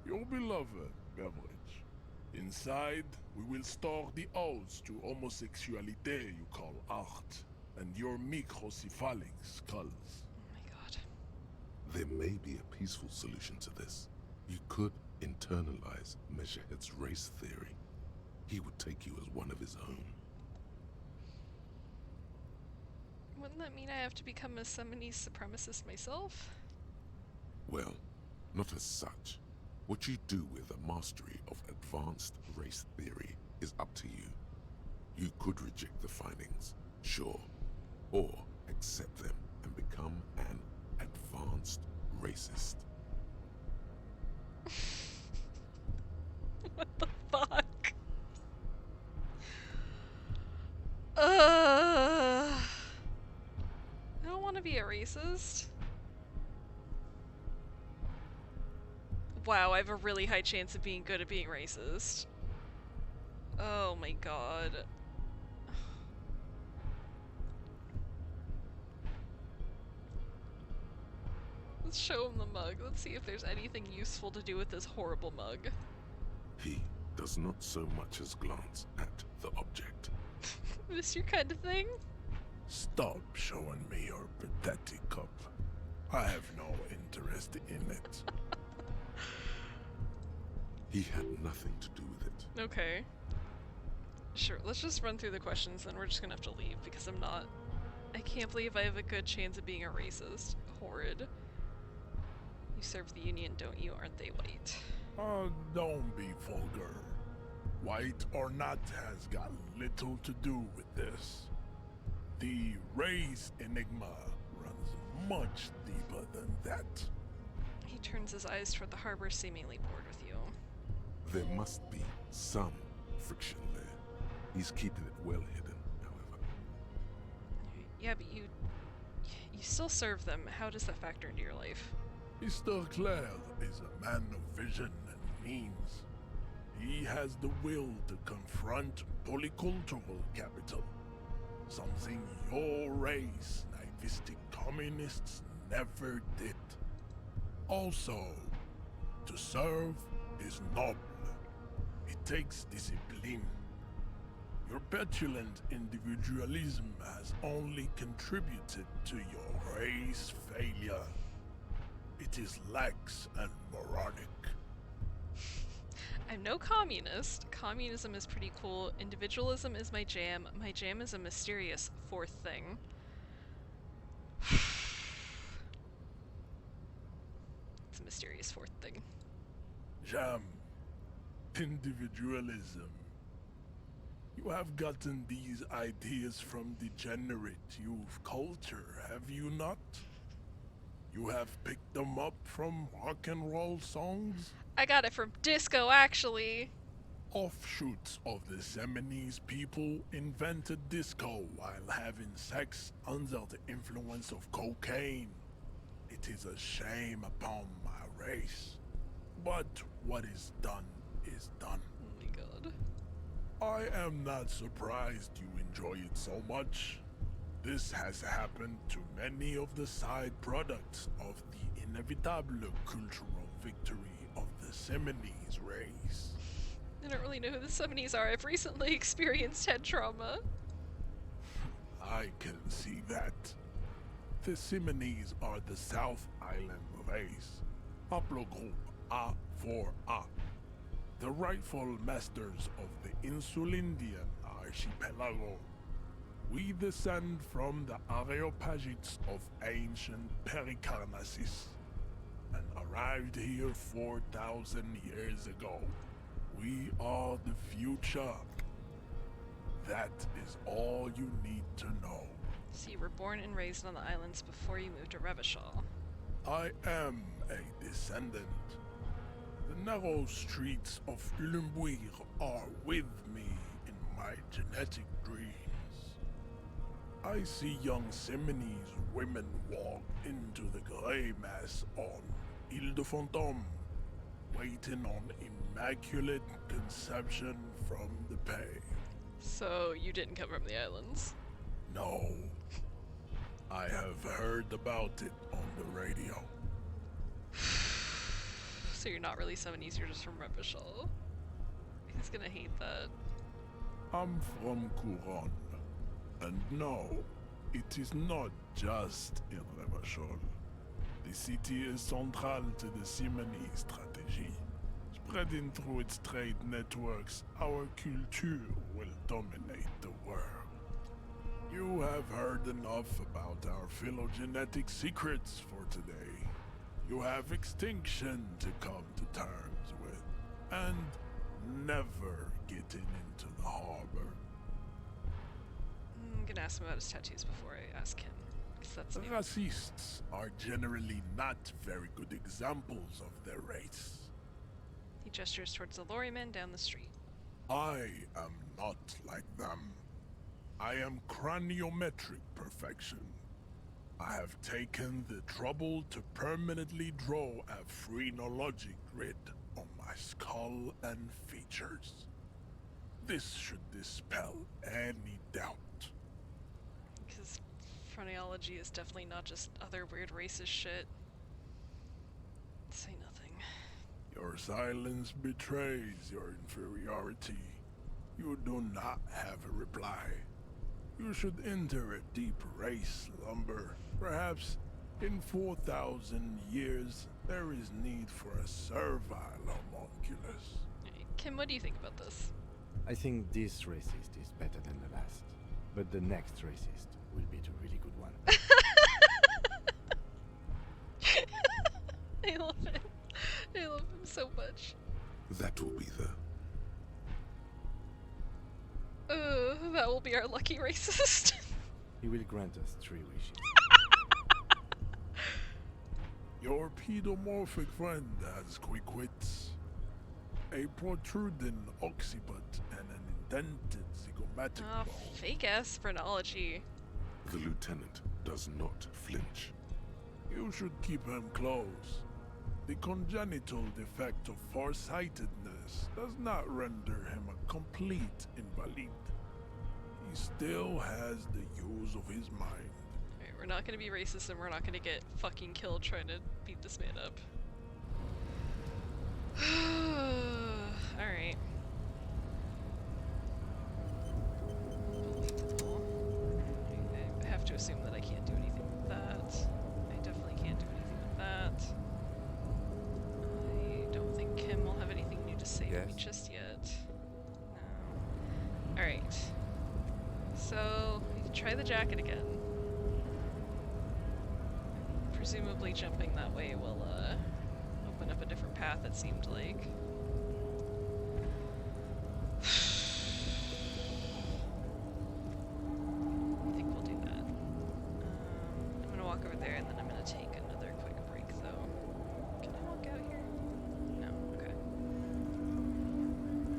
your beloved beverage. Inside, we will store the odes to homosexuality you call art, and your microcephalic skulls. Oh my god. There may be a peaceful solution to this. You could internalize Measurehead's race theory. He would take you as one of his own. Wouldn't that mean I have to become a Seminese supremacist myself? Well, not as such. What you do with a mastery of advanced race theory is up to you. You could reject the findings, sure, or accept them and become an advanced racist. What the fuck? I don't want to be a racist. Wow, I have a really high chance of being good at being racist. Oh my god. Let's show him the mug. Let's see if there's anything useful to do with this horrible mug. He does not so much as glance at the object. This your kind of thing? Stop showing me your pathetic cup. I have no interest in it. He had nothing to do with it. Okay. Sure, let's just run through the questions, then we're just gonna have to leave because I can't believe I have a good chance of being a racist. Horrid. You serve the Union, don't you? Aren't they white? Oh, don't be vulgar. White or not has got little to do with this. The race enigma runs much deeper than that. He turns his eyes toward the harbor, seemingly bored with you. There must be some friction there. He's keeping it well hidden, however. Yeah, but you still serve them. How does that factor into your life? Mr. Clare is a man of vision and means. He has the will to confront polycultural capital, something your race, naivistic communists, never did. Also, to serve is noble. It takes discipline. Your petulant individualism has only contributed to your race failure. It is lax and moronic. I'm no communist. Communism is pretty cool. Individualism is my jam. My jam is a mysterious fourth thing. It's a mysterious fourth thing. Jam. Individualism. You have gotten these ideas from degenerate youth culture, have you not? You have picked them up from rock and roll songs? I got it from disco, actually. Offshoots of the Seminoles people invented disco while having sex under the influence of cocaine. It is a shame upon my race. But what is done is done. Oh my god. I am not surprised you enjoy it so much. This has happened to many of the side products of the inevitable cultural victory of the Seminoles race. I don't really know who the Seminoles are. I've recently experienced head trauma. I can see that. The Seminoles are the South Island race. Haplogroup A4A. The rightful masters of the Insulindian archipelago. We descend from the Areopagites of ancient Pericarnassus and arrived here 4,000 years ago. We are the future. That is all you need to know. So you were born and raised on the islands before you moved to Revachol. I am a descendant. The narrow streets of Ulumbuir are with me in my genetic dreams. I see young Seminoles women walk into the grey mass on Ile de Fantôme, waiting on immaculate conception from the Pay. So you didn't come from the islands? No. I have heard about it on the radio. So you're not really Seminoles, you're just from Revachol. He's gonna hate that. I'm from Couronne. And no, it is not just in Revachol. The city is central to the Seminoles strategy. Spreading through its trade networks, our culture will dominate the world. You have heard enough about our phylogenetic secrets for today. You have extinction to come to terms with, and never getting into the harbor. I'm gonna ask him about his tattoos before I ask him, because that's new. Racists are generally not very good examples of their race. He gestures towards the lorryman down the street. I am not like them. I am craniometric perfection. I have taken the trouble to permanently draw a phrenologic grid on my skull and features. This should dispel any doubt. Because phrenology is definitely not just other weird racist shit. Say nothing. Your silence betrays your inferiority. You do not have a reply. You should enter a deep race slumber. Perhaps in 4,000 years, there is need for a servile homunculus. Kim, what do you think about this? I think this racist is better than the last. But the next racist will be the really good one. I love him. I love him so much. That will be the... That will be our lucky racist. He will grant us 3 wishes. Your pedomorphic friend has quick wits. A protruding occiput and an indented zygomatic bone. Fake-ass phrenology. The lieutenant does not flinch. You should keep him close. The congenital defect of farsightedness does not render him a complete invalid. He still has the use of his mind. Alright, we're not gonna be racist and we're not gonna get fucking killed trying to beat this man up. Alright. I have to assume that I can't do anything with that. I definitely can't do anything with that. I don't think Kim will have anything new to say Yes, me just yet. No. Alright. So, we can try the jacket again. Presumably jumping that way will, open up a different path, it seemed like. I think we'll do that. I'm gonna walk over there and then I'm gonna take another quick break though. Can I walk out here? No, okay.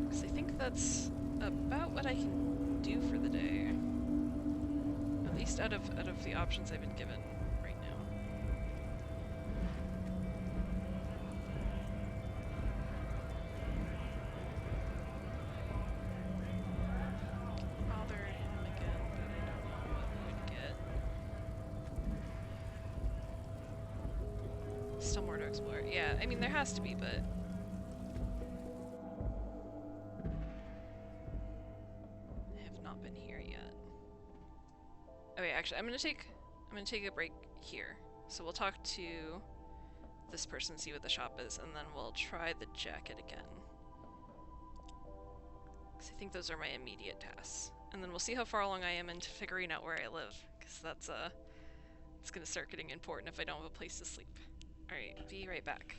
Because I think that's about what I can do for the day. At least out of the options I've been given right now. Bother him again, but I don't know what we would get. Still more to explore. Yeah, I mean there has to be, but I have not been here yet. Okay, actually, I'm gonna take a break here. So we'll talk to this person, see what the shop is, and then we'll try the jacket again. Because I think those are my immediate tasks. And then we'll see how far along I am into figuring out where I live, because that's it's gonna start getting important if I don't have a place to sleep. Alright, be right back.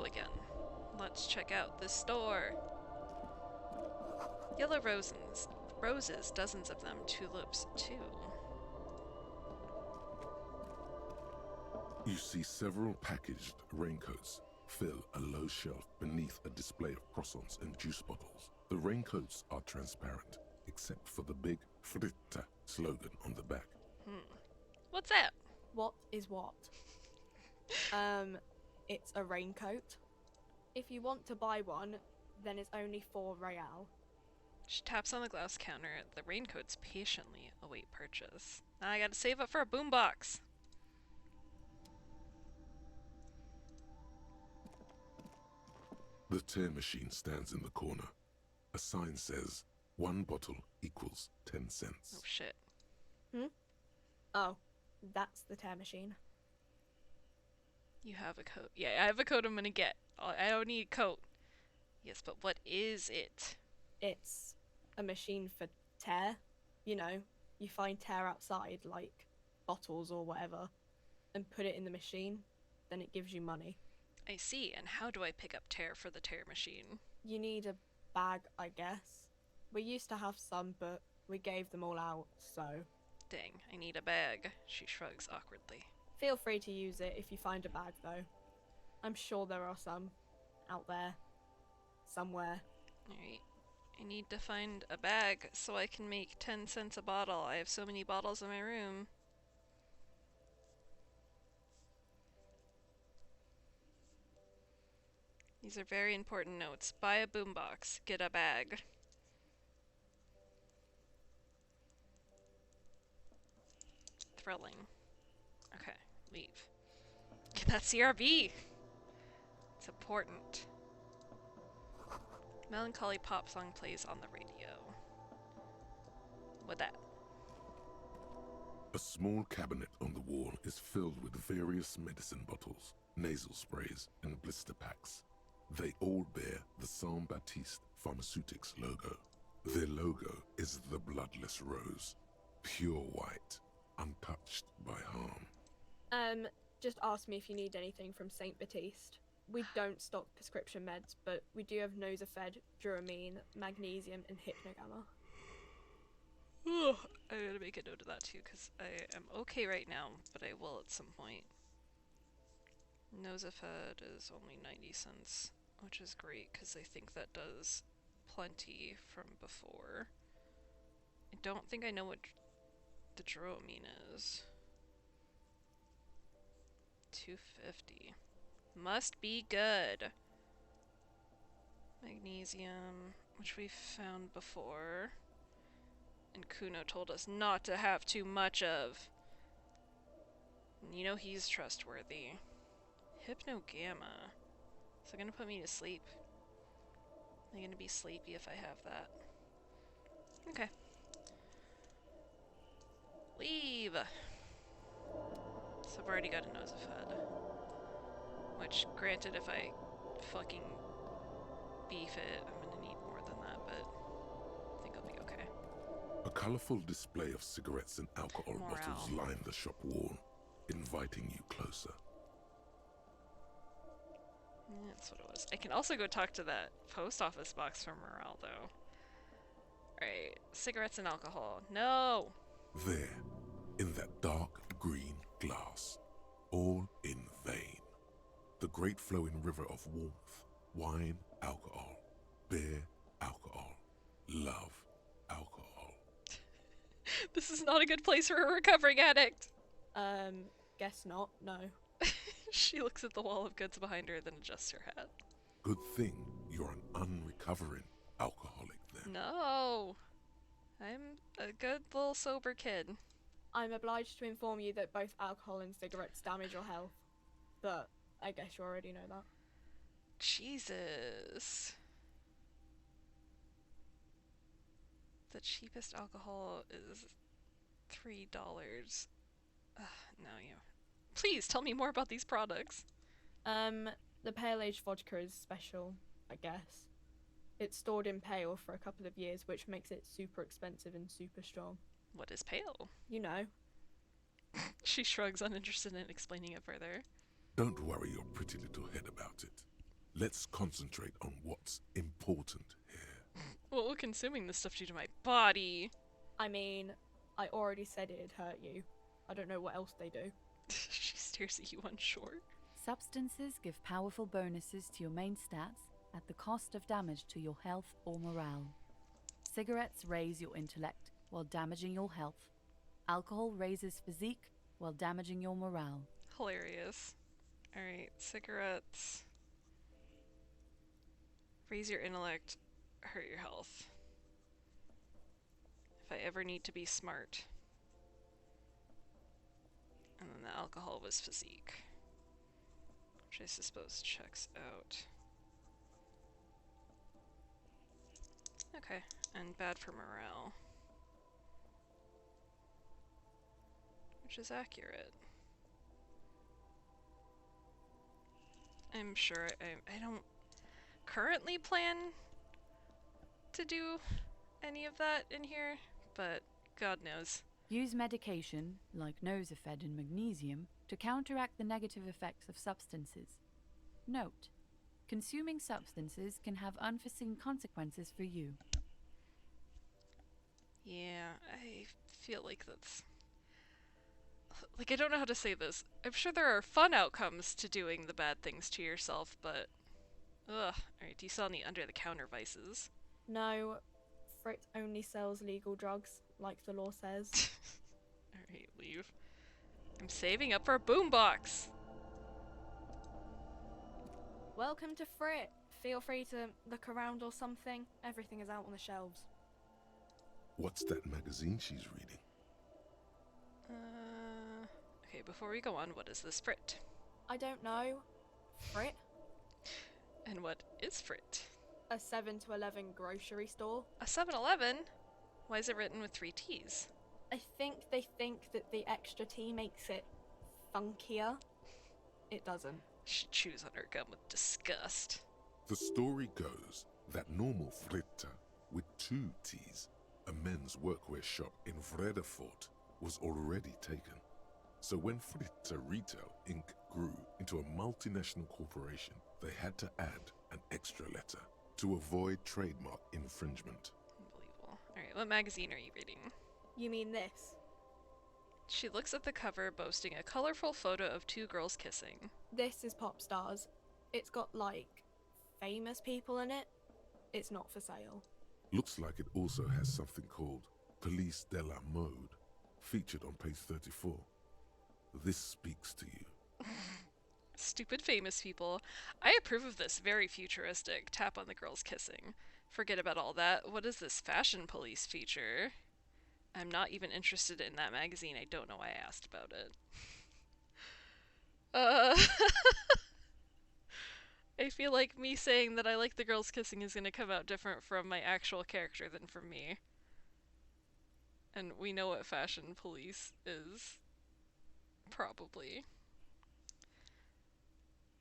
Hello again. Let's check out this store. Yellow roses, dozens of them, tulips too. You see several packaged raincoats fill a low shelf beneath a display of croissants and juice bottles. The raincoats are transparent, except for the big Fritta slogan on the back. What's that? What is what? It's a raincoat. If you want to buy one, then it's only 4 real. She taps on the glass counter. The raincoats patiently await purchase. Now I gotta save up for a boombox. The tear machine stands in the corner. A sign says, 1 bottle equals 10 cents. Oh shit. Oh, that's the tear machine. You have a coat. Yeah, I have a coat I'm gonna get. I don't need a coat. Yes, but what is it? It's a machine for tear. You know, you find tear outside, like bottles or whatever, and put it in the machine, then it gives you money. I see, and how do I pick up tear for the tear machine? You need a bag, I guess. We used to have some, but we gave them all out, so... Dang, I need a bag. She shrugs awkwardly. Feel free to use it if you find a bag, though. I'm sure there are some out there. Somewhere. Alright. I need to find a bag so I can make 10 cents a bottle. I have so many bottles in my room. These are very important notes. Buy a boombox. Get a bag. Thrilling. Okay, leave. Get that CRB! It's important. Melancholy pop song plays on the radio. What that? A small cabinet on the wall is filled with various medicine bottles, nasal sprays, and blister packs. They all bear the Saint Baptiste Pharmaceutics logo. Their logo is the bloodless rose, pure white, untouched by harm. Just ask me if you need anything from Saint Baptiste. We don't stock prescription meds, but we do have Nosafed, Duramine, Magnesium, and Hypnogamma. I gotta make a note of that too, because I am okay right now, but I will at some point. Nosafed is only 90 cents, which is great, because I think that does plenty from before. I don't think I know what the Duramine is. 250. Must be good. Magnesium, which we found before. And Kuno told us not to have too much of. And you know he's trustworthy. Hypnogamma. Is it gonna put me to sleep? Am I gonna be sleepy if I have that? Okay. Leave! So I've already got a Nosafed. Which, granted, if I fucking beef it, I'm gonna need more than that, but I think I'll be okay. A colorful display of cigarettes and alcohol bottles line the shop wall, inviting you closer. Yeah, that's what it was. I can also go talk to that post office box from Morale, though. Alright, cigarettes and alcohol. No! There, in that dark green glass, all in vain. The great flowing river of warmth, wine, alcohol, beer, alcohol, love, alcohol. This is not a good place for a recovering addict! Guess not, no. She looks at the wall of goods behind her, then adjusts her hat. Good thing you're an unrecovering alcoholic then. No! I'm a good little sober kid. I'm obliged to inform you that both alcohol and cigarettes damage your health. But I guess you already know that. Jesus. The cheapest alcohol is $3. No, you. Please tell me more about these products. The pale aged vodka is special, I guess. It's stored in pale for a couple of years, which makes it super expensive and super strong. What is pale? You know. She shrugs, uninterested in explaining it further. Don't worry your pretty little head about it. Let's concentrate on what's important here. What will consuming this stuff do to my body? I mean, I already said it'd hurt you. I don't know what else they do. She stares at you unsure. Substances give powerful bonuses to your main stats at the cost of damage to your health or morale. Cigarettes raise your intellect while damaging your health. Alcohol raises physique while damaging your morale. Hilarious. Alright, cigarettes. Raise your intellect, hurt your health. If I ever need to be smart. And then the alcohol was physique. Which I suppose checks out. Okay, and bad for morale. Which is accurate. I'm sure I don't currently plan to do any of that in here, but God knows. Use medication, like Nosafed and magnesium, to counteract the negative effects of substances. Note: consuming substances can have unforeseen consequences for you. Yeah, I feel like that's... Like, I don't know how to say this. I'm sure there are fun outcomes to doing the bad things to yourself, but... Ugh. Alright, do you sell any under-the-counter vices? No, Frit only sells legal drugs, like the law says. Alright, leave. I'm saving up for a boombox! Welcome to Frit. Feel free to look around or something. Everything is out on the shelves. What's that magazine she's reading? Okay, before we go on, what is this Frit? I don't know. Frit? And what is Frit? A 7 to 11 grocery store. A 7-Eleven? Why is it written with 3 T's? I think they think that the extra T makes it funkier. It doesn't. She chews on her gum with disgust. The story goes that normal Fritta, with 2 T's, a men's workwear shop in Vredefort, was already taken. So when Fritta Retail Inc. grew into a multinational corporation, they had to add an extra letter to avoid trademark infringement. Unbelievable. Alright, what magazine are you reading? You mean this? She looks at the cover, boasting a colorful photo of 2 girls kissing. This is Pop Stars. It's got, like, famous people in it. It's not for sale. Looks like it also has something called Police de la Mode, featured on page 34. This speaks to you. Stupid famous people. I approve of this very futuristic tap on the girls kissing. Forget about all that. What is this fashion police feature? I'm not even interested in that magazine. I don't know why I asked about it. I feel like me saying that I like the girls kissing is gonna come out different from my actual character than from me. And we know what fashion police is. Probably.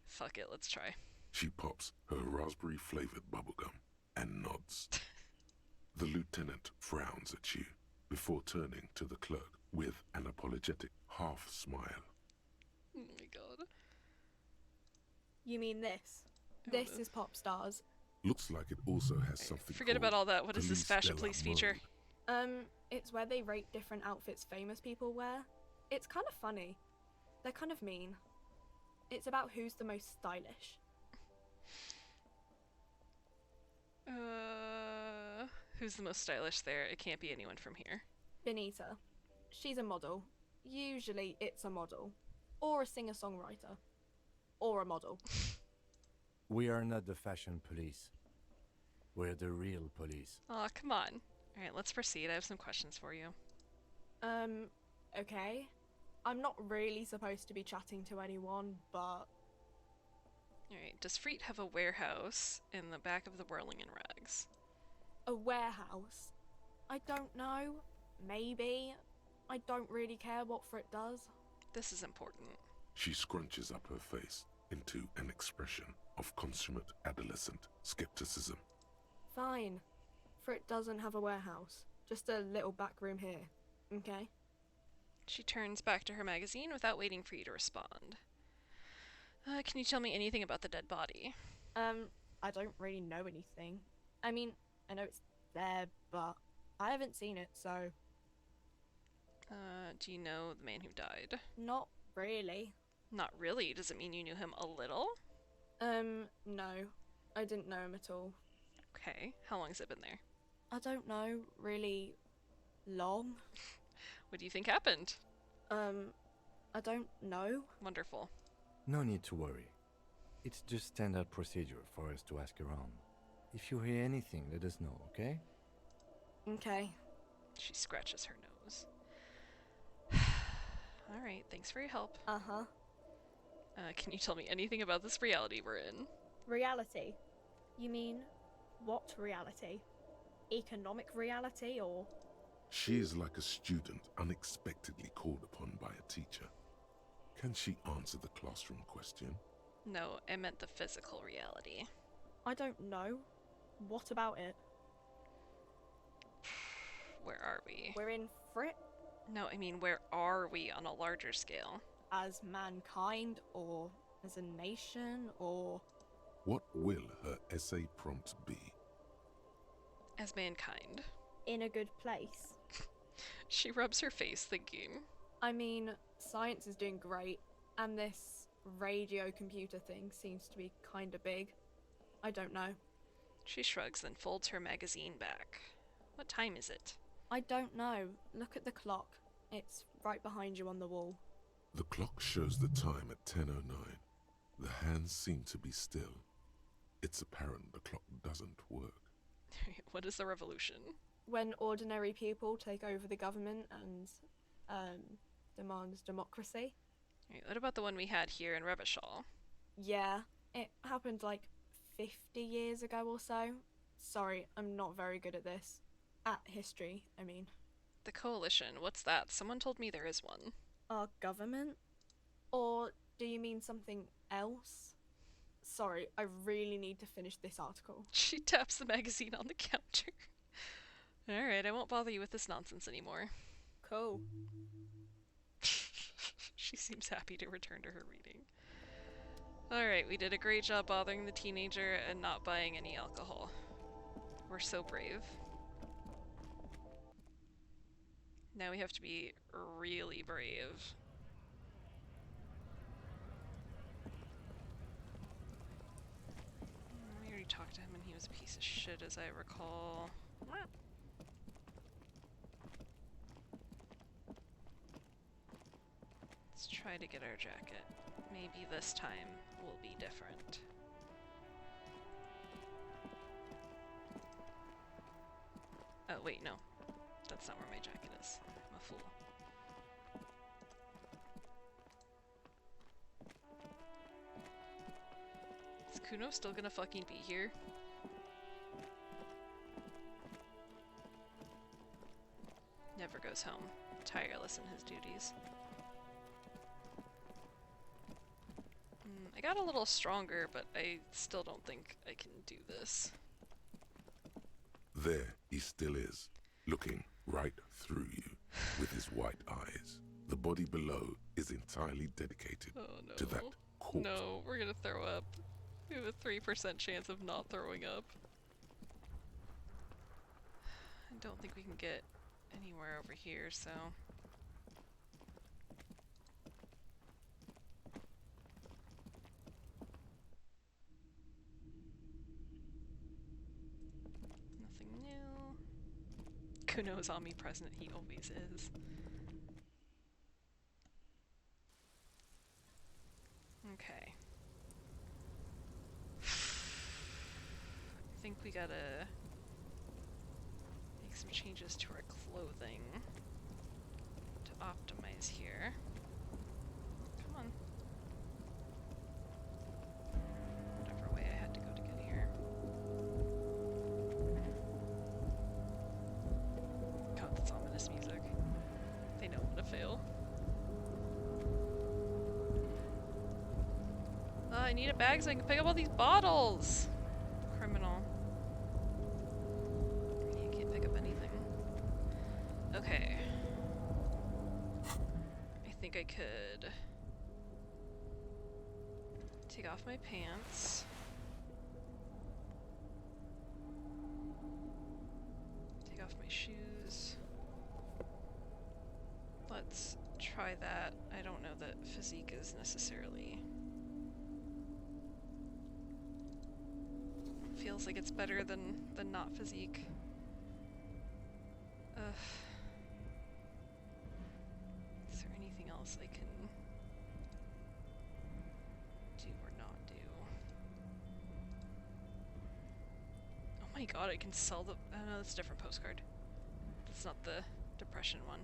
Fuck it, let's try. She pops her raspberry-flavored bubblegum and nods. The lieutenant frowns at you before turning to the clerk with an apologetic half-smile. Oh my god. You mean this? Oh, This is Pop Stars. Looks like it also has something Forget about all that. What is this fashion de la police feature? Mode. It's where they rate different outfits famous people wear. It's kind of funny. They're kind of mean. It's about who's the most stylish. Who's the most stylish there? It can't be anyone from here. Benita. She's a model. Usually it's a model. Or a singer-songwriter. Or a model. We are not the fashion police. We're the real police. Aw, come on. Alright, let's proceed. I have some questions for you. Okay. I'm not really supposed to be chatting to anyone, but... Alright, does Freet have a warehouse in the back of the Whirling in Rags? A warehouse? I don't know. Maybe. I don't really care what Frit does. This is important. She scrunches up her face into an expression of consummate adolescent skepticism. Fine. Frit doesn't have a warehouse. Just a little back room here. Okay? She turns back to her magazine without waiting for you to respond. Can you tell me anything about the dead body? I don't really know anything. I mean, I know it's there, but I haven't seen it, so... Do you know the man who died? Not really. Not really? Does it mean you knew him a little? No. I didn't know him at all. Okay. How long has it been there? I don't know, really long. What do you think happened? I don't know. Wonderful. No need to worry. It's just standard procedure for us to ask around. If you hear anything, let us know, okay? Okay. She scratches her nose. Alright, thanks for your help. Uh-huh. Can you tell me anything about this reality we're in? Reality? You mean, what reality? Economic reality, or...? She is like a student unexpectedly called upon by a teacher. Can she answer the classroom question? No, I meant the physical reality. I don't know. What about it? Where are we? We're in Frit? No, I mean, where are we on a larger scale? As mankind, or as a nation, or... What will her essay prompt be? As mankind. In a good place. She rubs her face, thinking. I mean, science is doing great, and this radio computer thing seems to be kinda big. I don't know. She shrugs, then folds her magazine back. What time is it? I don't know. Look at the clock. It's right behind you on the wall. The clock shows the time at 10:09. The hands seem to be still. It's apparent the clock doesn't work. What is the revolution? When ordinary people take over the government and, demands democracy. Right, what about the one we had here in Revachol? Yeah, it happened like 50 years ago or so. Sorry, I'm not very good at this. At history, I mean. The coalition, what's that? Someone told me there is one. Our government? Or do you mean something else? Sorry, I really need to finish this article. She taps the magazine on the counter. Alright, I won't bother you with this nonsense anymore. Cool. She seems happy to return to her reading. Alright, we did a great job bothering the teenager and not buying any alcohol. We're so brave. Now we have to be really brave. We already talked to him and he was a piece of shit, as I recall. Let's try to get our jacket. Maybe this time will be different. Oh, wait, no. That's not where my jacket is. I'm a fool. Is Kuno still gonna fucking be here? Never goes home. Tireless in his duties. I got a little stronger, but I still don't think I can do this. There he still is, looking right through you with his white eyes. The body below is entirely dedicated to that corpse. No, we're gonna throw up. We have a 3% chance of not throwing up. I don't think we can get anywhere over here, so... Nothing new. Kuno is omnipresent, he always is. Okay. I think we gotta make some changes to our clothing to optimize here. Come on. Whatever way I had to go to get here. God, that's ominous music. They know I'm gonna fail. I need a bag so I can pick up all these bottles! Criminal. You can't pick up anything. Okay. I think I could take off my pants. shoes. Let's try that. I don't know that physique is necessarily... Feels like it's better than not physique. Ugh. Is there anything else I can do or not do? Oh my god, I can sell the... Oh no, that's a different postcard. That's not the depression one.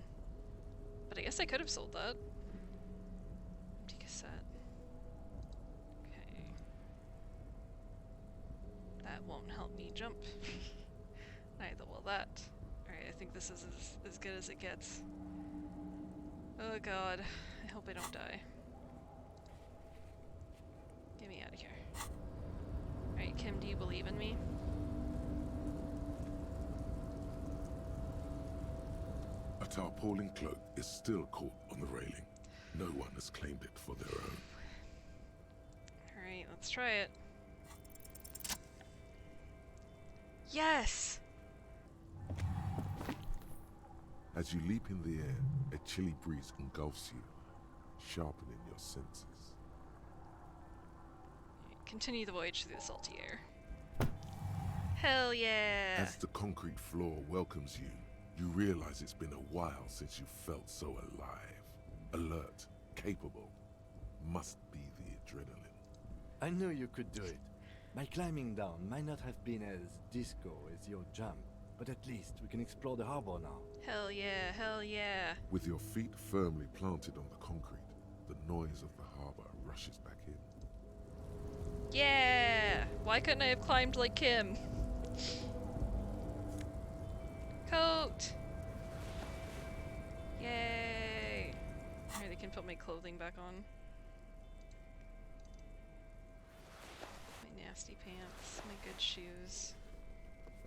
But I guess I could have sold that. Empty cassette. Okay. That won't help me jump. Neither will that. Alright, I think this is as good as it gets. Oh god. I hope I don't die. Get me out of here. Alright, Kim, do you believe in me? A tarpaulin cloak is still caught on the railing. No one has claimed it for their own. Alright, let's try it. Yes! As you leap in the air, a chilly breeze engulfs you, sharpening your senses. Continue the voyage through the salty air. Hell yeah! As the concrete floor welcomes you, you realize it's been a while since you felt so alive, alert, capable. Must be the adrenaline. I knew you could do it. My climbing down might not have been as disco as your jump, but at least we can explore the harbor now. Hell yeah, hell yeah. With your feet firmly planted on the concrete, the noise of the harbor rushes back in. Yeah! Why couldn't I have climbed like Kim? Coat! Yay! Alright, I can put my clothing back on. My nasty pants, my good shoes.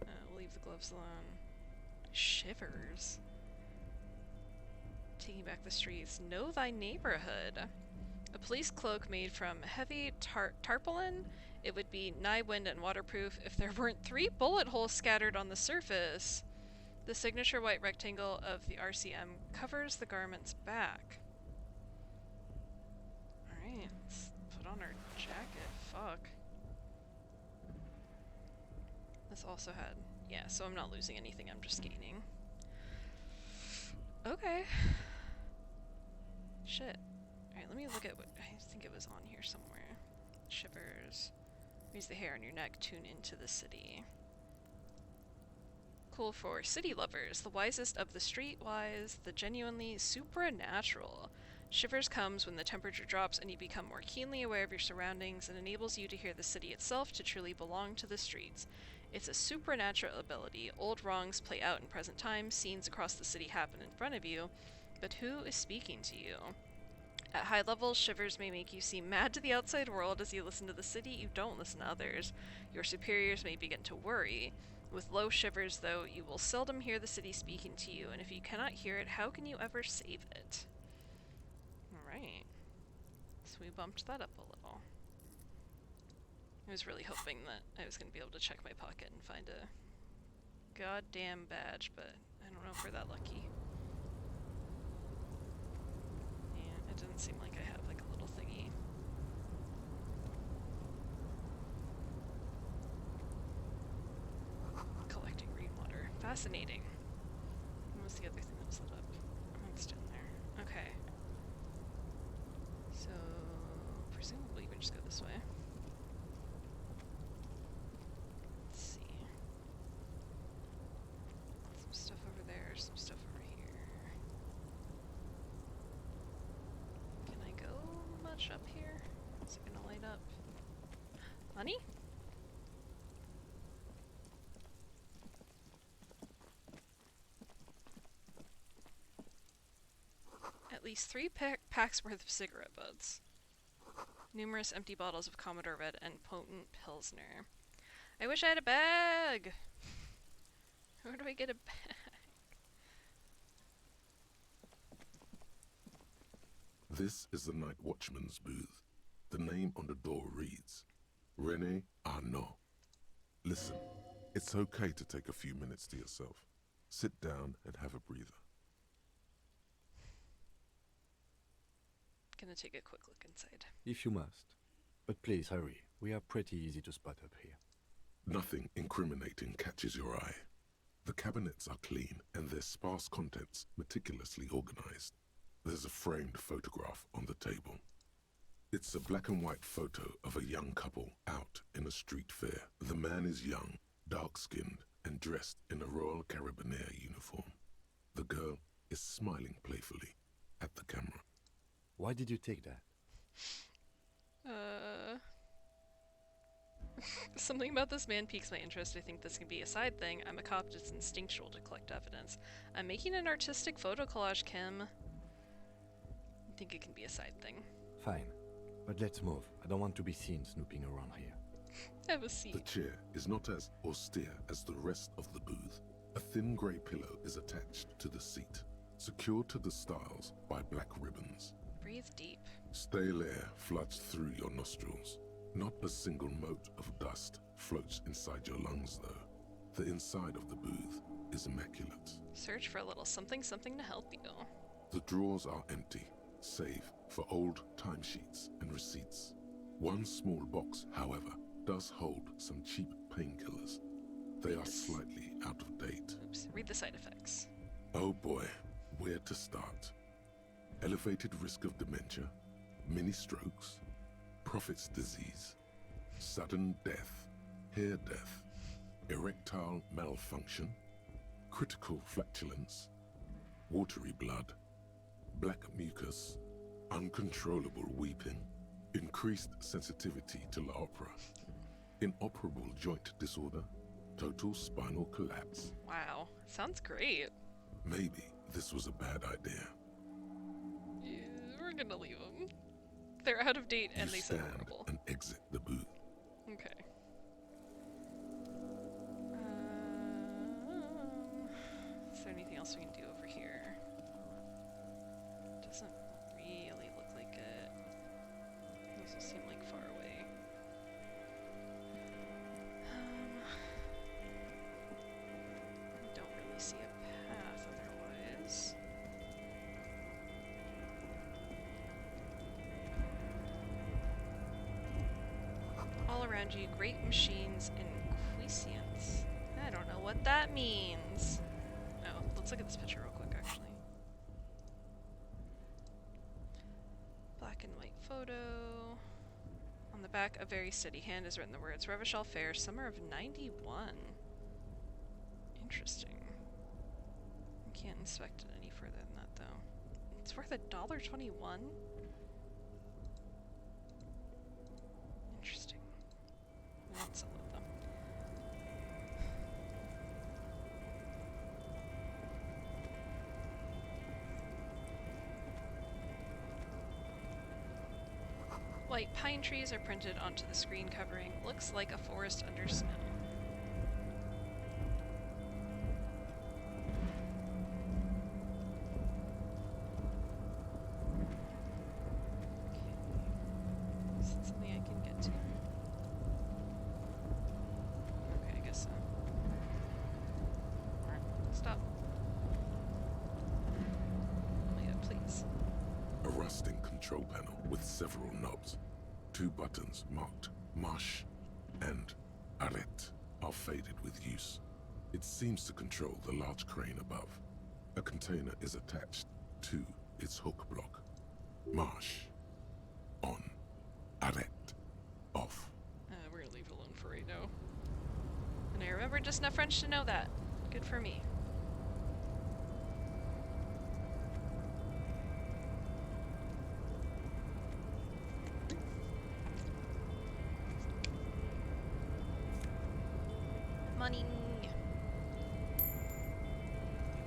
We'll leave the gloves alone. Shivers. Taking back the streets. Know thy neighborhood. A police cloak made from heavy tarpaulin. It would be nigh wind and waterproof if there weren't 3 bullet holes scattered on the surface. The signature white rectangle of the RCM covers the garment's back. Alright, let's put on our jacket. Fuck. This also had... Yeah, so I'm not losing anything, I'm just gaining. Okay. Shit. Alright, let me look at what... I think it was on here somewhere. Shivers. Raise the hair on your neck, tune into the city. Cool for city lovers, the wisest of the streetwise, the genuinely supernatural. Shivers comes when the temperature drops and you become more keenly aware of your surroundings and enables you to hear the city itself to truly belong to the streets. It's a supernatural ability. Old wrongs play out in present time, scenes across the city happen in front of you, but who is speaking to you? At high levels, shivers may make you seem mad to the outside world. As you listen to the city, you don't listen to others. Your superiors may begin to worry. With low shivers, though, you will seldom hear the city speaking to you, and if you cannot hear it, how can you ever save it? Alright. So we bumped that up a little. I was really hoping that I was going to be able to check my pocket and find a goddamn badge, but I don't know if we're that lucky. Yeah, it doesn't seem like I have like a little thingy. Collecting rainwater. Fascinating. What was the other thing that was lit up? Oh, it's down there. Okay. So, presumably we just go this way. Let's see. Some stuff over there, some stuff over here. Can I go much up here? Is it gonna light up? Money? At least 3 packs worth of cigarette butts. Numerous empty bottles of Commodore Red and potent Pilsner. I wish I had a bag! Where do I get a bag? This is the night watchman's booth. The name on the door reads, René Arnaud. Listen, it's okay to take a few minutes to yourself. Sit down and have a breather. Gonna take a quick look inside. If you must. But please hurry. We are pretty easy to spot up here. Nothing incriminating catches your eye. The cabinets are clean and their sparse contents meticulously organized. There's a framed photograph on the table. It's a black and white photo of a young couple out in a street fair. The man is young, dark-skinned, and dressed in a Royal Carabinier uniform. The girl is smiling playfully at the camera. Why did you take that? Something about this man piques my interest. I think this can be a side thing. I'm a cop, it's instinctual to collect evidence. I'm making an artistic photo collage, Kim. I think it can be a side thing. Fine. But let's move. I don't want to be seen snooping around here. Have a seat. The chair is not as austere as the rest of the booth. A thin grey pillow is attached to the seat, secured to the stiles by black ribbons. Breathe deep. Stale air floods through your nostrils. Not a single mote of dust floats inside your lungs, though. The inside of the booth is immaculate. Search for a little something to help you. The drawers are empty, save for old timesheets and receipts. One small box, however, does hold some cheap painkillers. They are slightly out of date. Oops, read the side effects. Oh boy, where to start? Elevated risk of dementia, mini strokes, Prophet's disease, sudden death, hair death, erectile malfunction, critical flatulence, watery blood, black mucus, uncontrollable weeping, increased sensitivity to La Opera, inoperable joint disorder, total spinal collapse. Wow, sounds great. Maybe this was a bad idea. Yeah, we're gonna leave them. They're out of date and they sound horrible. And exit the booth. Okay. Is there anything else we can do over here? Doesn't really look like it. Those will seem like far away. Don't really see a path otherwise. All around you, great machines and quiescence. I don't know what that means. Oh, let's look at this picture real quick, actually. Black and white photo. On the back, a very steady hand has written the words Revachol Fair, summer of '91. Interesting. I can't inspect it any further than that, though. It's worth $1.21? Interesting. We want some of them. White pine trees are printed onto the screen covering. Looks like a forest under snow. Okay. Is it something I can get to? Okay, I guess so. Alright, stop. Oh yeah, please. A rusting control panel with several knobs. 2 buttons marked Marche and Arrête are faded with use. It seems to control the large crane above. A container is attached to its hook block. Marche. On. Arrête. Off. We're gonna leave it alone for right now. And I remember just enough French to know that. Good for me. Money.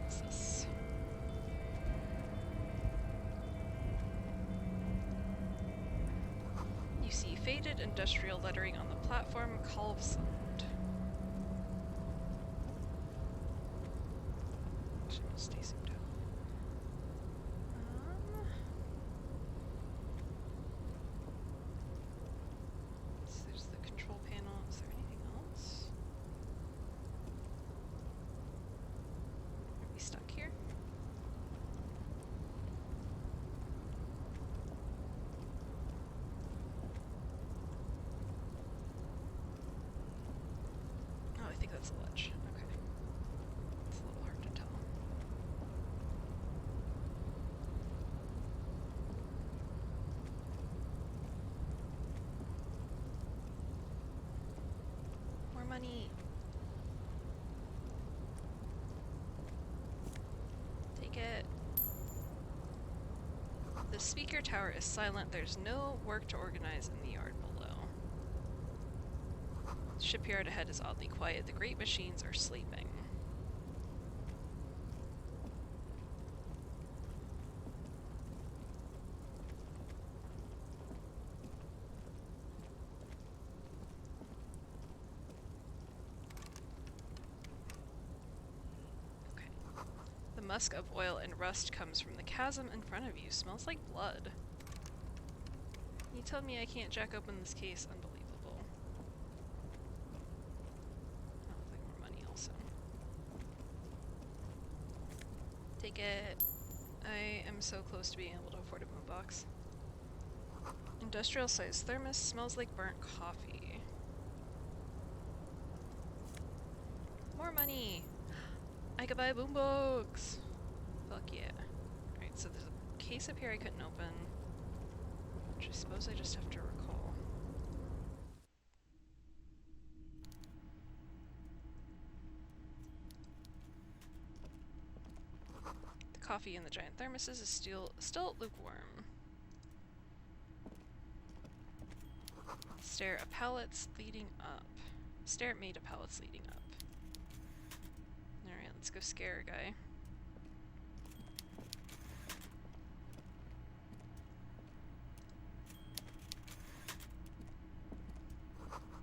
What's this? You see faded industrial lettering on the platform, Kalvsund. Actually, no, stay zoomed out. So there's the control panel. Is there anything else? that's a ledge. Okay. It's a little hard to tell. More money. Take it. The speaker tower is silent. There's no work to organize in the yard below. Shipyard ahead is oddly quiet. The great machines are sleeping. Okay. The musk of oil and rust comes from the chasm in front of you. Smells like blood. You tell me I can't jack open this case? Unbelievable. Oh, I'd like more money also. Take it. I am so close to being able to afford a moon box. Industrial sized thermos smells like burnt coffee. More money! I could buy a boombox! Fuck yeah. Alright, so there's a case up here I couldn't open. Which I suppose I just have to recall. The coffee in the giant thermoses is still lukewarm. Stare at pallets leading up. Stare at me to pallets leading up. Alright, let's go scare a guy.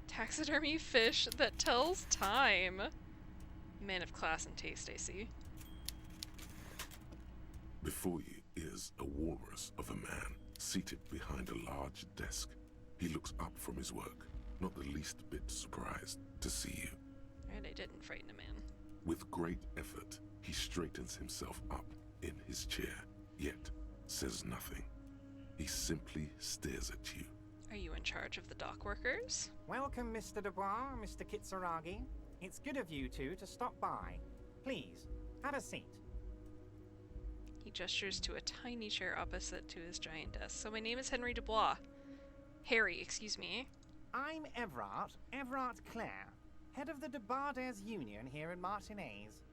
Taxidermy fish that tells time. Man of class and taste, I see. Before you is a walrus of a man seated behind a large desk. He looks up from his work, not the least bit surprised to see you. Alright, I didn't frighten a man. With great effort, he straightens himself up in his chair, yet says nothing. He simply stares at you. Are you in charge of the dock workers? Welcome, Mr. Dubois, Mr. Kitsuragi. It's good of you two to stop by. Please, have a seat. He gestures to a tiny chair opposite to his giant desk. So my name is Henry Dubois. Harry, excuse me. I'm Everard Clare, head of the Debarders Union here in Martinez.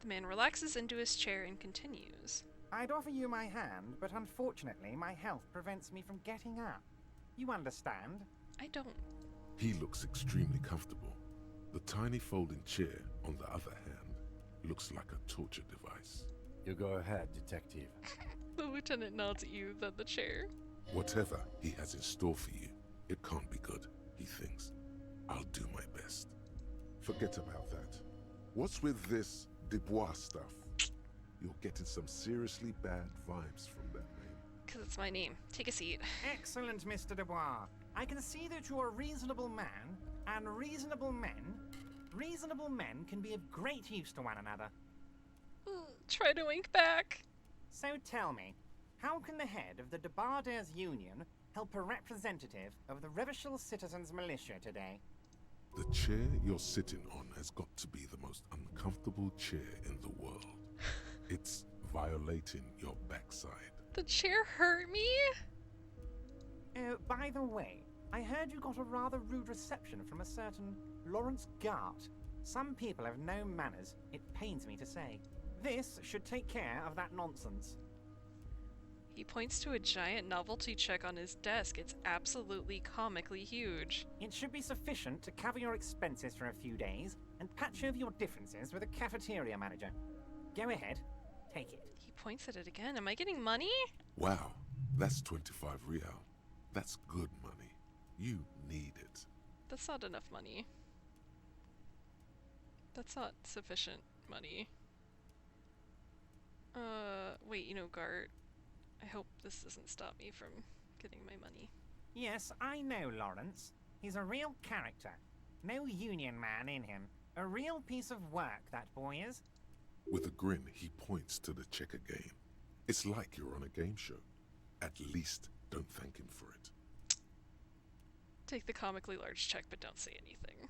The man relaxes into his chair and continues. I'd offer you my hand, but unfortunately my health prevents me from getting up. You understand? I don't. He looks extremely comfortable. The tiny folding chair, on the other hand, looks like a torture device. You go ahead, detective. The lieutenant nods at you, then the chair. Whatever he has in store for you, it can't be good, he thinks. I'll do my best. Forget about that. What's with this Dubois stuff? You're getting some seriously bad vibes from that name. Because it's my name. Take a seat. Excellent, Mr. Dubois. I can see that you're a reasonable man, and reasonable men can be of great use to one another. Try to wink back. So tell me, how can the head of the Debarders Union help a representative of the Revachol Citizens Militia today? The chair you're sitting on has got to be the most uncomfortable chair in the world. It's violating your backside. The chair hurt me? By the way, I heard you got a rather rude reception from a certain Lawrence Gart. Some people have no manners, it pains me to say. This should take care of that nonsense. He points to a giant novelty check on his desk. It's absolutely comically huge. It should be sufficient to cover your expenses for a few days and patch over your differences with a cafeteria manager. Go ahead, take it. He points at it again. Am I getting money? Wow, that's 25 real. That's good money. You need it. That's not enough money. That's not sufficient money. Wait, you know, Gart, I hope this doesn't stop me from getting my money. Yes, I know Lawrence. He's a real character. No union man in him. A real piece of work, that boy is. With a grin, he points to the checker game. It's like you're on a game show. At least don't thank him for it. Take the comically large check, but don't say anything.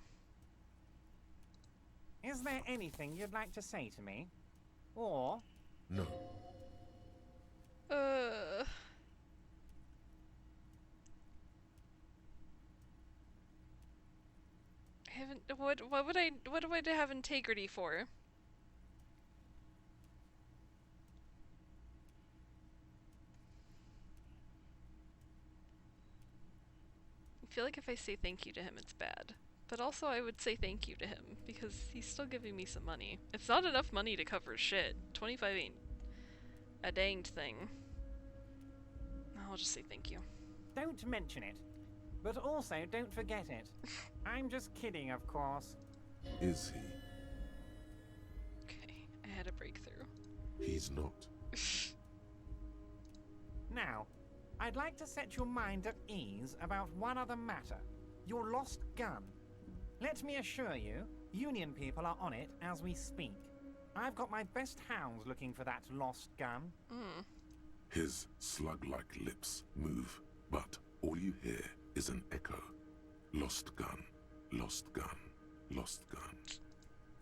Is there anything you'd like to say to me? Or... No. I haven't. What do I have integrity for? I feel like if I say thank you to him, it's bad. But also, I would say thank you to him because he's still giving me some money. It's not enough money to cover shit. 25 ain't a danged thing. I'll just say thank you. Don't mention it. But also, don't forget it. I'm just kidding, of course. Is he? Okay, I had a breakthrough. He's not. Now, I'd like to set your mind at ease about one other matter. Your lost gun. Let me assure you, Union people are on it as we speak. I've got my best hounds looking for that lost gun. His slug-like lips move, but all you hear is an echo. Lost gun, lost gun, lost gun.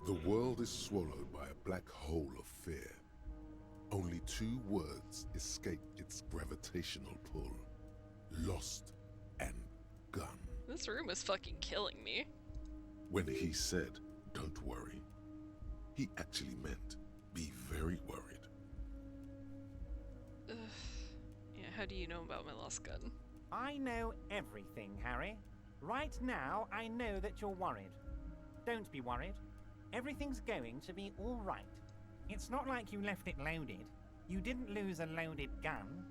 The world is swallowed by a black hole of fear. Only 2 words escape its gravitational pull. Lost and gun. This room is fucking killing me. When he said, "Don't worry," he actually meant, be very worried. Ugh. Yeah, how do you know about my lost gun? I know everything, Harry. Right now, I know that you're worried. Don't be worried. Everything's going to be all right. It's not like you left it loaded. You didn't lose a loaded gun.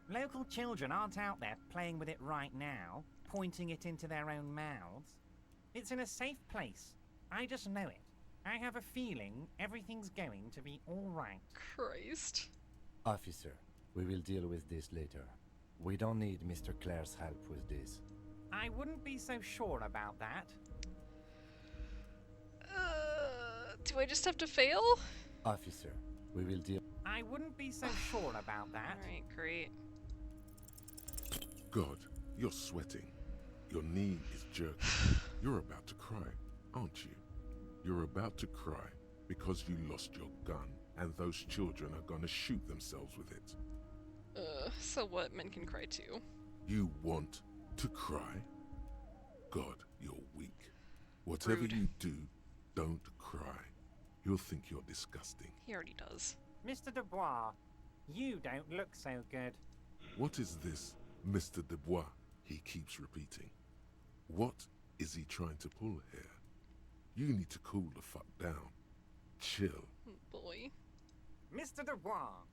Local children aren't out there playing with it right now, pointing it into their own mouths. It's in a safe place. I just know it. I have a feeling everything's going to be all right. Christ. Officer, we will deal with this later. We don't need Mr. Clare's help with this. I wouldn't be so sure about that. Do I just have to fail? Officer, we will deal... I wouldn't be so sure about that. Alright, great. God, you're sweating. Your knee is jerking. You're about to cry, aren't you? You're about to cry because you lost your gun and those children are gonna shoot themselves with it. So what? Men can cry too. You want to cry? God, you're weak. Whatever Rude. you do, don't cry. He'll think you're disgusting. He already does. Mr. Dubois, you don't look so good. What is this, Mr. Dubois? He keeps repeating. What is he trying to pull here? You need to cool the fuck down. Chill. Boy. Mr. Dubois!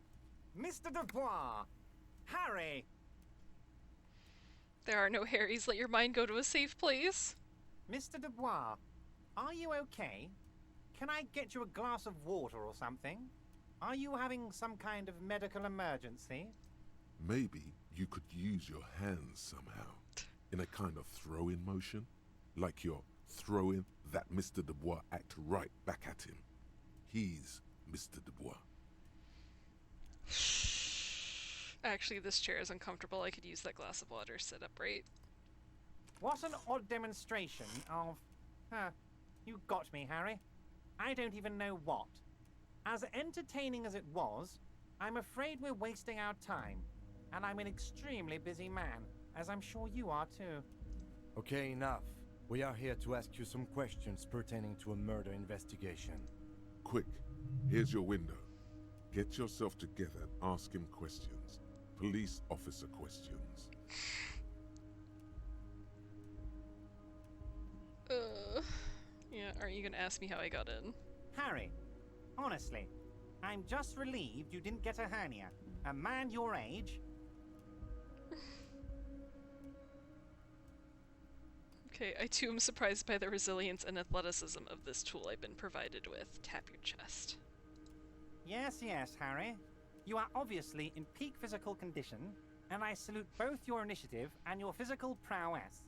Mr. Dubois! Harry! There are no Harrys. Let your mind go to a safe place. Mr. Dubois, are you okay? Can I get you a glass of water or something? Are you having some kind of medical emergency? Maybe you could use your hands somehow, in a kind of throw-in motion, like you're throwing that Mr. Dubois act right back at him. He's Mr. Dubois. Actually, this chair is uncomfortable. I could use that glass of water. Sit upright. What an odd demonstration of... you got me, Harry. I don't even know what. As entertaining as it was, I'm afraid we're wasting our time. And I'm an extremely busy man, as I'm sure you are too. Okay, enough. We are here to ask you some questions pertaining to a murder investigation. Quick, here's your window. Get yourself together and ask him questions. Police officer questions. Yeah, aren't you gonna ask me how I got in? Harry, honestly, I'm just relieved you didn't get a hernia. A man your age... Okay, I too am surprised by the resilience and athleticism of this tool I've been provided with. Tap your chest. Yes, yes, Harry. You are obviously in peak physical condition, and I salute both your initiative and your physical prowess.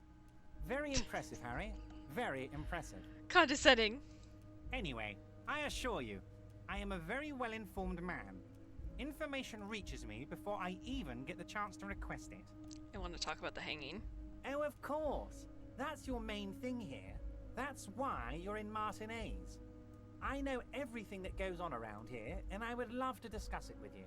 Very impressive, Harry. Very impressive. Condescending. Anyway, I assure you, I am a very well-informed man. Information reaches me before I even get the chance to request it. I want to talk about the hanging. Oh, of course. That's your main thing here. That's why you're in Martinez. I know everything that goes on around here, and I would love to discuss it with you.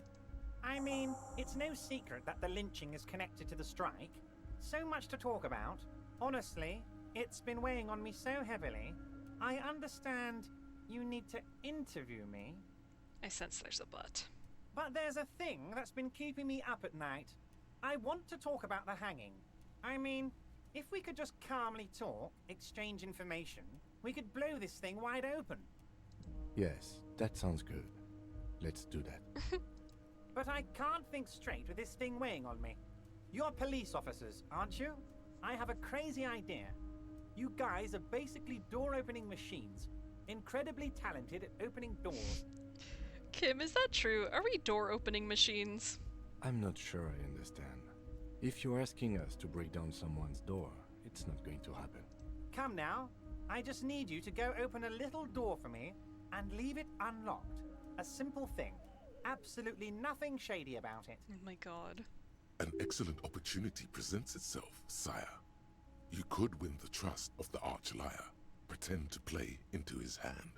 I mean, it's no secret that the lynching is connected to the strike. So much to talk about. Honestly, it's been weighing on me so heavily. I understand you need to interview me. I sense there's a but. But there's a thing that's been keeping me up at night. I want to talk about the hanging. I mean, if we could just calmly talk, exchange information, we could blow this thing wide open. Yes, that sounds good. Let's do that. But I can't think straight with this thing weighing on me. You're police officers, aren't you? I have a crazy idea. You guys are basically door-opening machines, incredibly talented at opening doors. Kim, is that true? Are we door-opening machines? I'm not sure I understand. If you're asking us to break down someone's door, it's not going to happen. Come now. I just need you to go open a little door for me and leave it unlocked. A simple thing. Absolutely nothing shady about it. Oh my god. An excellent opportunity presents itself, sire. You could win the trust of the arch-liar, pretend to play into his hand.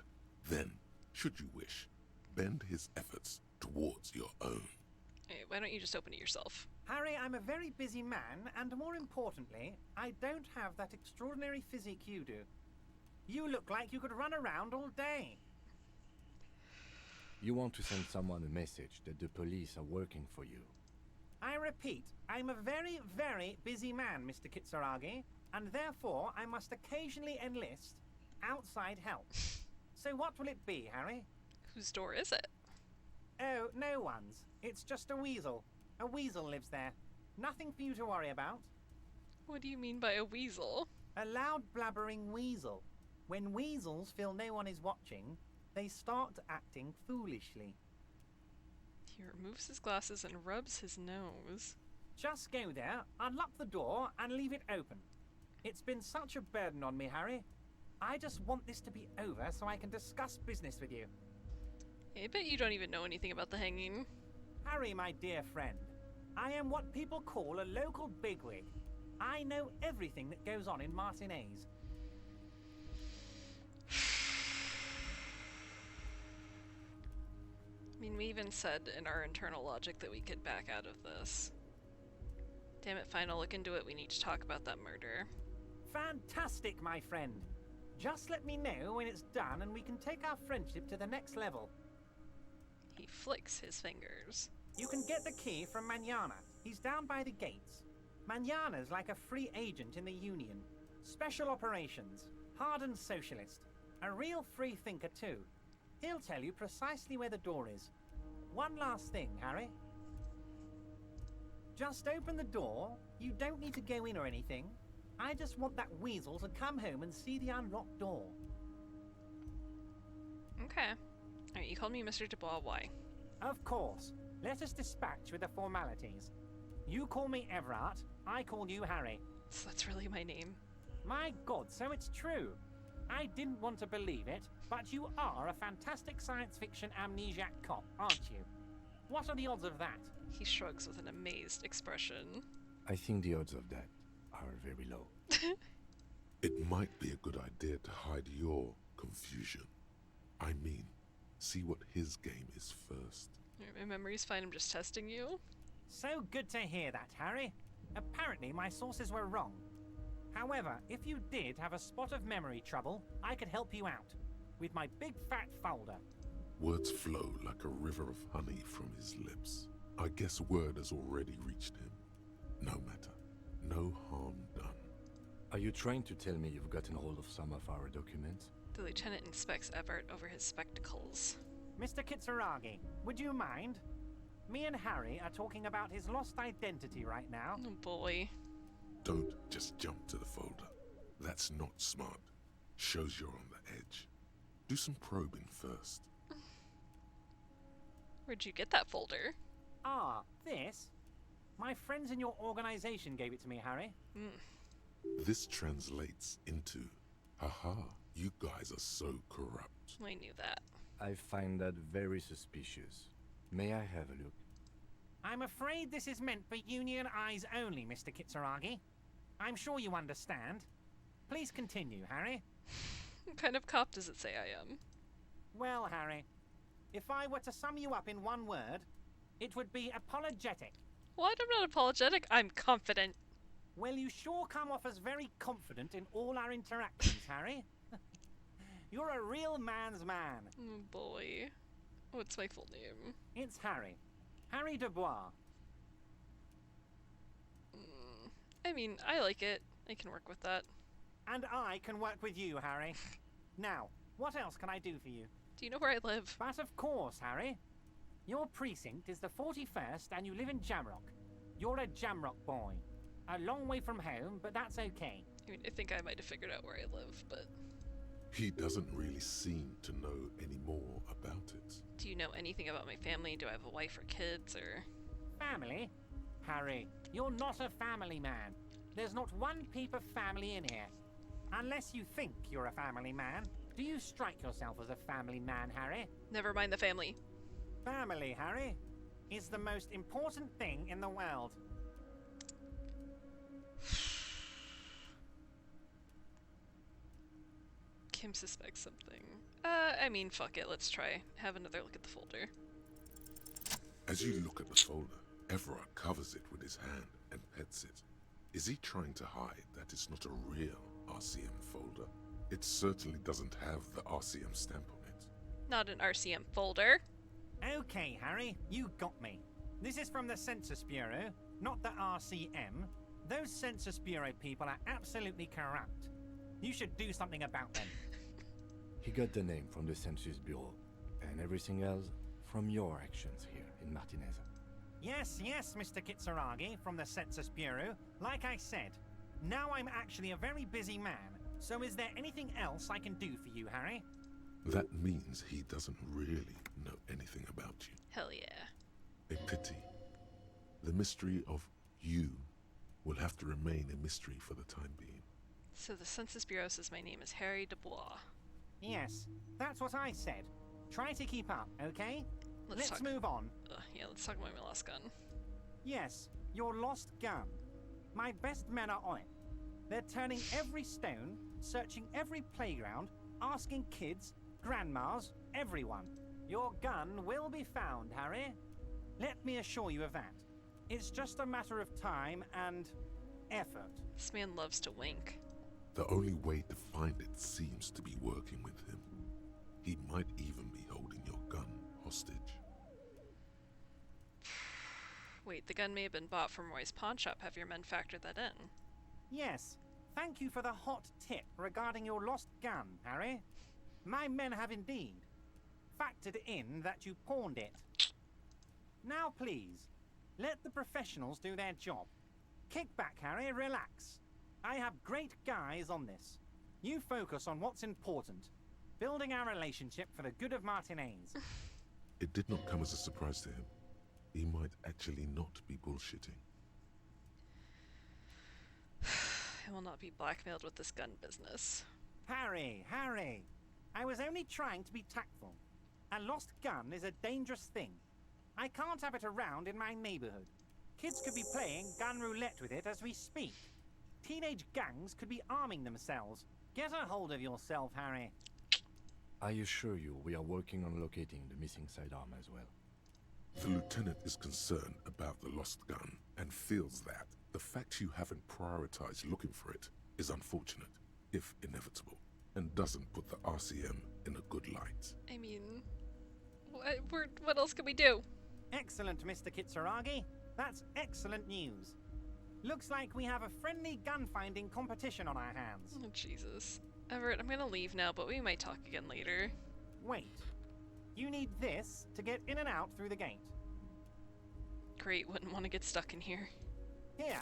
Then, should you wish, bend his efforts towards your own. Hey, why don't you just open it yourself? Harry, I'm a very busy man, and more importantly, I don't have that extraordinary physique you do. You look like you could run around all day. You want to send someone a message that the police are working for you. I repeat, I'm a very, very busy man, Mr. Kitsuragi, and therefore I must occasionally enlist outside help. So what will it be, Harry? Whose door is it? Oh, no one's. It's just a weasel. A weasel lives there. Nothing for you to worry about. What do you mean by a weasel? A loud blabbering weasel. When weasels feel no one is watching, they start acting foolishly. He removes his glasses and rubs his nose. Just go there, unlock the door, and leave it open. It's been such a burden on me, Harry. I just want this to be over so I can discuss business with you. I bet you don't even know anything about the hanging. Harry, my dear friend, I am what people call a local bigwig. I know everything that goes on in Martinez. I mean, we even said in our internal logic that we could back out of this. Damn it, fine, I'll look into it. We need to talk about that murder. Fantastic, my friend. Just let me know when it's done and we can take our friendship to the next level. He flicks his fingers. You can get the key from Manana. He's down by the gates. Manana's like a free agent in the Union. Special operations. Hardened socialist. A real free thinker too. He'll tell you precisely where the door is. One last thing, Harry. Just open the door. You don't need to go in or anything. I just want that weasel to come home and see the unlocked door. Okay. Alright, you called me Mr. Dubois, why? Of course. Let us dispatch with the formalities. You call me Everard, I call you Harry. So that's really my name. My god, so it's true. I didn't want to believe it, but you are a fantastic science fiction amnesiac cop, aren't you? What are the odds of that? He shrugs with an amazed expression. I think the odds of that are very low. It might be a good idea to hide your confusion. I mean, see what his game is first. My memory's fine, I'm just testing you. So good to hear that, Harry. Apparently my sources were wrong. However, if you did have a spot of memory trouble, I could help you out. With my big fat folder. Words flow like a river of honey from his lips. I guess word has already reached him. No matter. No harm done. Are you trying to tell me you've gotten hold of some of our documents? The lieutenant inspects Everett over his spectacles. Mr. Kitsuragi, would you mind? Me and Harry are talking about his lost identity right now. Oh boy. Don't just jump to the folder. That's not smart. Shows you're on the edge. Do some probing first. Where'd you get that folder? Ah, this? My friends in your organization gave it to me, Harry. This translates into, haha, you guys are so corrupt. I knew that. I find that very suspicious. May I have a look? I'm afraid this is meant for Union eyes only, Mr. Kitsuragi. I'm sure you understand. Please continue, Harry. What kind of cop does it say I am? Well, Harry, if I were to sum you up in one word, it would be apologetic. What? I'm not apologetic. I'm confident. Well, you sure come off as very confident in all our interactions, Harry. You're a real man's man. Oh boy. What's my full name? It's Harry. Harry Dubois. I mean, I like it. I can work with that. And I can work with you, Harry. Now, what else can I do for you? Do you know where I live? But of course, Harry. Your precinct is the 41st and you live in Jamrock. You're a Jamrock boy. A long way from home, but that's okay. I mean, I think I might have figured out where I live, but... He doesn't really seem to know any more about it. Do you know anything about my family? Do I have a wife or kids, or... Family? Harry, you're not a family man. There's not one peep of family in here. Unless you think you're a family man. Do you strike yourself as a family man, Harry? Never mind the family. Family, Harry, is the most important thing in the world. Kim suspects something. I mean, fuck it, let's try. Have another look at the folder. As you look at the folder, Everard covers it with his hand and pets it. Is he trying to hide that it's not a real RCM folder? It certainly doesn't have the RCM stamp on it. Not an RCM folder. Okay, Harry, you got me. This is from the Census Bureau, not the RCM. Those Census Bureau people are absolutely corrupt. You should do something about them. He got the name from the Census Bureau, and everything else from your actions here in Martinez. Yes, Mr. Kitsuragi from the Census Bureau. Like I said, now I'm actually a very busy man, so is there anything else I can do for you, Harry? That means he doesn't really know anything about you. Hell yeah. A pity. The mystery of you will have to remain a mystery for the time being. So the Census Bureau says my name is Harry Dubois. Yes, that's what I said. Try to keep up, okay? Let's move on. Yeah, let's talk about my lost gun. Yes, your lost gun. My best men are on it. They're turning every stone, searching every playground, asking kids, grandmas, everyone. Your gun will be found, Harry. Let me assure you of that. It's just a matter of time and effort. This man loves to wink. The only way to find it seems to be working with him. He might even be holding your gun hostage. Wait, the gun may have been bought from Roy's pawn shop. Have your men factored that in? Yes. Thank you for the hot tip regarding your lost gun, Harry. My men have indeed factored in that you pawned it. Now please, let the professionals do their job. Kick back, Harry, relax. I have great guys on this. You focus on what's important. Building our relationship for the good of Martinez. It did not come as a surprise to him. He might actually not be bullshitting. I will not be blackmailed with this gun business. Harry! I was only trying to be tactful. A lost gun is a dangerous thing. I can't have it around in my neighborhood. Kids could be playing gun roulette with it as we speak. Teenage gangs could be arming themselves. Get a hold of yourself, Harry. I assure you we are working on locating the missing sidearm as well. The lieutenant is concerned about the lost gun and feels that the fact you haven't prioritized looking for it is unfortunate, if inevitable, and doesn't put the RCM in a good light. I mean, what else can we do? Excellent, Mr. Kitsuragi. That's excellent news. Looks like we have a friendly gun-finding competition on our hands. Oh, Jesus. Everett, I'm gonna leave now, but we might talk again later. Wait. You need this to get in and out through the gate. Great, wouldn't want to get stuck in here. Here,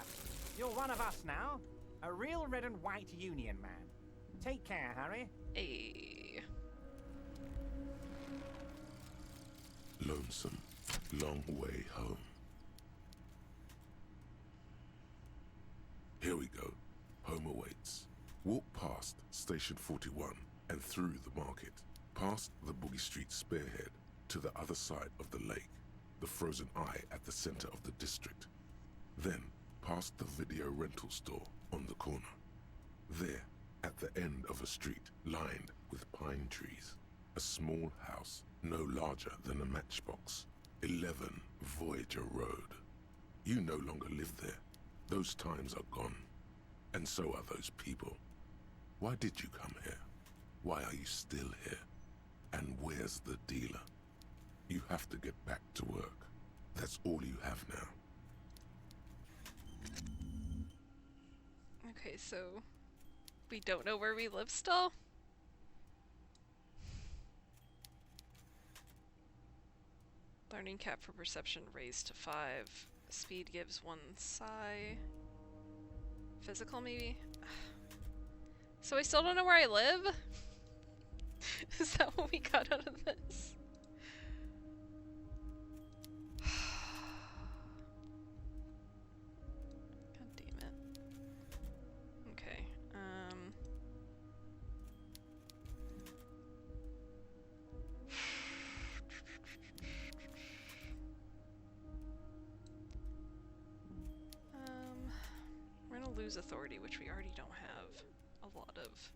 you're one of us now. A real red and white Union man. Take care, Harry. Hey. Lonesome, long way home. Here we go. Home awaits. Walk past Station 41 and through the market, past the Boogie Street spearhead to the other side of the lake, the frozen eye at the center of the district. Then, past the video rental store on the corner. There, at the end of a street lined with pine trees, a A small house, no larger than a matchbox. 11 Voyager Road. You no longer live there. Those times are gone. And so are those people. Why did you come here? Why are you still here? And where's the dealer? You have to get back to work. That's all you have now. Okay, so we don't know where we live still? Learning cap for perception raised to 5. Speed gives 1 psi. Physical maybe? So I still don't know where I live? Is that what we got out of this? God damn it. Okay, we're gonna lose authority, which we already don't have a lot of.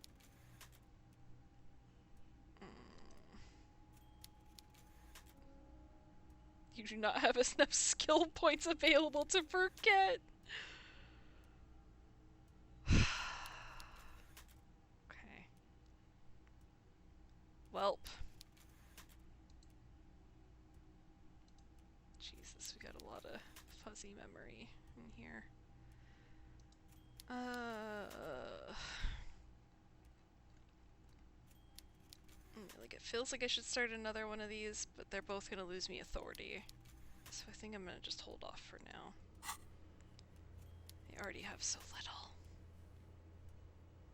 You do not have enough skill points available to forget. Okay. Welp. Jesus, we got a lot of fuzzy memory in here. Like it feels like I should start another one of these, but they're both gonna lose me authority. So I think I'm gonna just hold off for now. I already have so little.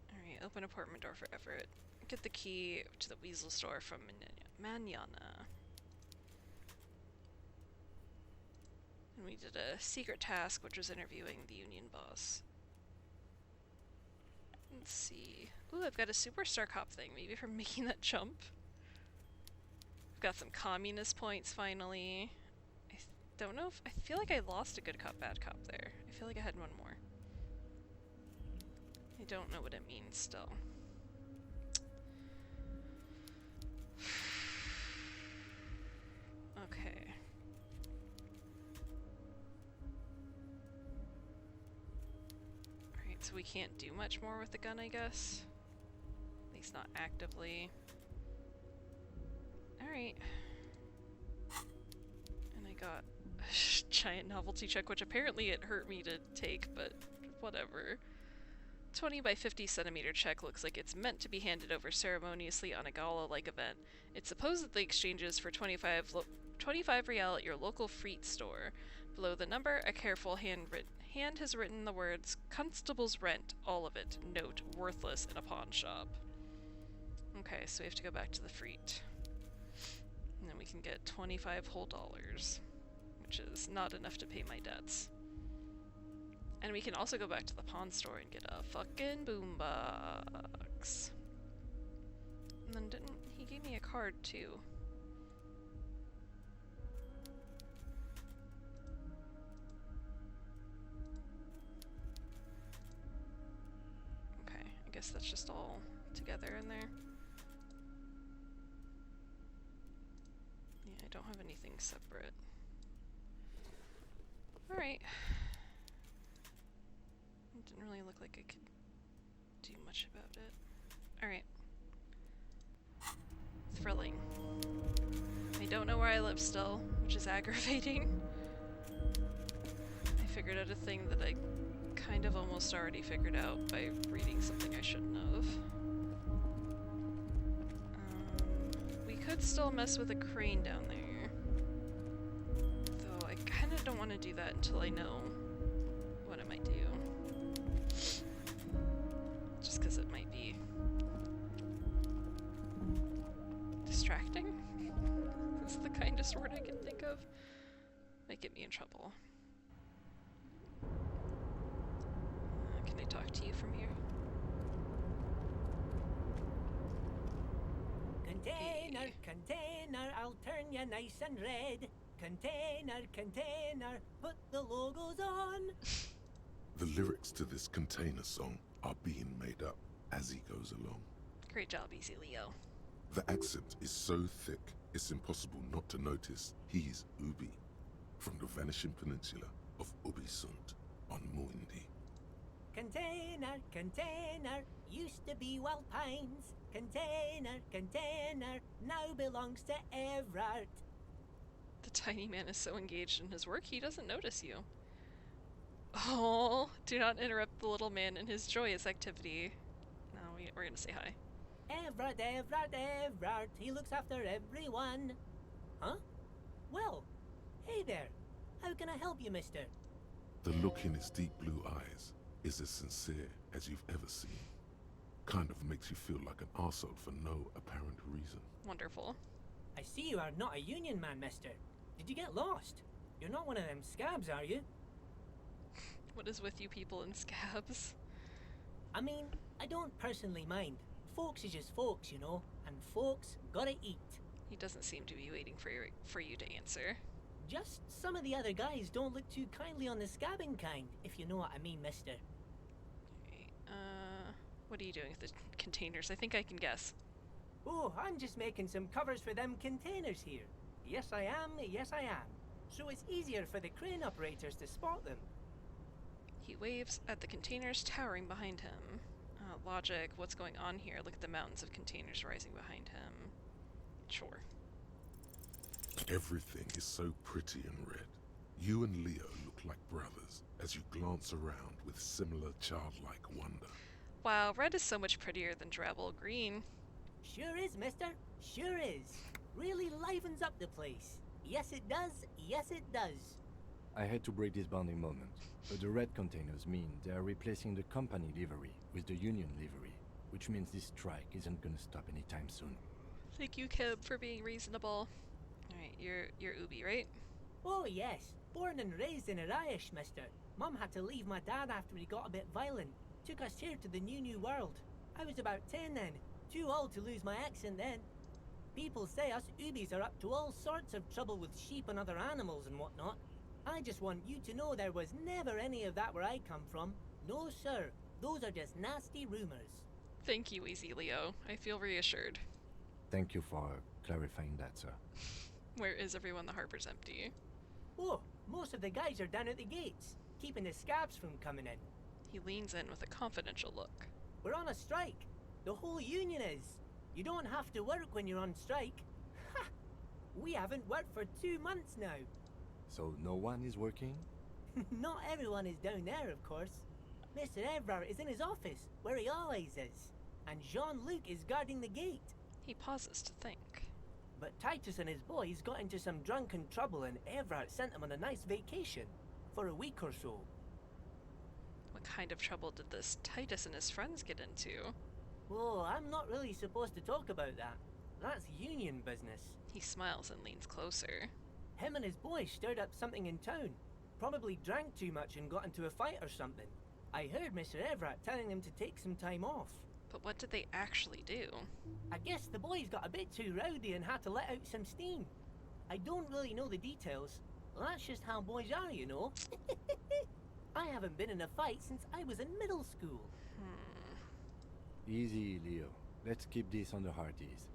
Alright, open apartment door for Everett. Get the key to the Weasel store from Manana. And we did a secret task, which was interviewing the union boss. Let's see. Ooh, I've got a superstar cop thing, maybe from making that jump. I've got some communist points finally. I don't know if... I feel like I lost a good cop, bad cop there. I feel like I had one more. I don't know what it means still. Okay. Alright, so we can't do much more with the gun, I guess. At least not actively. Alright. And I got a giant novelty check, which apparently it hurt me to take, but whatever. 20 by 50 centimeter check looks like it's meant to be handed over ceremoniously on a gala-like event. It supposedly exchanges for 25 real at your local Freet store. Below the number, a careful hand has written the words, Constable's Rent, all of it. Note, worthless in a pawn shop. Okay, so we have to go back to the Freet. And then we can get 25 whole dollars, which is not enough to pay my debts. And we can also go back to the pawn store and get a fucking boombox. And then he gave me a card too. Okay, I guess that's just all together in there. Yeah, I don't have anything separate. Alright. It didn't really look like I could do much about it. Alright. Thrilling. I don't know where I live still, which is aggravating. I figured out a thing that I kind of almost already figured out by reading something I shouldn't have. We could still mess with a crane down there. Though I kind of don't want to do that until I know what I might do. Just because it might be distracting. That's the kindest word I can think of. Might get me in trouble. Can I talk to you from here? Container, container, I'll turn you nice and red. Container, container, put the logos on. The lyrics to this container song are being made up as he goes along. Great job, Easy Leo. The accent is so thick, it's impossible not to notice he's Ubi, from the vanishing peninsula of Ubisund on Muindi. Container, container, used to be Wild Pines. Container, container, now belongs to Everard. The tiny man is so engaged in his work he doesn't notice you. Oh, do not interrupt the little man in his joyous activity. No, we're gonna say hi. Everard, Everard, Everard, he looks after everyone. Huh? Well, hey there. How can I help you, mister? The look in his deep blue eyes is as sincere as you've ever seen. Kind of makes you feel like an arsehole for no apparent reason. Wonderful. I see you are not a union man, mister. Did you get lost? You're not one of them scabs, are you? What is with you people in scabs? I mean, I don't personally mind. Folks is just folks, you know, and folks gotta eat. He doesn't seem to be waiting for you to answer. Just some of the other guys don't look too kindly on the scabbing kind, if you know what I mean, mister. What are you doing with the containers? I think I can guess. Oh, I'm just making some covers for them containers here. Yes, I am, yes, I am. So it's easier for the crane operators to spot them. He waves at the containers towering behind him. Logic, what's going on here? Look at the mountains of containers rising behind him. Sure. Everything is so pretty and red. You and Leo look like brothers as you glance around with similar childlike wonder. Wow, red is so much prettier than drabble green. Sure is, mister. Sure is. Really livens up the place. Yes, it does. Yes, it does. I hate to break this bonding moment, but the red containers mean they are replacing the company livery with the union livery, which means this strike isn't gonna stop anytime soon. Thank you, Kim, for being reasonable. Alright, you're Ubi, right? Oh, yes. Born and raised in Arish, mister. Mum had to leave my dad after he got a bit violent. Took us here to the new world. I was about 10 then. Too old to lose my accent then. People say us Ubis are up to all sorts of trouble with sheep and other animals and whatnot. I just want you to know there was never any of that where I come from. No, sir. Those are just nasty rumors. Thank you, Easy Leo. I feel reassured. Thank you for clarifying that, sir. Where is everyone? The harbor's empty. Oh, most of the guys are down at the gates, keeping the scabs from coming in. He leans in with a confidential look. We're on a strike. The whole union is. You don't have to work when you're on strike. Ha! We haven't worked for 2 months now. So no one is working? Not everyone is down there, of course. Mr. Everard is in his office, where he always is. And Jean-Luc is guarding the gate. He pauses to think. But Titus and his boys got into some drunken trouble and Everard sent them on a nice vacation. For a week or so. What kind of trouble did this Titus and his friends get into? Oh, I'm not really supposed to talk about that. That's union business. He smiles and leans closer. Him and his boys stirred up something in town. Probably drank too much and got into a fight or something. I heard Mr. Everett telling them to take some time off. But what did they actually do? I guess the boys got a bit too rowdy and had to let out some steam. I don't really know the details. That's just how boys are, you know. I haven't been in a fight since I was in middle school. Easy, Leo. Let's keep this on the hearties.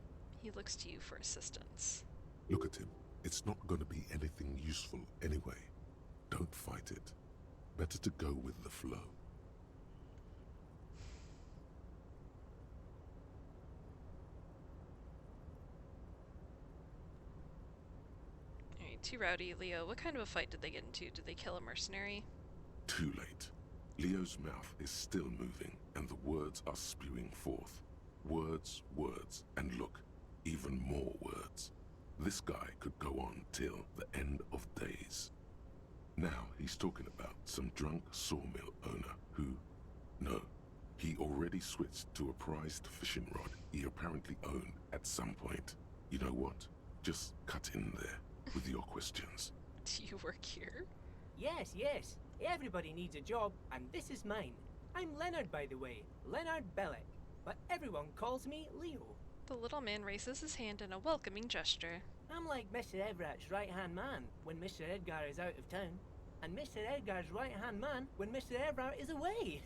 He looks to you for assistance. Look at him. It's not going to be anything useful anyway. Don't fight it. Better to go with the flow. Alright, too rowdy. Leo, what kind of a fight did they get into? Did they kill a mercenary? Too late. Leo's mouth is still moving, and the words are spewing forth. Words, words, and look, even more words. This guy could go on till the end of days. Now he's talking about some drunk sawmill owner who... No, he already switched to a prized fishing rod he apparently owned at some point. You know what? Just cut in there with your questions. Do you work here? Yes, yes. Everybody needs a job, and this is mine. I'm Leonard, by the way. Leonard Bellick. But everyone calls me Leo. The little man raises his hand in a welcoming gesture. I'm like Mr. Everett's right-hand man when Mr. Edgar is out of town, and Mr. Edgar's right-hand man when Mr. Everett is away.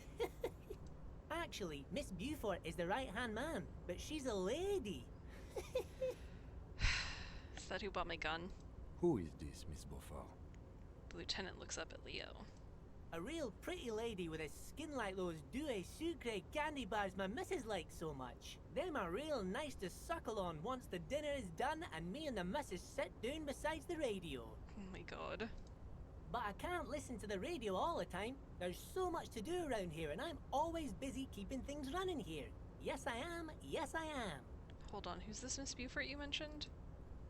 Actually, Miss Beaufort is the right-hand man, but she's a lady. Is that who bought my gun? Who is this, Miss Beaufort? The lieutenant looks up at Leo. A real pretty lady with a skin like those douce sucre candy bars my missus likes so much. Them are real nice to suckle on once the dinner is done and me and the missus sit down beside the radio. Oh my god. But I can't listen to the radio all the time. There's so much to do around here and I'm always busy keeping things running here. Yes I am, yes I am. Hold on, who's this Miss Beaufort you mentioned?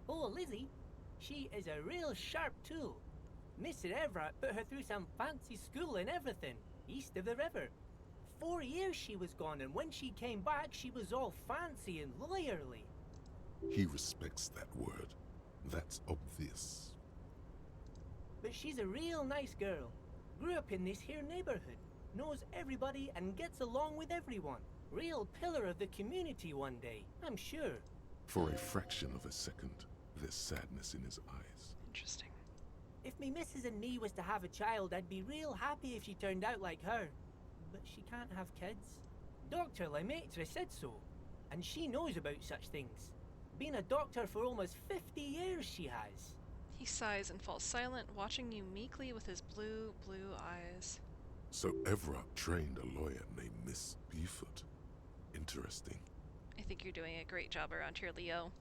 Oh, Lizzie. She is a real sharp tool. Mr. Everett put her through some fancy school and everything, east of the river. 4 years she was gone, and when she came back, she was all fancy and lawyerly. He respects that word. That's obvious. But she's a real nice girl. Grew up in this here neighborhood. Knows everybody and gets along with everyone. Real pillar of the community one day, I'm sure. For a fraction of a second, there's sadness in his eyes. Interesting. If me missus and me was to have a child, I'd be real happy if she turned out like her. But she can't have kids. Dr. Lemaitre said so, and she knows about such things. Been a doctor for almost 50 years she has. He sighs and falls silent, watching you meekly with his blue eyes. So Everett trained a lawyer named Miss Beaufort. Interesting. I think you're doing a great job around here, Leo.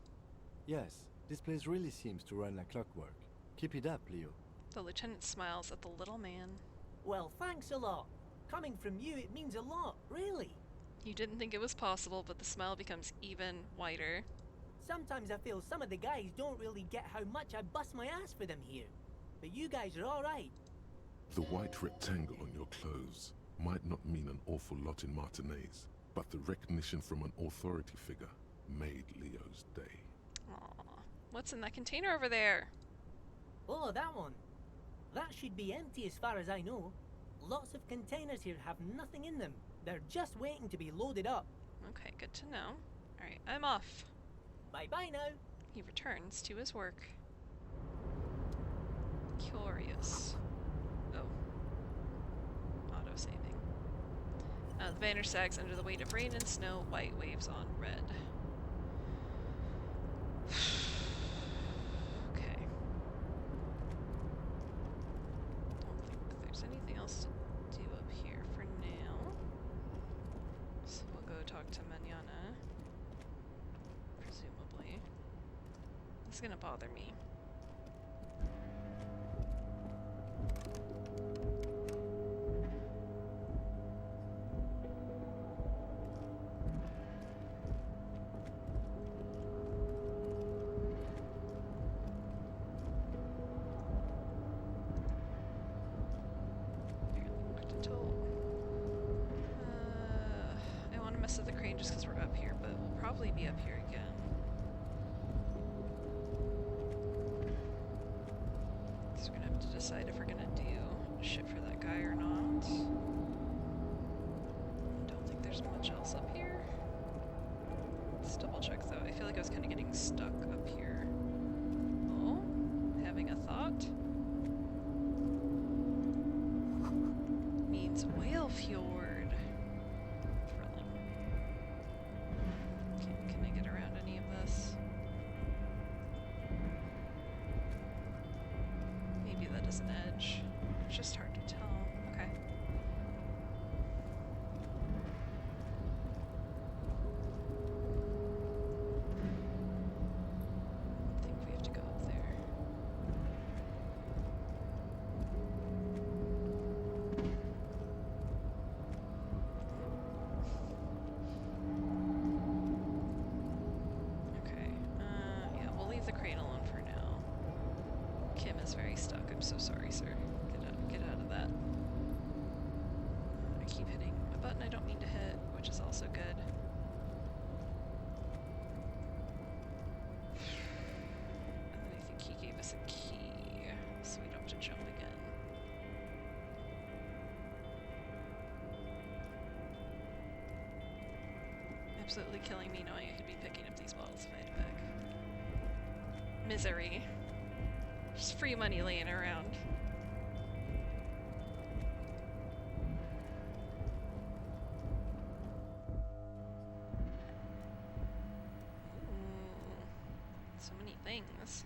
Yes, this place really seems to run like clockwork. Keep it up, Leo. The lieutenant smiles at the little man. Well, thanks a lot. Coming from you, it means a lot, really. You didn't think it was possible, but the smile becomes even wider. Sometimes I feel some of the guys don't really get how much I bust my ass for them here. But you guys are alright. The white rectangle on your clothes might not mean an awful lot in Martinez, but the recognition from an authority figure made Leo's day. Aww. What's in that container over there? Oh, that one. That should be empty as far as I know. Lots of containers here have nothing in them. They're just waiting to be loaded up. Okay, good to know. Alright, I'm off. Bye-bye now. He returns to his work. Curious. Oh. Auto-saving. The banner sags under the weight of rain and snow, white waves on red. Okay. Don't think there's anything else to do up here for now. So we'll go talk to Manana. Presumably. This is gonna bother me. I want to mess with the crane just because we're up here, but we'll probably be up here again. So we're gonna have to decide if we're gonna do shit for that guy or not. Don't think there's much else up here. Let's double check though. I feel like I was kind of getting stuck up here. Oh, having a thought. Means Whale Fjord. Thrilling. Okay, can I get around any of this? Maybe that is an edge. It's just hard to tell. Okay. I think we have to go up there. Okay, yeah, we'll leave the crane alone for now. Kim is very stuck. I'm so sorry, sir. Get out of that. I keep hitting a button I don't mean to hit, which is also good. And then I think he gave us a key, so we don't have to jump again. Absolutely killing me knowing I could be picking up these bottles if I had to pick. Misery. Just free money laying around. So many things.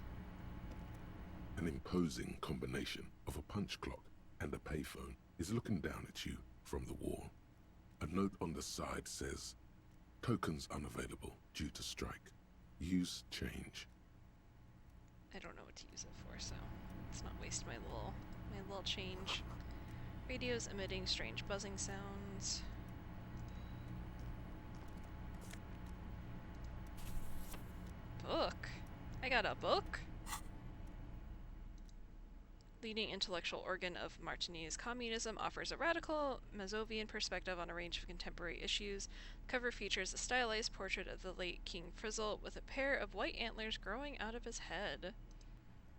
An imposing combination of a punch clock and a payphone is looking down at you from the wall. A note on the side says, "Tokens unavailable due to strike. Use change." I don't know what to use it for, so let's not waste my little change. Radios emitting strange buzzing sounds. Book? I got a book? Leading intellectual organ of Martinez communism offers a radical Mazovian perspective on a range of contemporary issues. The cover features a stylized portrait of the late King Frizzle with a pair of white antlers growing out of his head.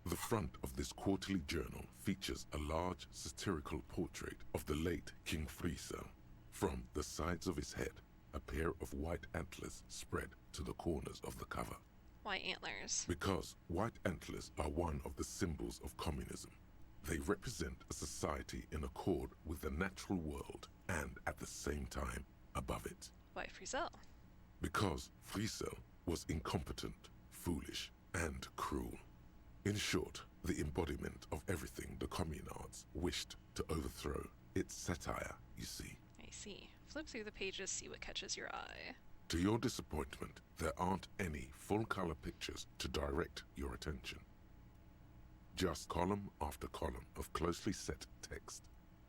The front of this quarterly journal features a large satirical portrait of the late King Frizzle. From the sides of his head, a pair of white antlers spread to the corners of the cover. White antlers. Because white antlers are one of the symbols of communism. They represent a society in accord with the natural world and at the same time above it. Why Frizzle? Because Frizzle was incompetent, foolish, and cruel. In short, the embodiment of everything the communards wished to overthrow. It's satire, you see. I see. Flip through the pages, see what catches your eye. To your disappointment, there aren't any full-color pictures to direct your attention. Just column after column of closely set text,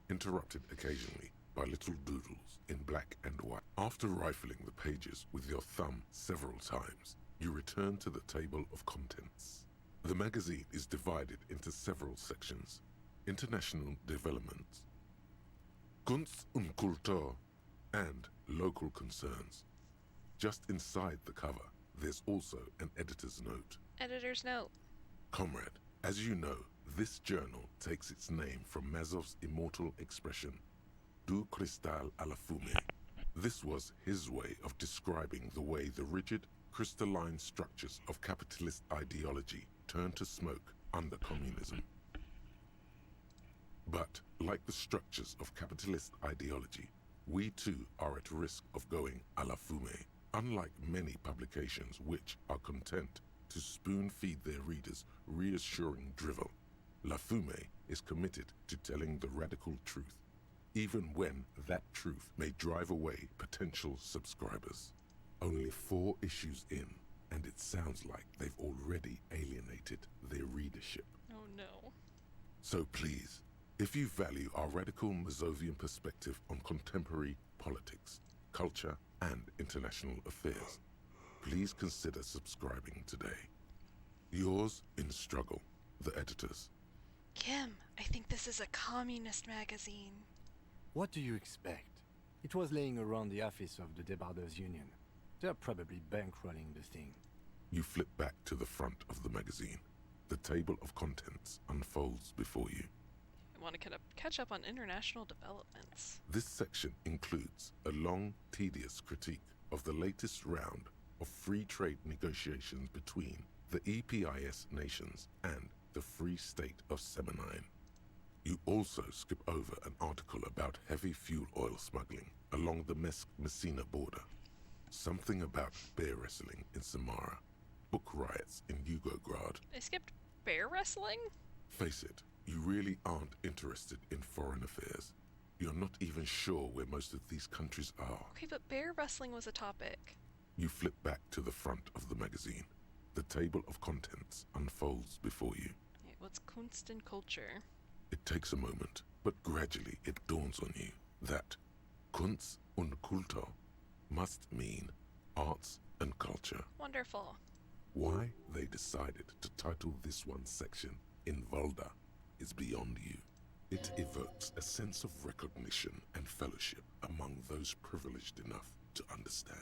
interrupted occasionally by little doodles in black and white. After rifling the pages with your thumb several times, you return to the table of contents. The magazine is divided into several sections: international developments, Kunst und Kultur, and local concerns. Just inside the cover, there's also an editor's note. Editor's note. Comrade, as you know, this journal takes its name from Mazov's immortal expression, "Du cristal à la fumée." This was his way of describing the way the rigid, crystalline structures of capitalist ideology turn to smoke under communism. But, like the structures of capitalist ideology, we too are at risk of going à la fumée. Unlike many publications which are content to spoon-feed their readers reassuring drivel, La Fumée is committed to telling the radical truth, even when that truth may drive away potential subscribers. Only 4 issues in, and it sounds like they've already alienated their readership. Oh no. So please, if you value our radical Mazovian perspective on contemporary politics, culture, and international affairs, please consider subscribing today. Yours in struggle, the editors. Kim, I think this is a communist magazine. What do you expect? It was laying around the office of the Debarders Union. They're probably bankrolling the thing. You flip back to the front of the magazine. The table of contents unfolds before you. I want to catch up on international developments. This section includes a long, tedious critique of the latest round of free trade negotiations between the EPIS nations and the Free State of Semenine. You also skip over an article about heavy fuel oil smuggling along the Messina border, something about bear wrestling in Samara, book riots in Yugograd. I skipped bear wrestling? Face it, you really aren't interested in foreign affairs. You're not even sure where most of these countries are. Okay, but bear wrestling was a topic. You flip back to the front of the magazine. The table of contents unfolds before you. Hey, what's Kunst and Culture? It takes a moment, but gradually it dawns on you that Kunst und Kultur must mean arts and culture. Wonderful. Why they decided to title this one section in Volda is beyond you. It evokes a sense of recognition and fellowship among those privileged enough to understand.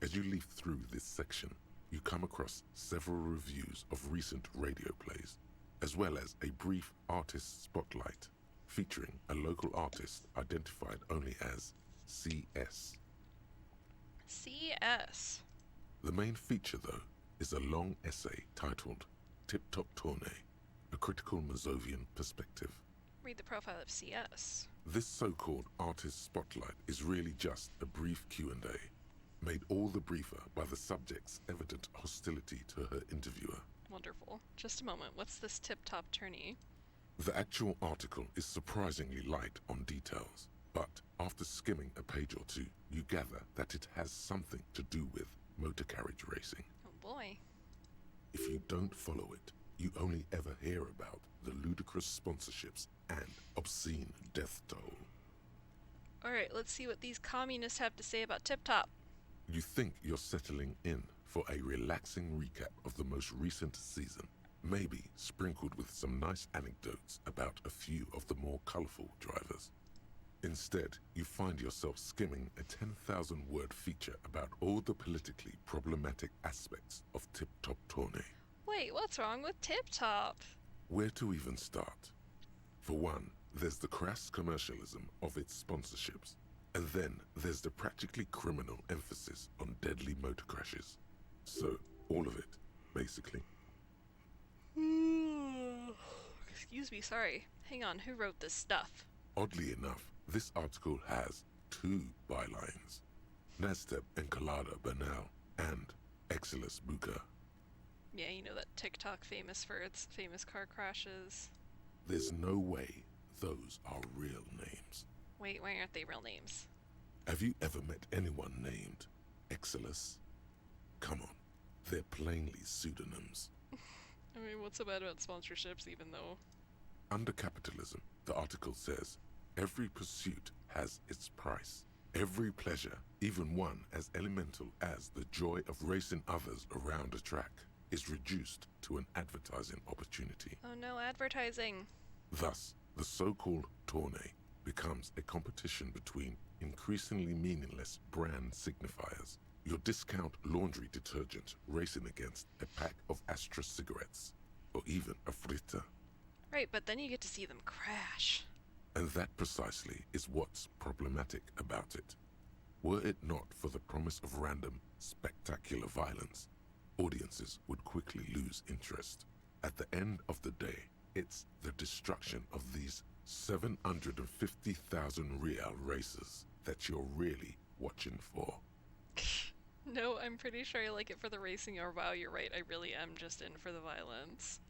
As you leaf through this section, you come across several reviews of recent radio plays, as well as a brief artist spotlight featuring a local artist identified only as CS. CS. The main feature, though, is a long essay titled Tip Top Tournée, a critical Mazovian perspective. Read the profile of CS. This so-called artist spotlight is really just a brief Q&A. made all the briefer by the subject's evident hostility to her interviewer. Wonderful. Just a moment. What's this tip-top tourney? The actual article is surprisingly light on details, but after skimming a page or two, you gather that it has something to do with motor carriage racing. Oh boy. If you don't follow it, you only ever hear about the ludicrous sponsorships and obscene death toll. Alright, let's see what these communists have to say about tip-top. You think you're settling in for a relaxing recap of the most recent season, maybe sprinkled with some nice anecdotes about a few of the more colorful drivers. Instead, you find yourself skimming a 10,000-word feature about all the politically problematic aspects of Tip-Top Tourney. Wait, what's wrong with tip-top? Where to even start? For one, there's the crass commercialism of its sponsorships, and then there's the practically criminal emphasis on deadly motor crashes. So, all of it, basically. Excuse me, sorry. Hang on, who wrote this stuff? Oddly enough, this article has 2 bylines. Nasteb Encolada Bernal and Exilus Buka. Yeah, you know that TikTok famous for its famous car crashes. There's no way those are real names. Wait, why aren't they real names? Have you ever met anyone named Exilus? Come on, they're plainly pseudonyms. I mean, what's so bad about sponsorships, even though? Under capitalism, the article says, every pursuit has its price. Every pleasure, even one as elemental as the joy of racing others around a track, is reduced to an advertising opportunity. Oh no, advertising. Thus, the so-called tourney becomes a competition between increasingly meaningless brand signifiers. Your discount laundry detergent racing against a pack of Astra cigarettes, or even a Fritta. Right, but then you get to see them crash. And that precisely is what's problematic about it. Were it not for the promise of random, spectacular violence, audiences would quickly lose interest. At the end of the day, it's the destruction of these 750,000 real races that you're really watching for. No, I'm pretty sure I like it for the racing, or wow, you're right, I really am just in for the violence.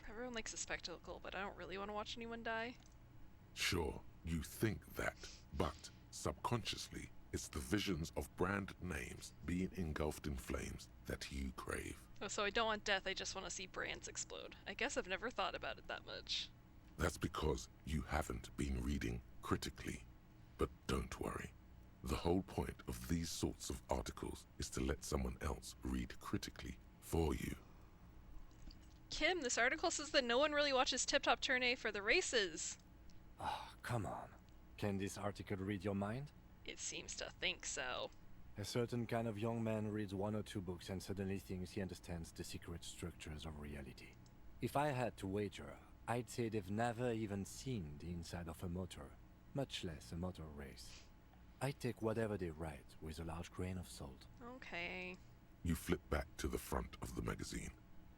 Everyone likes a spectacle, but I don't really want to watch anyone die. Sure, you think that, but subconsciously, it's the visions of brand names being engulfed in flames that you crave. Oh, so I don't want death, I just want to see brands explode. I guess I've never thought about it that much. That's because you haven't been reading critically. But don't worry. The whole point of these sorts of articles is to let someone else read critically for you. Kim, this article says that no one really watches Tip-Top Tourney for the races. Ah, come on. Can this article read your mind? It seems to think so. A certain kind of young man reads 1 or 2 books and suddenly thinks he understands the secret structures of reality. If I had to wager, I'd say they've never even seen the inside of a motor, much less a motor race. I take whatever they write with a large grain of salt. Okay. You flip back to the front of the magazine.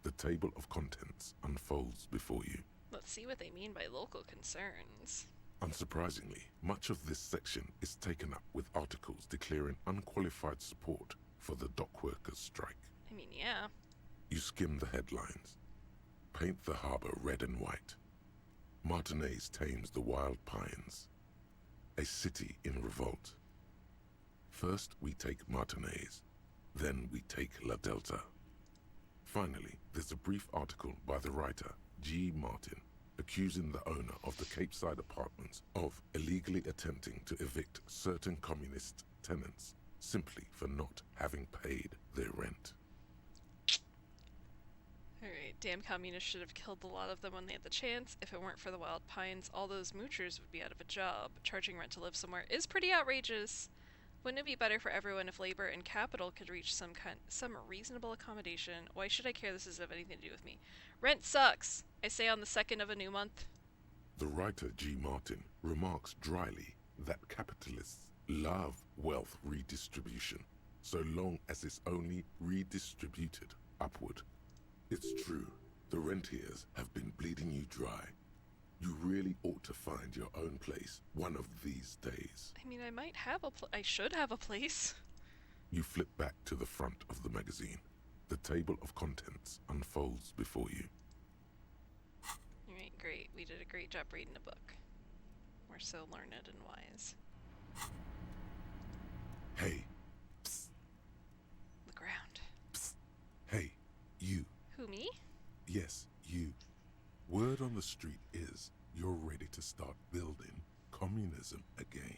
The table of contents unfolds before you. Let's see what they mean by local concerns. Unsurprisingly, much of this section is taken up with articles declaring unqualified support for the dock workers' strike. I mean, yeah. You skim the headlines. Paint the harbor red and white. Martinez tames the wild pines. A city in revolt. First we take Martinez, then we take La Delta. Finally, there's a brief article by the writer, G. Martin, accusing the owner of the Capeside Apartments of illegally attempting to evict certain communist tenants simply for not having paid their rent. Alright, damn communists should have killed a lot of them when they had the chance. If it weren't for the wild pines, all those moochers would be out of a job. Charging rent to live somewhere is pretty outrageous. Wouldn't it be better for everyone if labor and capital could reach some reasonable accommodation? Why should I care? This doesn't have anything to do with me. Rent sucks, I say on the 2nd of a new month. The writer G. Martin remarks dryly that capitalists love wealth redistribution, so long as it's only redistributed upward. It's true, the rentiers have been bleeding you dry. You really ought to find your own place one of these days. I mean, I might have I should have a place. You flip back to the front of the magazine. The table of contents unfolds before you. Alright, great. We did a great job reading a book. We're so learned and wise. Hey. Psst. The ground. Psst. Hey, you. Who, me? Yes, you. Word on the street is you're ready to start building communism again.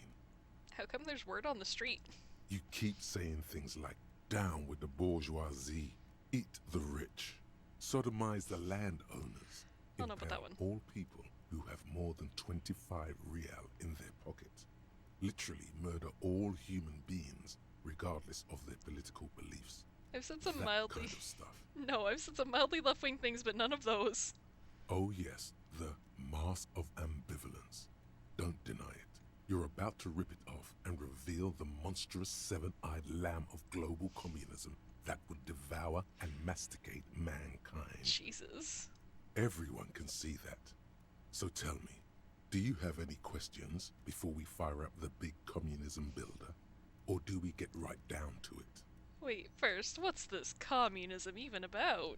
How come there's word on the street? You keep saying things like, down with the bourgeoisie, eat the rich, sodomize the landowners, I don't know about that one. all people who have more than 25 real in their pocket, literally murder all human beings regardless of their political beliefs. I've said some That mildly... kind of stuff. No, I've said some mildly left-wing things, but none of those. Oh yes, the mask of ambivalence. Don't deny it. You're about to rip it off and reveal the monstrous seven-eyed lamb of global communism that would devour and masticate mankind. Jesus. Everyone can see that. So tell me, do you have any questions before we fire up the big communism builder? Or do we get right down to it? Wait, first, what's this communism even about?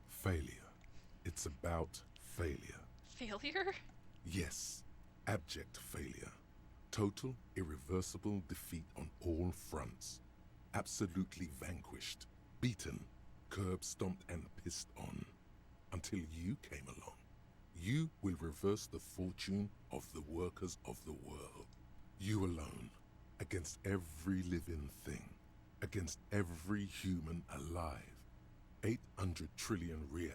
Failure. It's about failure. Failure? Yes, abject failure. Total, irreversible defeat on all fronts. Absolutely vanquished, beaten, curb-stomped and pissed on. Until you came along. You will reverse the fortune of the workers of the world. You alone, against every living thing, against every human alive. 800 trillion real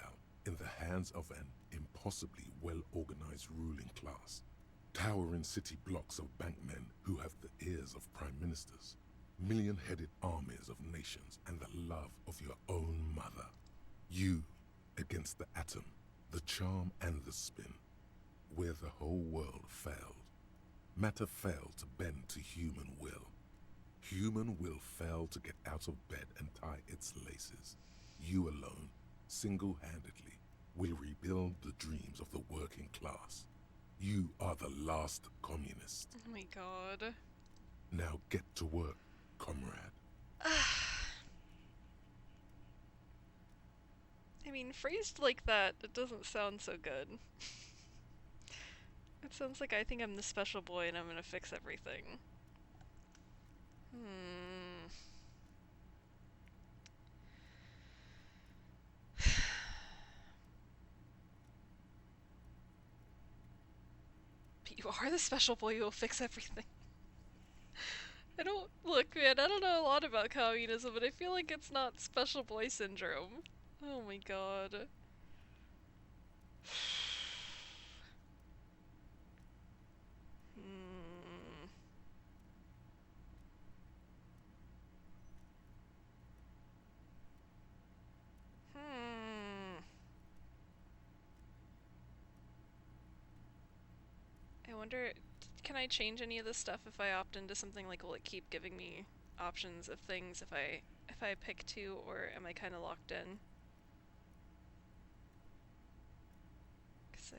in the hands of an impossibly well-organized ruling class. Towering city blocks of bankmen who have the ears of prime ministers. Million-headed armies of nations and the love of your own mother. You against the atom, the charm and the spin. Where the whole world failed. Matter failed to bend to human will. Human will failed to get out of bed and tie its laces. You alone, single-handedly, will rebuild the dreams of the working class. You are the last communist. Oh my god. Now get to work, comrade. I mean, phrased like that, it doesn't sound so good. It sounds like I think I'm the special boy and I'm gonna fix everything. But you are the special boy who will fix everything. Look, man, I don't know a lot about communism, but I feel like it's not special boy syndrome. Oh my god. I wonder, can I change any of this stuff if I opt into something? Like, will it keep giving me options of things if I pick two, or am I kind of locked in? Because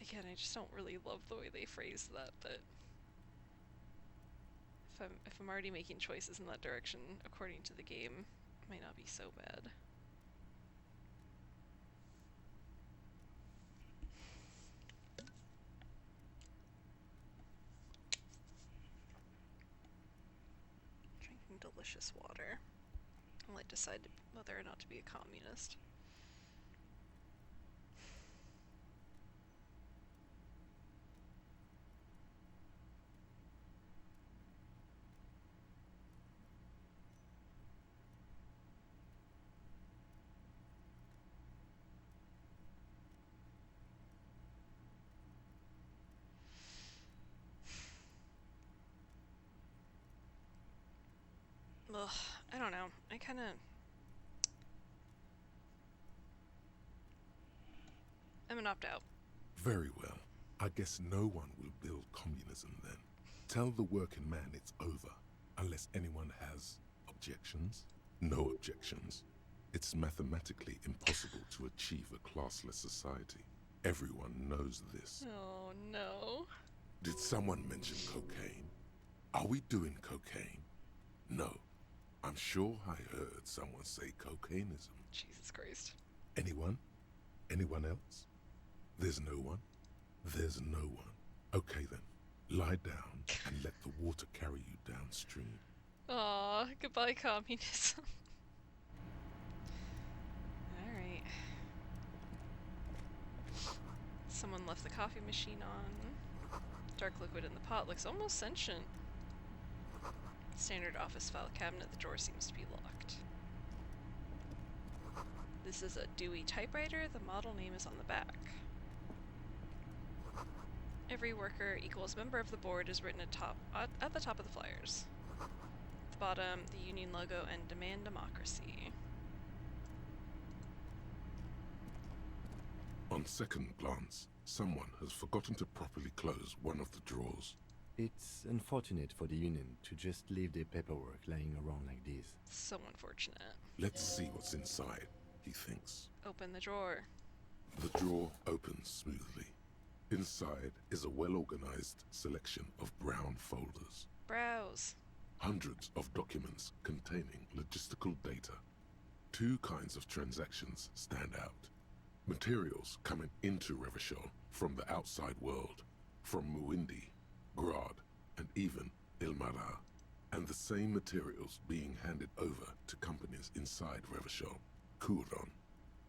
again, I just don't really love the way they phrase that, but if I'm already making choices in that direction according to the game, it might not be so bad. Drinking delicious water while I decide whether or not to be a communist. Ugh, I don't know. I kinda... I'm gonna opt out. Very well. I guess no one will build communism then. Tell the working man it's over, unless anyone has objections. No objections. It's mathematically impossible to achieve a classless society. Everyone knows this. Oh no. Did someone mention cocaine? Are we doing cocaine? No. I'm sure I heard someone say cocainism. Jesus Christ. Anyone? Anyone else? There's no one? There's no one. Okay then. Lie down and let the water carry you downstream. Aw, goodbye communism. Alright. Someone left the coffee machine on. Dark liquid in the pot looks almost sentient. Standard office file cabinet, the drawer seems to be locked. This is a Dewey typewriter, the model name is on the back. Every worker equals member of the board is written at the top of the flyers. At the bottom, the union logo and demand democracy. On second glance, someone has forgotten to properly close one of the drawers. It's unfortunate for the Union to just leave their paperwork lying around like this. So unfortunate. Let's see what's inside, he thinks. Open the drawer. The drawer opens smoothly. Inside is a well-organized selection of brown folders. Browse. Hundreds of documents containing logistical data. Two kinds of transactions stand out. Materials coming into Revachol from the outside world, from Muindi, Grad, and even Ilmara, and the same materials being handed over to companies inside Revachol. Kuron,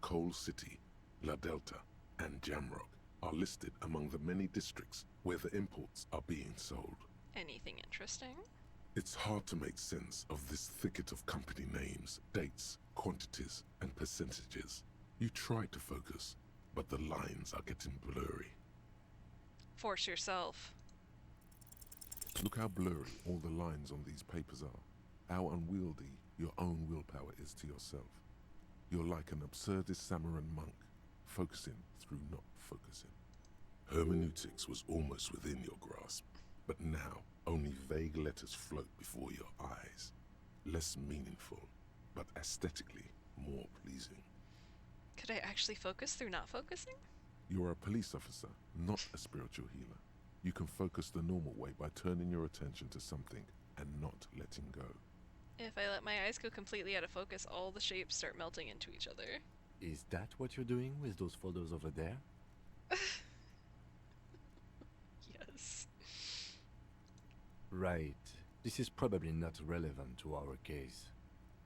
Coal City, La Delta, and Jamrock are listed among the many districts where the imports are being sold. Anything interesting? It's hard to make sense of this thicket of company names, dates, quantities, and percentages. You try to focus, but the lines are getting blurry. Force yourself. Look how blurry all the lines on these papers are. How unwieldy your own willpower is to yourself. You're like an absurdist Samaran monk, focusing through not focusing. Hermeneutics was almost within your grasp, but now only vague letters float before your eyes. Less meaningful, but aesthetically more pleasing. Could I actually focus through not focusing? You're a police officer, not a spiritual healer. You can focus the normal way by turning your attention to something and not letting go. If I let my eyes go completely out of focus, all the shapes start melting into each other. Is that what you're doing with those folders over there? Yes. Right. This is probably not relevant to our case.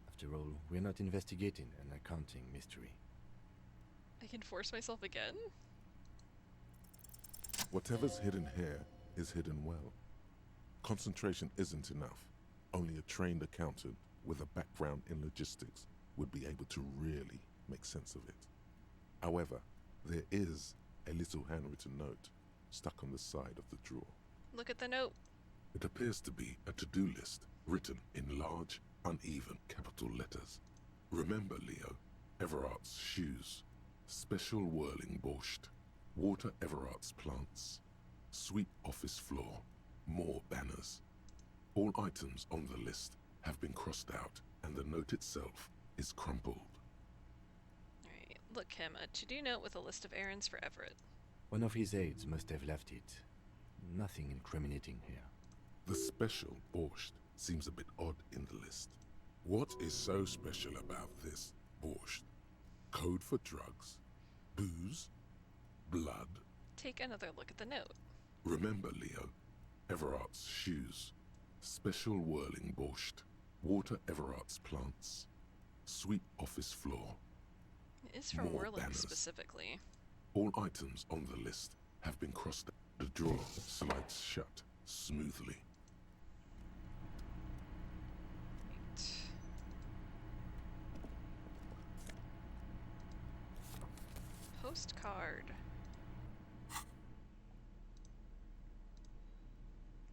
After all, we're not investigating an accounting mystery. I can force myself again? Whatever's hidden here is hidden well. Concentration isn't enough. Only a trained accountant with a background in logistics would be able to really make sense of it. However, there is a little handwritten note stuck on the side of the drawer. Look at the note. It appears to be a to-do list written in large, uneven capital letters. Remember, Leo, Everart's shoes, special whirling borscht, water Everart's plants, sweep office floor, more banners. All items on the list have been crossed out, and the note itself is crumpled. Alright, look, Kim, a to-do note with a list of errands for Everett. One of his aides must have left it. Nothing incriminating here. The special borscht seems a bit odd in the list. What is so special about this borscht? Code for drugs? Booze? Blood? Take another look at the note. Remember, Leo, Everart's shoes, special whirling borscht, water Everart's plants, sweep office floor. It is from more Whirling banners. specifically. All items on the list have been crossed out. The drawer slides shut smoothly. Postcard.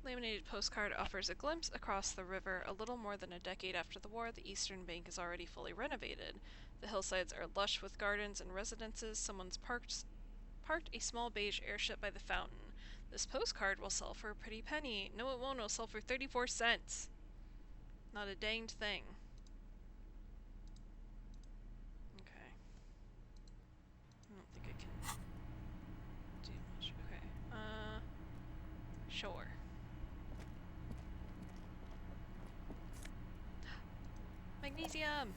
Laminated postcard offers a glimpse across the river. A little more than a decade after the war, the eastern bank is already fully renovated. The hillsides are lush with gardens and residences. Someone's parked a small beige airship by the fountain. This postcard will sell for a pretty penny. No, it won't. It'll sell for 34 cents. Not a danged thing. Okay. I don't think I can Elysium!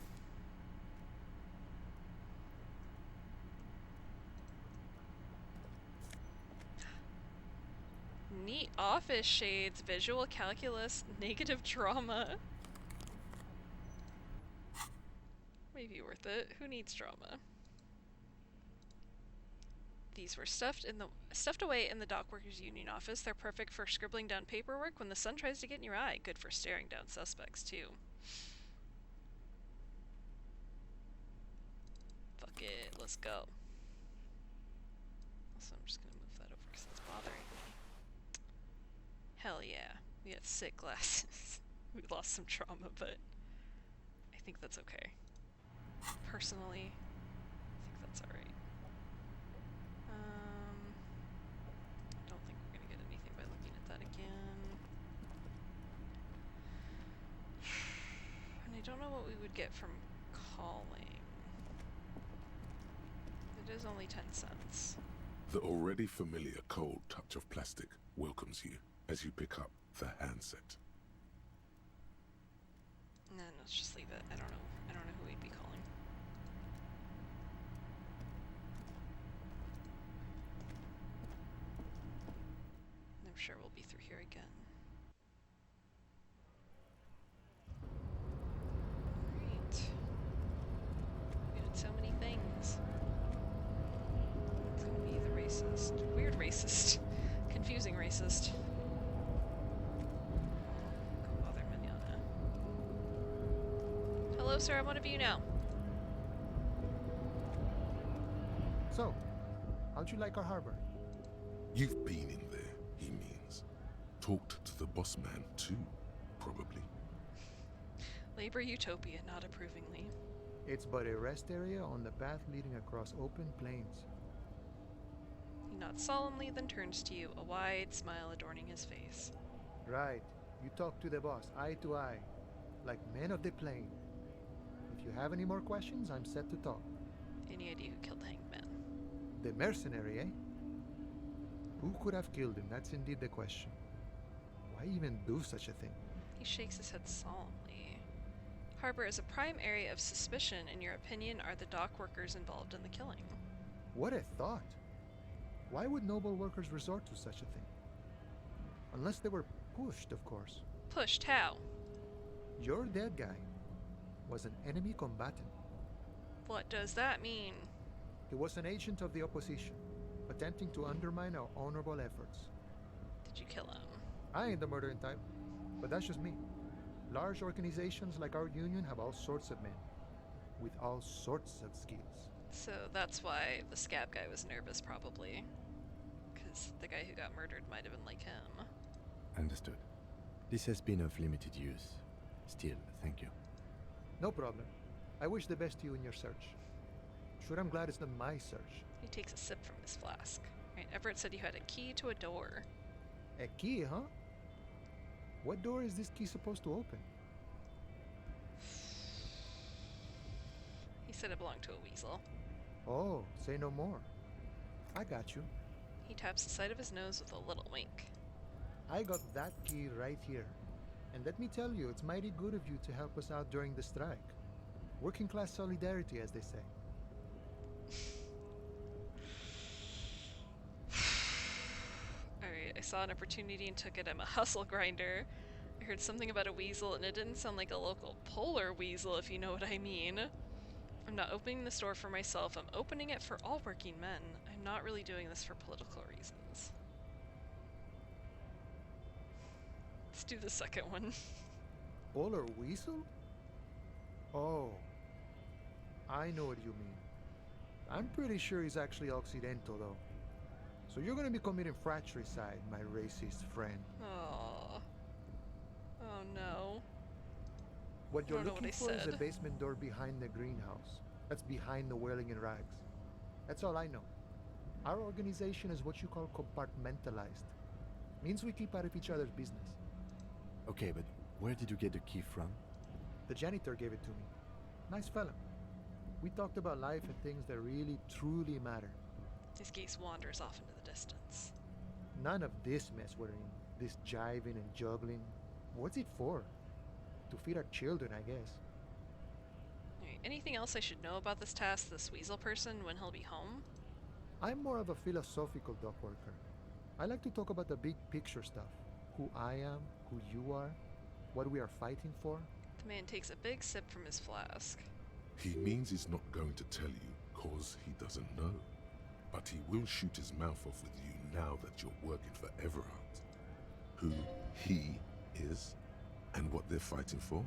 Neat office shades, visual calculus, negative drama. Maybe worth it. Who needs drama? These were stuffed away in the dockworkers union office. They're perfect for scribbling down paperwork when the sun tries to get in your eye. Good for staring down suspects too. Fuck it, let's go. Also, I'm just gonna move that over because it's bothering me. Hell yeah, we had sick glasses. We lost some trauma, but I think that's okay. Personally, I think that's alright. I don't think we're gonna get anything by looking at that again. And I don't know what we would get from calling. It is only 10 cents. The already familiar cold touch of plastic welcomes you as you pick up the handset. Nah, let's just leave it. I don't know who we'd be calling. I'm sure we'll be through here again. Alright. We did so many things. It's gonna be the racist. Weird racist. Confusing racist. Go bother Manana. Hello, sir, I'm one of you now. So, how'd you like our harbor? You've been in there, he means. Talked to the boss man too, probably. Labor utopia, not approvingly. It's but a rest area on the path leading across open plains. He nods solemnly, then turns to you, a wide smile adorning his face. Right. You talk to the boss, eye to eye, like men of the plain. If you have any more questions, I'm set to talk. Any idea who killed Hangman? The mercenary, eh? Who could have killed him? That's indeed the question. Why even do such a thing? He shakes his head solemnly. Harbor is a prime area of suspicion. In your opinion, are the dock workers involved in the killing? What a thought! Why would noble workers resort to such a thing? Unless they were pushed, of course. Pushed how? Your dead guy was an enemy combatant. What does that mean? He was an agent of the opposition, attempting to undermine our honorable efforts. Did you kill him? I ain't the murdering type, but that's just me. Large organizations like our union have all sorts of men, with all sorts of skills. So that's why the scab guy was nervous, probably. Because the guy who got murdered might have been like him. Understood. This has been of limited use. Still, thank you. No problem. I wish the best to you in your search. Sure, I'm glad it's not my search. He takes a sip from his flask. Right, Everett said you had a key to a door. A key, huh? What door is this key supposed to open? He said it belonged to a weasel. Oh, say no more. I got you. He taps the side of his nose with a little wink. I got that key right here. And let me tell you, it's mighty good of you to help us out during the strike. Working class solidarity, as they say. Alright, I saw an opportunity and took it. I'm a hustle grinder. I heard something about a weasel and it didn't sound like a local polar weasel, if you know what I mean. I'm not opening the store for myself, I'm opening it for all working men. I'm not really doing this for political reasons. Let's do the second one. Polar weasel? Oh. I know what you mean. I'm pretty sure he's actually Occidental, though. So you're gonna be committing fratricide, my racist friend. Aww. Oh no. What you're I don't know looking what I for is a said. basement door behind the greenhouse. That's behind the wailing in rags. That's all I know. Our organization is what you call compartmentalized. Means we keep out of each other's business. Okay, but where did you get the key from? The janitor gave it to me. Nice fella. We talked about life and things that really, truly matter. His gaze wanders off into the distance. None of this mess we're in. This jiving and juggling. What's it for? To feed our children, I guess. Anything else I should know about this task, this weasel person, when he'll be home? I'm more of a philosophical dock worker. I like to talk about the big picture stuff. Who I am, who you are, what we are fighting for. The man takes a big sip from his flask. He means he's not going to tell you cause he doesn't know. But he will shoot his mouth off with you now that you're working for Everard. Who he is and what they're fighting for.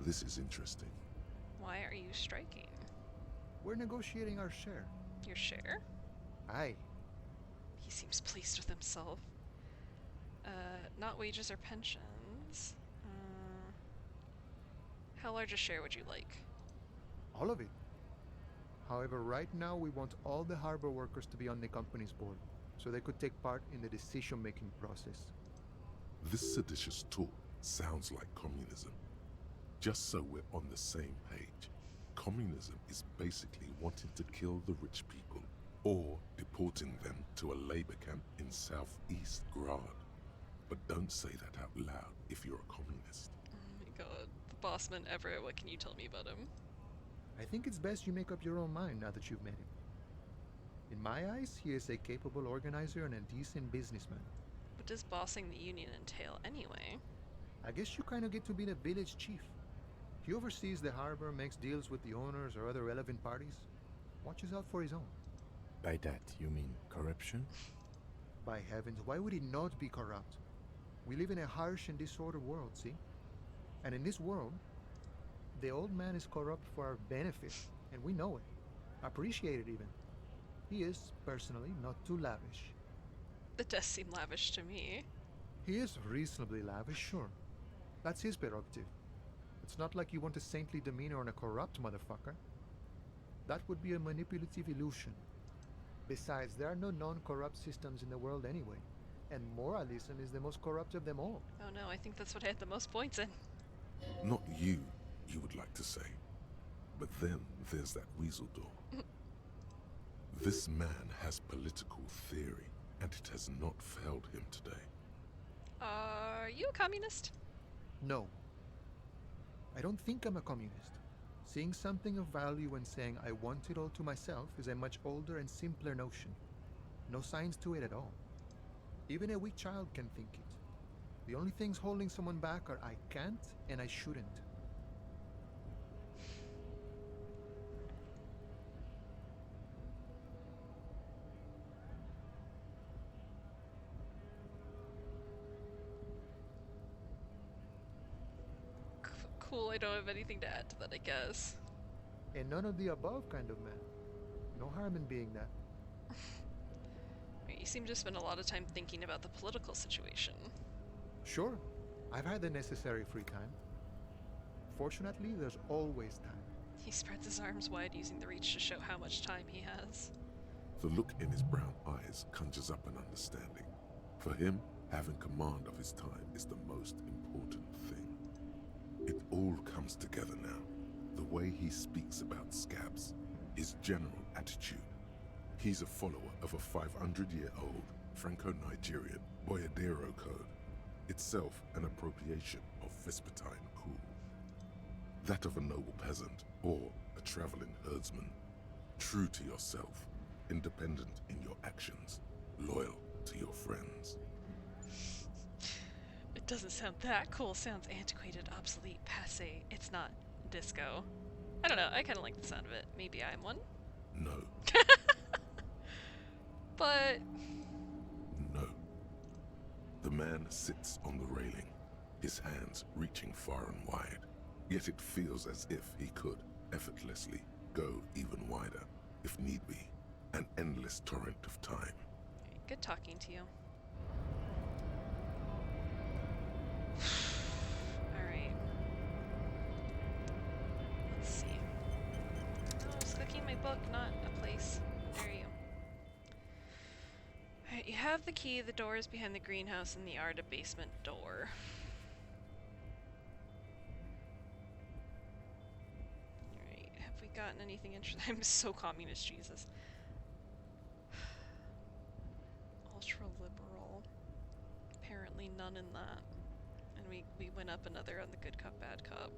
This is interesting. Why are you striking? We're negotiating our share. Your share? Aye. He seems pleased with himself. Not wages or pensions. How large a share would you like? All of it. However, right now we want all the harbor workers to be on the company's board, so they could take part in the decision-making process. This seditious talk sounds like communism. Just so we're on the same page, communism is basically wanting to kill the rich people or deporting them to a labor camp in Southeast Grad. But don't say that out loud if you're a communist. Oh my god, the bossman Everett, what can you tell me about him? I think it's best you make up your own mind now that you've met him. In my eyes, he is a capable organizer and a decent businessman. What does bossing the union entail anyway? I guess you kind of get to be the village chief. He oversees the harbor, makes deals with the owners or other relevant parties, watches out for his own. By that, you mean corruption? By heavens, why would he not be corrupt? We live in a harsh and disordered world, see? And in this world, the old man is corrupt for our benefit, and we know it. Appreciate it even. He is, personally, not too lavish. It does seem lavish to me. He is reasonably lavish, sure. That's his prerogative. It's not like you want a saintly demeanor on a corrupt motherfucker. That would be a manipulative illusion. Besides, there are no non-corrupt systems in the world anyway, and moralism is the most corrupt of them all. Oh no, I think that's what I had the most points in. Not you would like to say. But then there's that weasel door. This man has political theory, and it has not failed him today. Are you a communist? No. I don't think I'm a communist. Seeing something of value and saying I want it all to myself is a much older and simpler notion. No science to it at all. Even a weak child can think it. The only things holding someone back are I can't and I shouldn't. Cool, I don't have anything to add to that, I guess. A none of the above kind of man. No harm in being that. You seem to spend a lot of time thinking about the political situation. Sure, I've had the necessary free time. Fortunately, there's always time. He spreads his arms wide, using the reach to show how much time he has. The look in his brown eyes conjures up an understanding. For him, having command of his time is the most important thing. It all comes together now. The way he speaks about scabs, his general attitude. He's a follower of a 500-year-old Franco-Nigerian Boyadero code, itself an appropriation of Vespertine cool. That of a noble peasant or a traveling herdsman. True to yourself, independent in your actions, loyal to your friends. It doesn't sound that cool. Sounds antiquated, obsolete, passé. It's not disco. I don't know. I kind of like the sound of it. Maybe I'm one. No. But... No. The man sits on the railing, his hands reaching far and wide. Yet it feels as if he could, effortlessly, go even wider, if need be. An endless torrent of time. Good talking to you. Alright. Let's see. Oh, I was clicking my book, not a place. There you go. Alright, you have the key. The door is behind the greenhouse and the Arda basement door. Alright, have we gotten anything interesting? I'm so communist, Jesus. Ultra-liberal. Apparently none in that. And we went up another on the good cop, bad cop.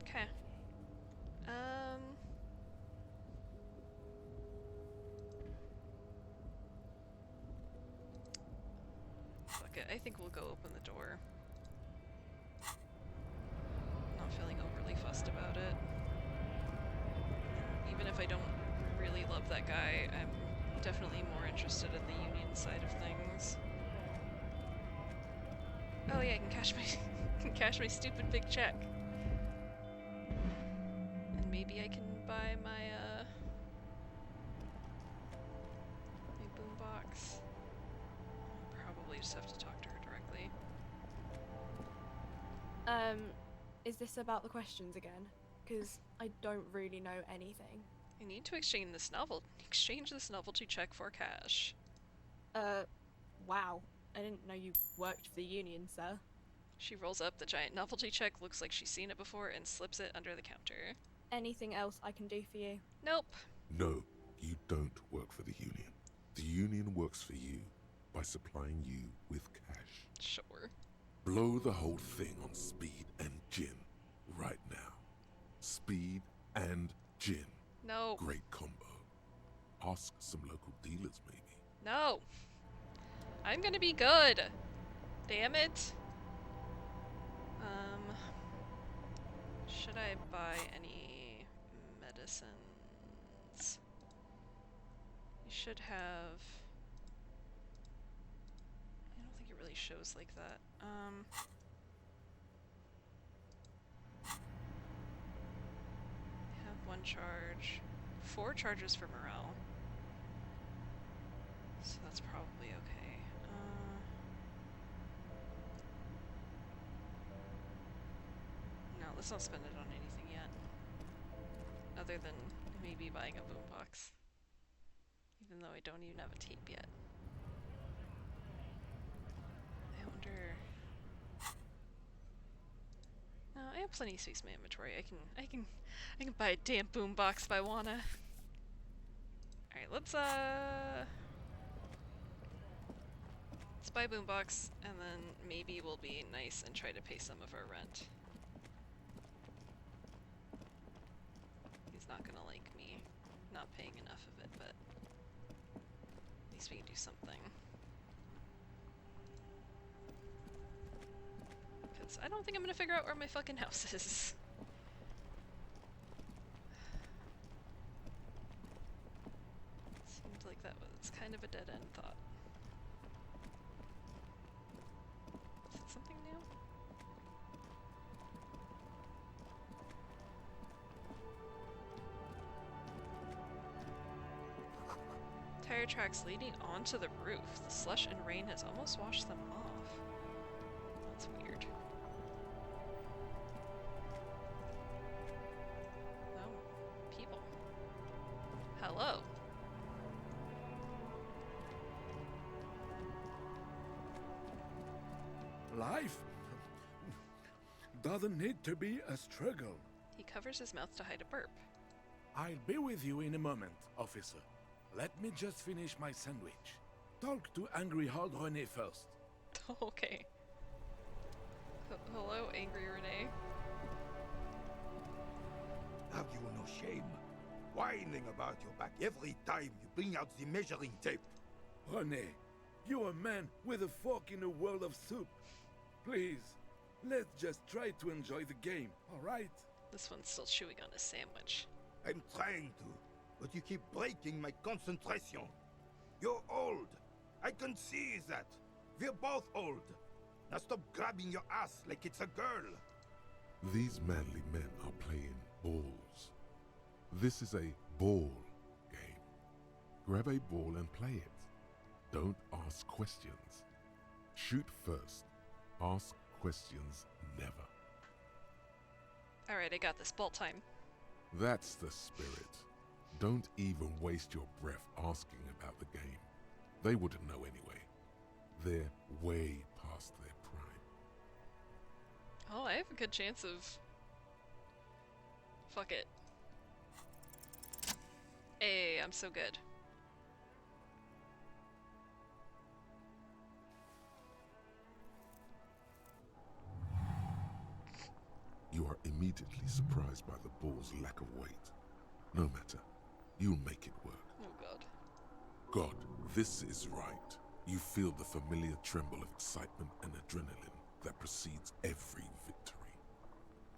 Okay. Fuck it. I think we'll go open the door. Not feeling overly fussed about it. Even if I don't really love that guy, I'm definitely more interested in the Union side of things. Oh yeah, I can cash my can cash my stupid big check. And maybe I can buy my my boombox. Probably just have to talk to her directly. Is this about the questions again? Because I don't really know anything. I need to exchange this novelty check for cash. Wow. I didn't know you worked for the Union, sir. She rolls up the giant novelty check, looks like she's seen it before, and slips it under the counter. Anything else I can do for you? Nope. No, you don't work for the Union. The Union works for you by supplying you with cash. Sure. Blow the whole thing on speed and gin right now. Speed and gin. No. Great combo. Ask some local dealers, maybe. No. I'm gonna be good. Damn it. Should I buy any medicines? You should have... I don't think it really shows like that. Have one charge. 4 charges for morale. So that's probably okay. No, let's not spend it on anything yet. Other than maybe buying a boombox. Even though I don't even have a tape yet. I wonder... No, I have plenty of space in my inventory. I can buy a damn boombox if I wanna. Alright, let's buy a boombox, and then maybe we'll be nice and try to pay some of our rent. He's not gonna like me not paying enough of it, but at least we can do something. Because I don't think I'm gonna figure out where my fucking house is. Seemed like that was kind of a dead-end thought. Is it something new? Tire tracks leading onto the roof. The slush and rain has almost washed them off. That's weird. Oh, people. Hello. Life doesn't need to be a struggle. He covers his mouth to hide a burp. I'll be with you in a moment, officer. Let me just finish my sandwich. Talk to Angry Hard Renee first. Okay. Hello, Angry Renee. Have you no shame? Whining about your back every time you bring out the measuring tape. Renee, you're a man with a fork in a world of soup. Please, let's just try to enjoy the game, alright? This one's still chewing on his sandwich. I'm trying to, but you keep breaking my concentration. You're old. I can see that. We're both old. Now stop grabbing your ass like it's a girl. These manly men are playing balls. This is a ball game. Grab a ball and play it. Don't ask questions. Shoot first. Ask questions never. Alright, I got this. Ball time. That's the spirit. Don't even waste your breath asking about the game. They wouldn't know anyway. They're way past their prime. Oh, I have a good chance of... Fuck it. Hey, I'm so good. You are are immediately surprised by the ball's lack of weight. No matter, you'll make it work. Oh god. God, this is right. You feel the familiar tremble of excitement and adrenaline that precedes every victory.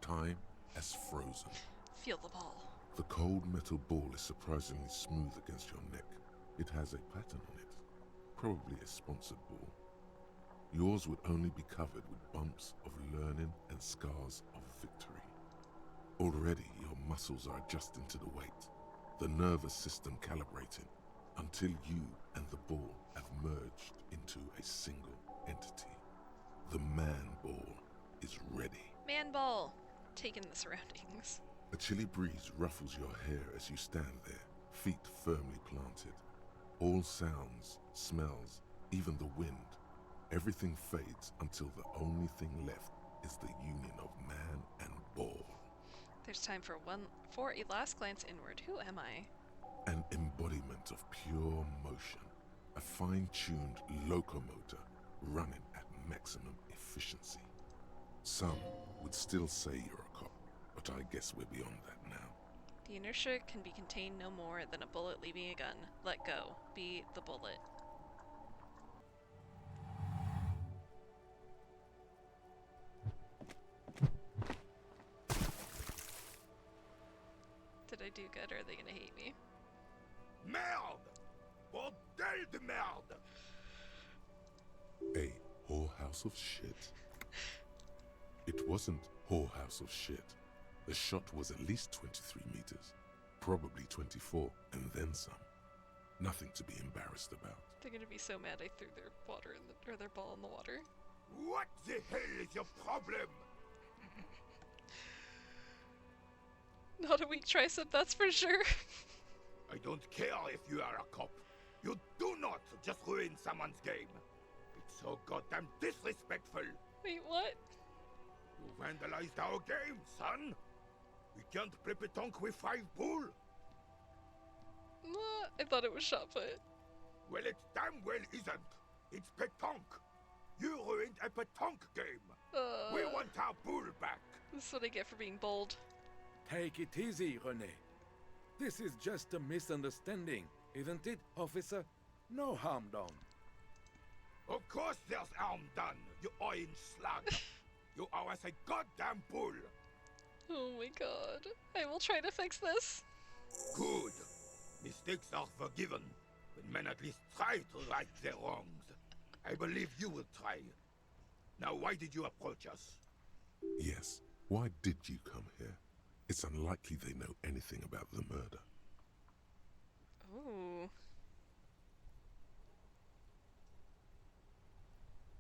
Time has frozen. Feel the ball. The cold metal ball is surprisingly smooth against your neck. It has a pattern on it, probably a sponsored ball. Yours would only be covered with bumps of learning and scars of victory. Already your muscles are adjusting to the weight, the nervous system calibrating, until you and the ball have merged into a single entity. The man ball is ready. Man ball! Taking the surroundings. A chilly breeze ruffles your hair as you stand there, feet firmly planted. All sounds, smells, even the wind, everything fades until the only thing left is the union of man and ball. There's time for a last glance inward. Who am I? An embodiment of pure motion, a fine-tuned locomotor running at maximum efficiency. Some would still say you're a cop, but I guess we're beyond that now. The inertia can be contained no more than a bullet leaving a gun. Let go. Be the bullet. Did I do good, or are they gonna hate me? Merde! Bordel de merde! A whorehouse of shit? It wasn't whorehouse of shit. The shot was at least 23 meters, probably 24, and then some. Nothing to be embarrassed about. They're gonna be so mad I threw their water in the, or their ball in the water. What the hell is your problem? Not a weak tricep, that's for sure. I don't care if you are a cop. You do not just ruin someone's game. It's so goddamn disrespectful. Wait, what? You vandalized our game, son. We can't play pétanque with 5 bull. I thought it was shot put. Well, it damn well isn't. It's pétanque. You ruined a pétanque game. We want our bull back. This is what I get for being bold. Take it easy, René. This is just a misunderstanding, isn't it, officer? No harm done. Of course there's harm done, you orange slug. You owe us a goddamn bull. Oh my god. I will try to fix this. Good. Mistakes are forgiven, when men at least try to right their wrongs. I believe you will try. Now, why did you approach us? Yes, why did you come here? It's unlikely they know anything about the murder. Ooh.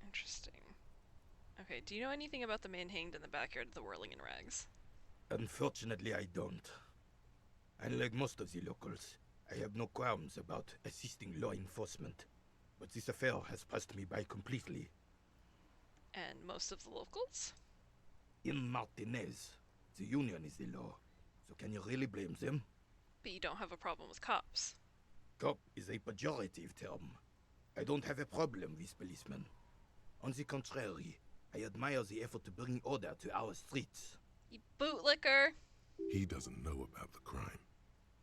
Interesting. Okay, do you know anything about the man hanged in the backyard of the Whirling in Rags? Unfortunately, I don't. Unlike most of the locals, I have no qualms about assisting law enforcement. But this affair has passed me by completely. And most of the locals? In Martinez, the union is the law. So can you really blame them? But you don't have a problem with cops. Cop is a pejorative term. I don't have a problem with policemen. On the contrary, I admire the effort to bring order to our streets. You bootlicker! He doesn't know about the crime.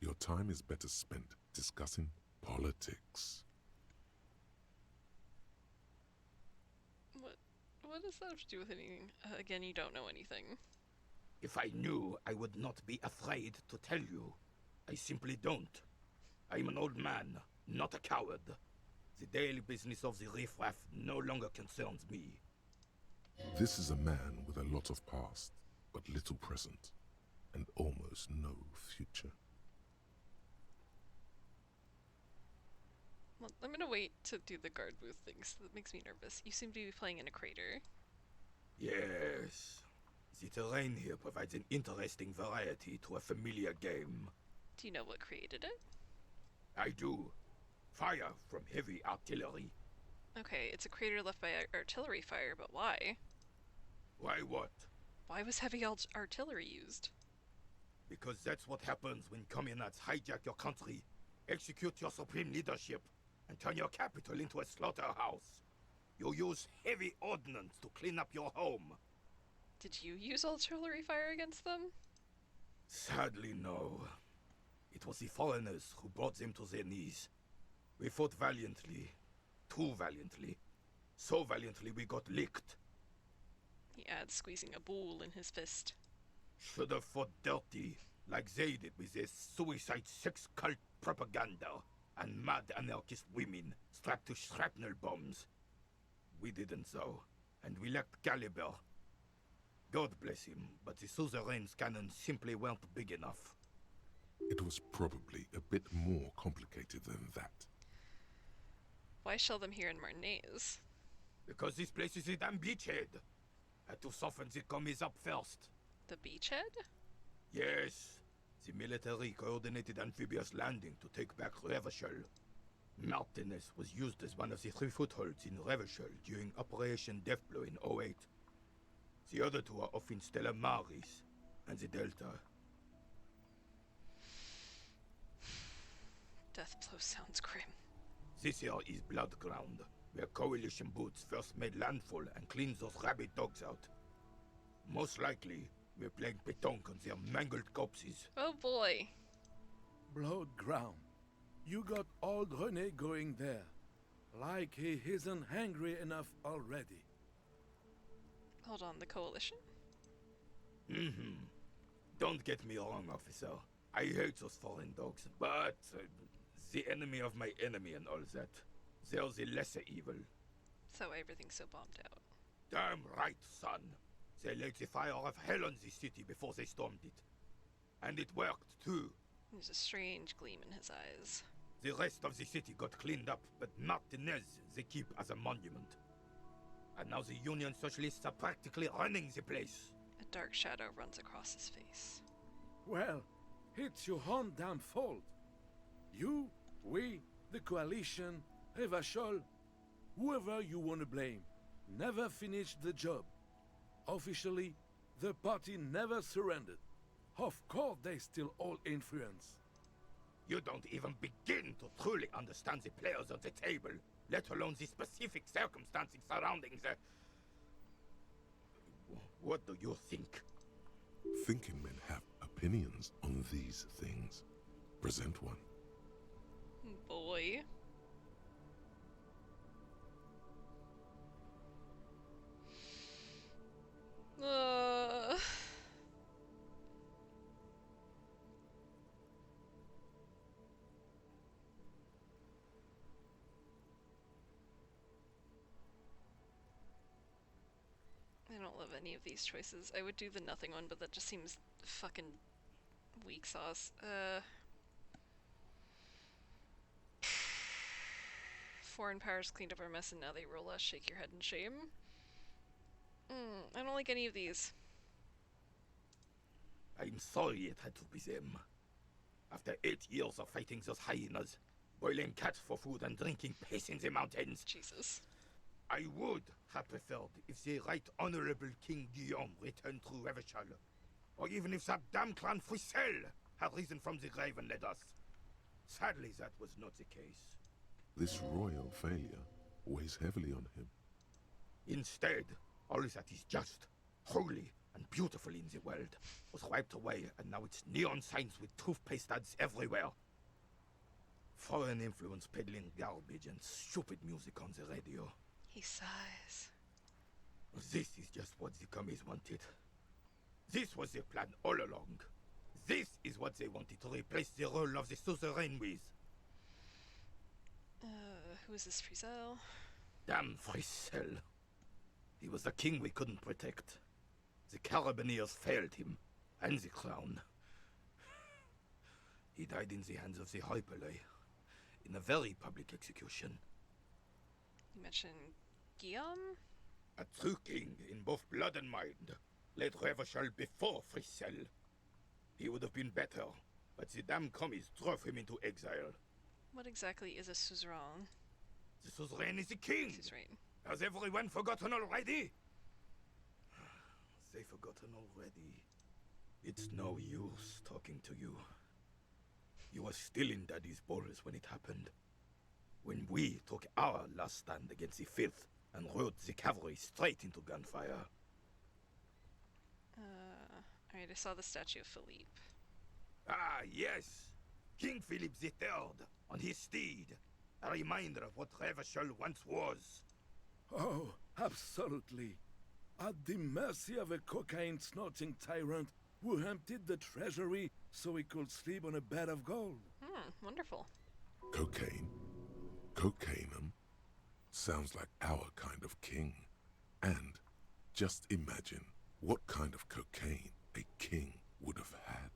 Your time is better spent discussing politics. What does that have to do with anything? Again, you don't know anything. If I knew, I would not be afraid to tell you. I simply don't. I'm an old man, not a coward. The daily business of the riffraff no longer concerns me. This is a man with a lot of past, but little present, and almost no future. Well, I'm gonna wait to do the guard booth things. That makes me nervous. You seem to be playing in a crater. Yes. The terrain here provides an interesting variety to a familiar game. Do you know what created it? I do. Fire from heavy artillery. Okay, it's a crater left by artillery fire, but why? Why what? Why was heavy artillery used? Because that's what happens when communards hijack your country, execute your supreme leadership, and turn your capital into a slaughterhouse. You use heavy ordnance to clean up your home. Did you use artillery fire against them? Sadly, no. It was the foreigners who brought them to their knees. We fought valiantly. Too valiantly. So valiantly we got licked. He adds, squeezing a ball in his fist. Should have fought dirty, like they did with their suicide sex cult propaganda and mad anarchist women strapped to shrapnel bombs. We didn't though, and we lacked caliber. God bless him, but the suzerain's cannons simply weren't big enough. It was probably a bit more complicated than that. Why shell them here in Marnez? Because this place is a damn beachhead. Had to soften the commies up first. The beachhead? Yes. The military coordinated amphibious landing to take back Revachol. Martinez was used as one of the 3 footholds in Revachol during Operation Deathblow in '08. The other 2 are off in Stella Maris and the Delta. Deathblow sounds grim. This here is Blood Ground, where coalition boots first made landfall and cleaned those rabid dogs out. Most likely, we're playing pétanque on their mangled corpses. Oh boy. Blood ground. You got old René going there. Like he isn't hungry enough already. Hold on, the coalition? Don't get me wrong, officer. I hate those foreign dogs, but the enemy of my enemy and all that. They're the lesser evil. So everything's so bombed out. Damn right, son. They laid the fire of hell on the city before they stormed it. And it worked, too. There's a strange gleam in his eyes. The rest of the city got cleaned up, but Martinez they keep as a monument. And now the Union Socialists are practically running the place. A dark shadow runs across his face. Well, it's your own damn fault. You, we, the coalition, Revachol, whoever you want to blame, never finished the job. Officially, the party never surrendered. Of course they still all influence. You don't even begin to truly understand the players on the table, let alone the specific circumstances surrounding the... What do you think? Thinking men have opinions on these things. Present one. Boy. I don't love any of these choices. I would do the nothing one, but that just seems fucking weak sauce. Foreign powers cleaned up our mess and now they rule us. Shake your head in shame. I don't like any of these. I'm sorry it had to be them. After 8 years of fighting those hyenas, boiling cats for food and drinking piss in the mountains. Jesus. I would have preferred if the Right Honorable King Guillaume returned through Revachol, or even if that damn clan Frisel had risen from the grave and led us. Sadly, that was not the case. This royal failure weighs heavily on him. Instead, all that is just, holy, and beautiful in the world was wiped away, and now it's neon signs with toothpaste ads everywhere. Foreign influence peddling garbage and stupid music on the radio. He sighs. This is just what the commies wanted. This was their plan all along. This is what they wanted to replace the role of the suzerain with. Who is this Frisel? Damn Frisel. He was the king we couldn't protect. The Carabineers failed him, and the crown. He died in the hands of the Hyperlay, in a very public execution. You mentioned Guillaume? A true king in both blood and mind, led Revachol before Frisel. He would have been better, but the damn commies drove him into exile. What exactly is a suzerain? The suzerain is the king! Suzerain. Has everyone forgotten already? They've forgotten already. It's no use talking to you. You were still in Daddy's balls when it happened. When we took our last stand against the filth and rode the cavalry straight into gunfire. Alright, I saw the statue of Philippe. Ah, yes! King Philip III, on his steed. A reminder of what Revachol once was. Oh, absolutely. At the mercy of a cocaine-snorting tyrant who emptied the treasury so he could sleep on a bed of gold. Wonderful. Cocaine? Cocainum? Sounds like our kind of king. And just imagine what kind of cocaine a king would have had.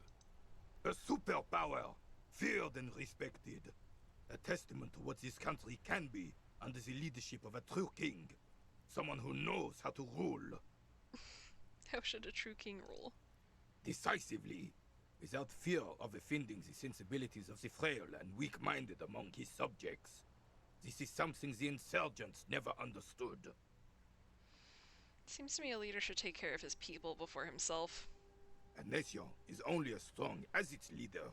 A superpower, feared and respected. A testament to what this country can be under the leadership of a true king. Someone who knows how to rule. How should a true king rule? Decisively, without fear of offending the sensibilities of the frail and weak-minded among his subjects. This is something the insurgents never understood. Seems to me a leader should take care of his people before himself. A nation is only as strong as its leader.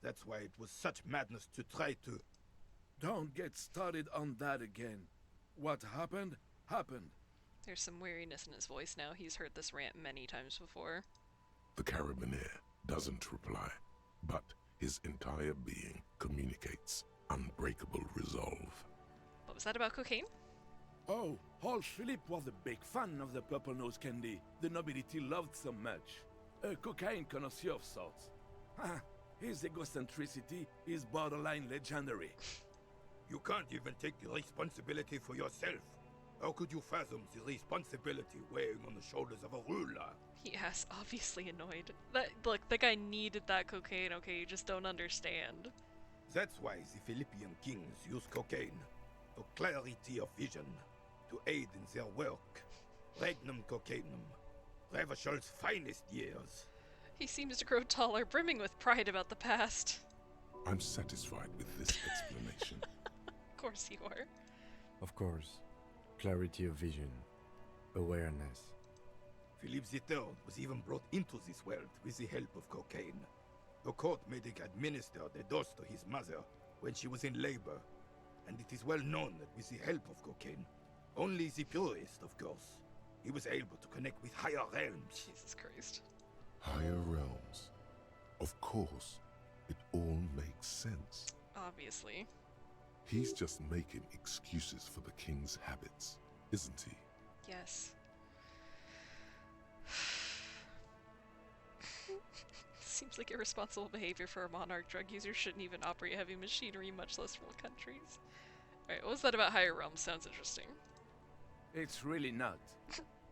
That's why it was such madness to try to... Don't get started on that again. What happened, happened. There's some weariness in his voice now. He's heard this rant many times before. The Carabinier doesn't reply, but his entire being communicates unbreakable resolve. What was that about cocaine? Oh, Hall Philip was a big fan of the purple nose candy the nobility loved so much. A cocaine connoisseur of sorts. His egocentricity is borderline legendary. You can't even take the responsibility for yourself. How could you fathom the responsibility weighing on the shoulders of a ruler? Yes, obviously annoyed. Look, that guy needed that cocaine, okay? You just don't understand. That's why the Philippian kings use cocaine. For clarity of vision. To aid in their work. Regnum cocainum. Revachol's finest years. He seems to grow taller, brimming with pride about the past. I'm satisfied with this explanation. Of course you are. Of course. Clarity of vision. Awareness. Philippe III was even brought into this world with the help of cocaine. The court made him administer the dose to his mother when she was in labor. And it is well known that with the help of cocaine, only the purest, of course, he was able to connect with higher realms. Jesus Christ. Higher realms. Of course, it all makes sense. Obviously. He's just making excuses for the king's habits, isn't he? Yes. Seems like irresponsible behavior for a monarch. Drug users shouldn't even operate heavy machinery, much less rule countries. Alright, what was that about higher realms? Sounds interesting. It's really not.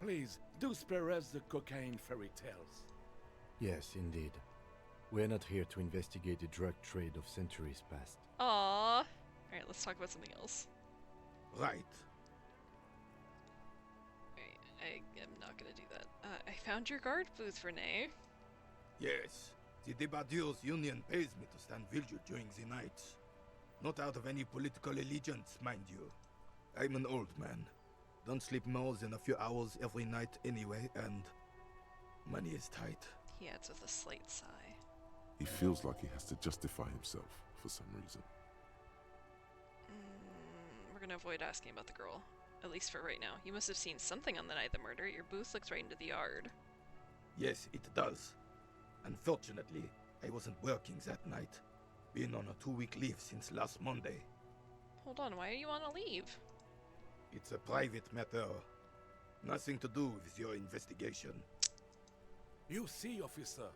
Please, do spare us the cocaine fairy tales. Yes, indeed. We're not here to investigate the drug trade of centuries past. Aww. Alright, let's talk about something else. Right. Alright, I am not gonna do that. I found your guard booth, Renee. Yes, the Debardeurs Union pays me to stand vigil during the nights. Not out of any political allegiance, mind you. I'm an old man. Don't sleep more than a few hours every night anyway, and money is tight. He adds with a slight sigh. He feels like he has to justify himself for some reason. We're gonna avoid asking about the girl. At least for right now. You must have seen something on the night of the murder. Your booth looks right into the yard. Yes, it does. Unfortunately, I wasn't working that night. Been on a 2-week leave since last Monday. Hold on, why do you want to leave? It's a private matter. Nothing to do with your investigation. You see, officer,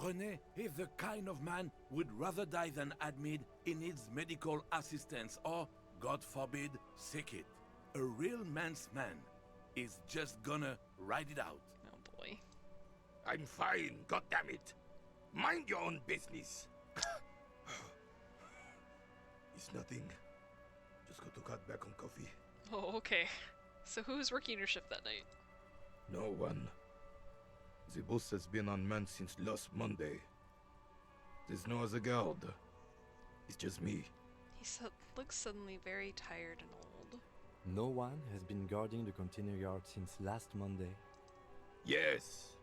René is the kind of man would rather die than admit he needs medical assistance or, God forbid, sick it. A real man's man is just gonna ride it out. Oh boy. I'm fine, goddammit. Mind your own business. It's nothing. Just got to cut back on coffee. Oh, okay. So who was working your shift that night? No one. The boss has been unmanned since last Monday. There's no other guard. It's just me. He looks suddenly very tired and old. No one has been guarding the container yard since last Monday. Yes.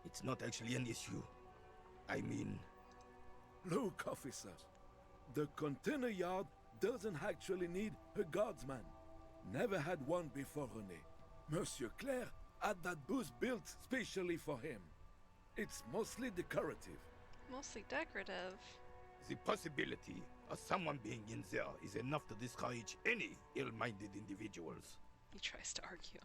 It's not actually an issue. I mean... Look, officer. The container yard doesn't actually need a guardsman. Never had one before, René. Monsieur Claire had that booth built specially for him. It's mostly decorative. Mostly decorative. The possibility of someone being in there is enough to discourage any ill-minded individuals. He tries to argue.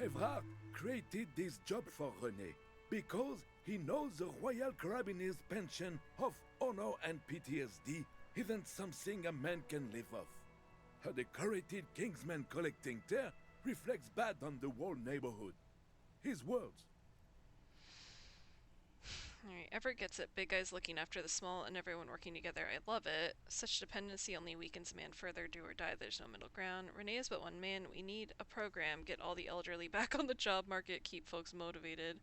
Evrard created this job for René because he knows the Royal Carabinier's pension of honor and PTSD isn't something a man can live off. A decorated Kingsman collecting tear reflects bad on the whole neighborhood. His words. Alright, Everett gets it. Big guys looking after the small and everyone working together. I love it. Such dependency only weakens a man further. Do or die. There's no middle ground. Renee is but one man. We need a program. Get all the elderly back on the job market. Keep folks motivated.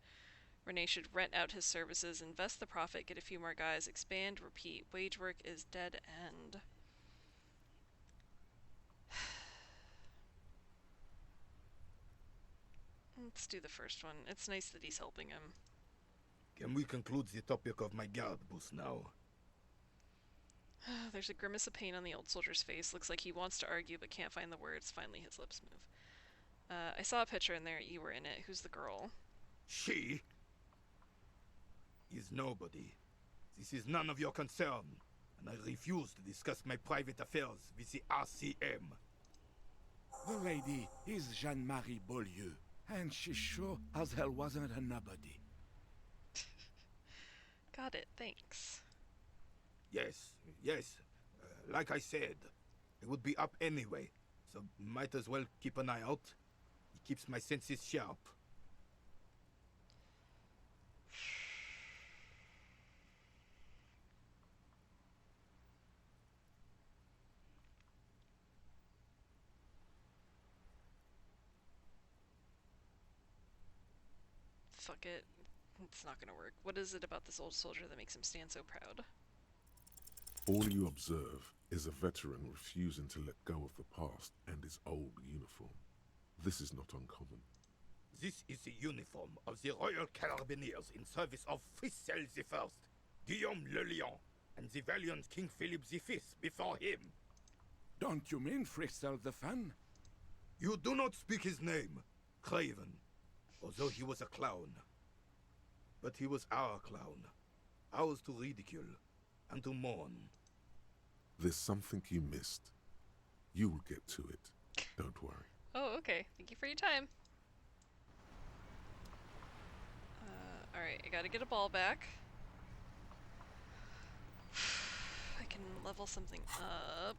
Renee should rent out his services. Invest the profit. Get a few more guys. Expand. Repeat. Wage work is dead end. Let's do the first one. It's nice that he's helping him. Can we conclude the topic of my guard booth now? There's a grimace of pain on the old soldier's face. Looks like he wants to argue but can't find the words. Finally, his lips move. I saw a picture in there. You were in it. Who's the girl? She is nobody. This is none of your concern, and I refuse to discuss my private affairs with the RCM. The lady is Jeanne-Marie Beaulieu, and she sure as hell wasn't a nobody. Got it, thanks. Yes. Like I said, it would be up anyway, so might as well keep an eye out. It keeps my senses sharp. Fuck it. It's not gonna work. What is it about this old soldier that makes him stand so proud? All you observe is a veteran refusing to let go of the past and his old uniform. This is not uncommon. This is the uniform of the Royal Carabiniers in service of Frissel I, Guillaume le Lion, and the valiant King Philip V before him. Don't you mean Frissel the Fan? You do not speak his name, Craven, although he was a clown. But he was our clown, ours to ridicule and to mourn. There's something you missed. You will get to it. Don't worry. Oh, okay. Thank you for your time. Alright, I gotta get a ball back. I can level something up.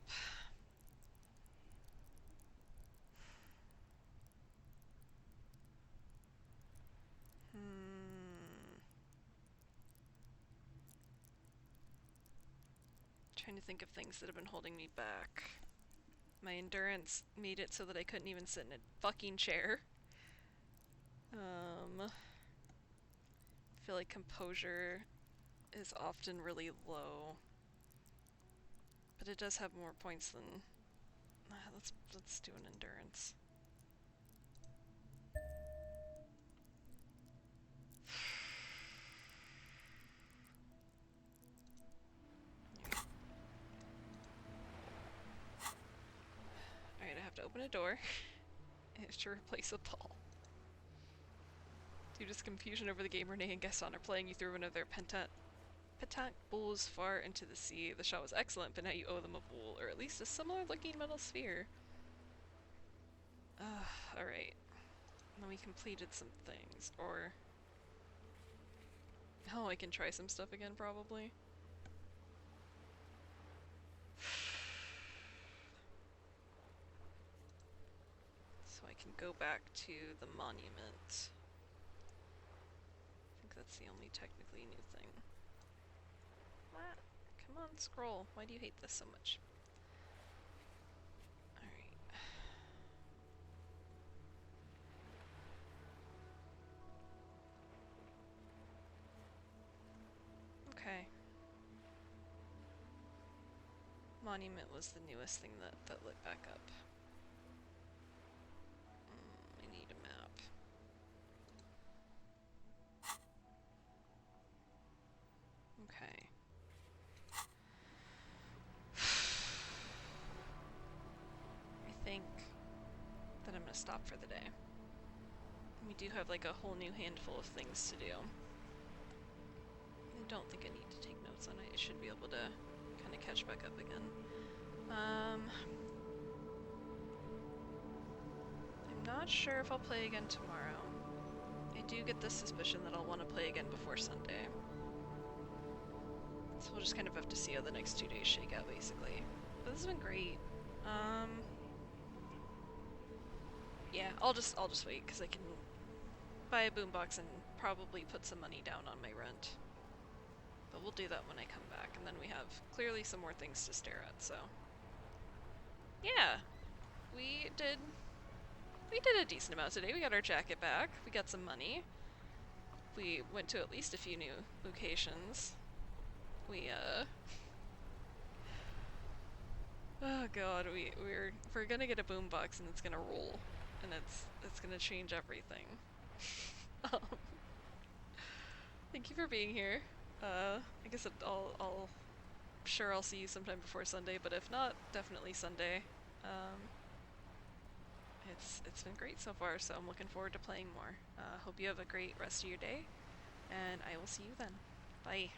Trying to think of things that have been holding me back. My endurance made it so that I couldn't even sit in a fucking chair. I feel like composure is often really low, but it does have more points than. Let's do an endurance. Alright, I have to open a door. I have to replace a ball. Due to confusion over the game Renee and Gaston are playing, you threw one of their petanque bowls far into the sea. The shot was excellent, but now you owe them a bowl, or at least a similar looking metal sphere. Alright. Then we completed some things, or... Oh, I can try some stuff again, probably. So I can go back to the monument. I think that's the only technically new thing. What? Come on, scroll. Why do you hate this so much? Okay. Monument was the newest thing that lit back up. I need a map. Okay. I think that I'm gonna stop for the day. We do have like a whole new handful of things to do. I don't think I need to take notes on it. I should be able to kind of catch back up again. I'm not sure if I'll play again tomorrow. I do get the suspicion that I'll want to play again before Sunday. So we'll just kind of have to see how the next 2 days shake out, basically. But this has been great. Yeah, I'll just wait, because I can buy a boombox and probably put some money down on my rent. But we'll do that when I come back, and then we have clearly some more things to stare at, so... Yeah! We did a decent amount today. We got our jacket back, we got some money. We went to at least a few new locations. Oh god, we're gonna get a boombox and it's gonna roll. And it's gonna change everything. Thank you for being here. I guess sure I'll see you sometime before Sunday, but if not, definitely Sunday. It's been great so far, so I'm looking forward to playing more. Hope you have a great rest of your day, and I will see you then. Bye.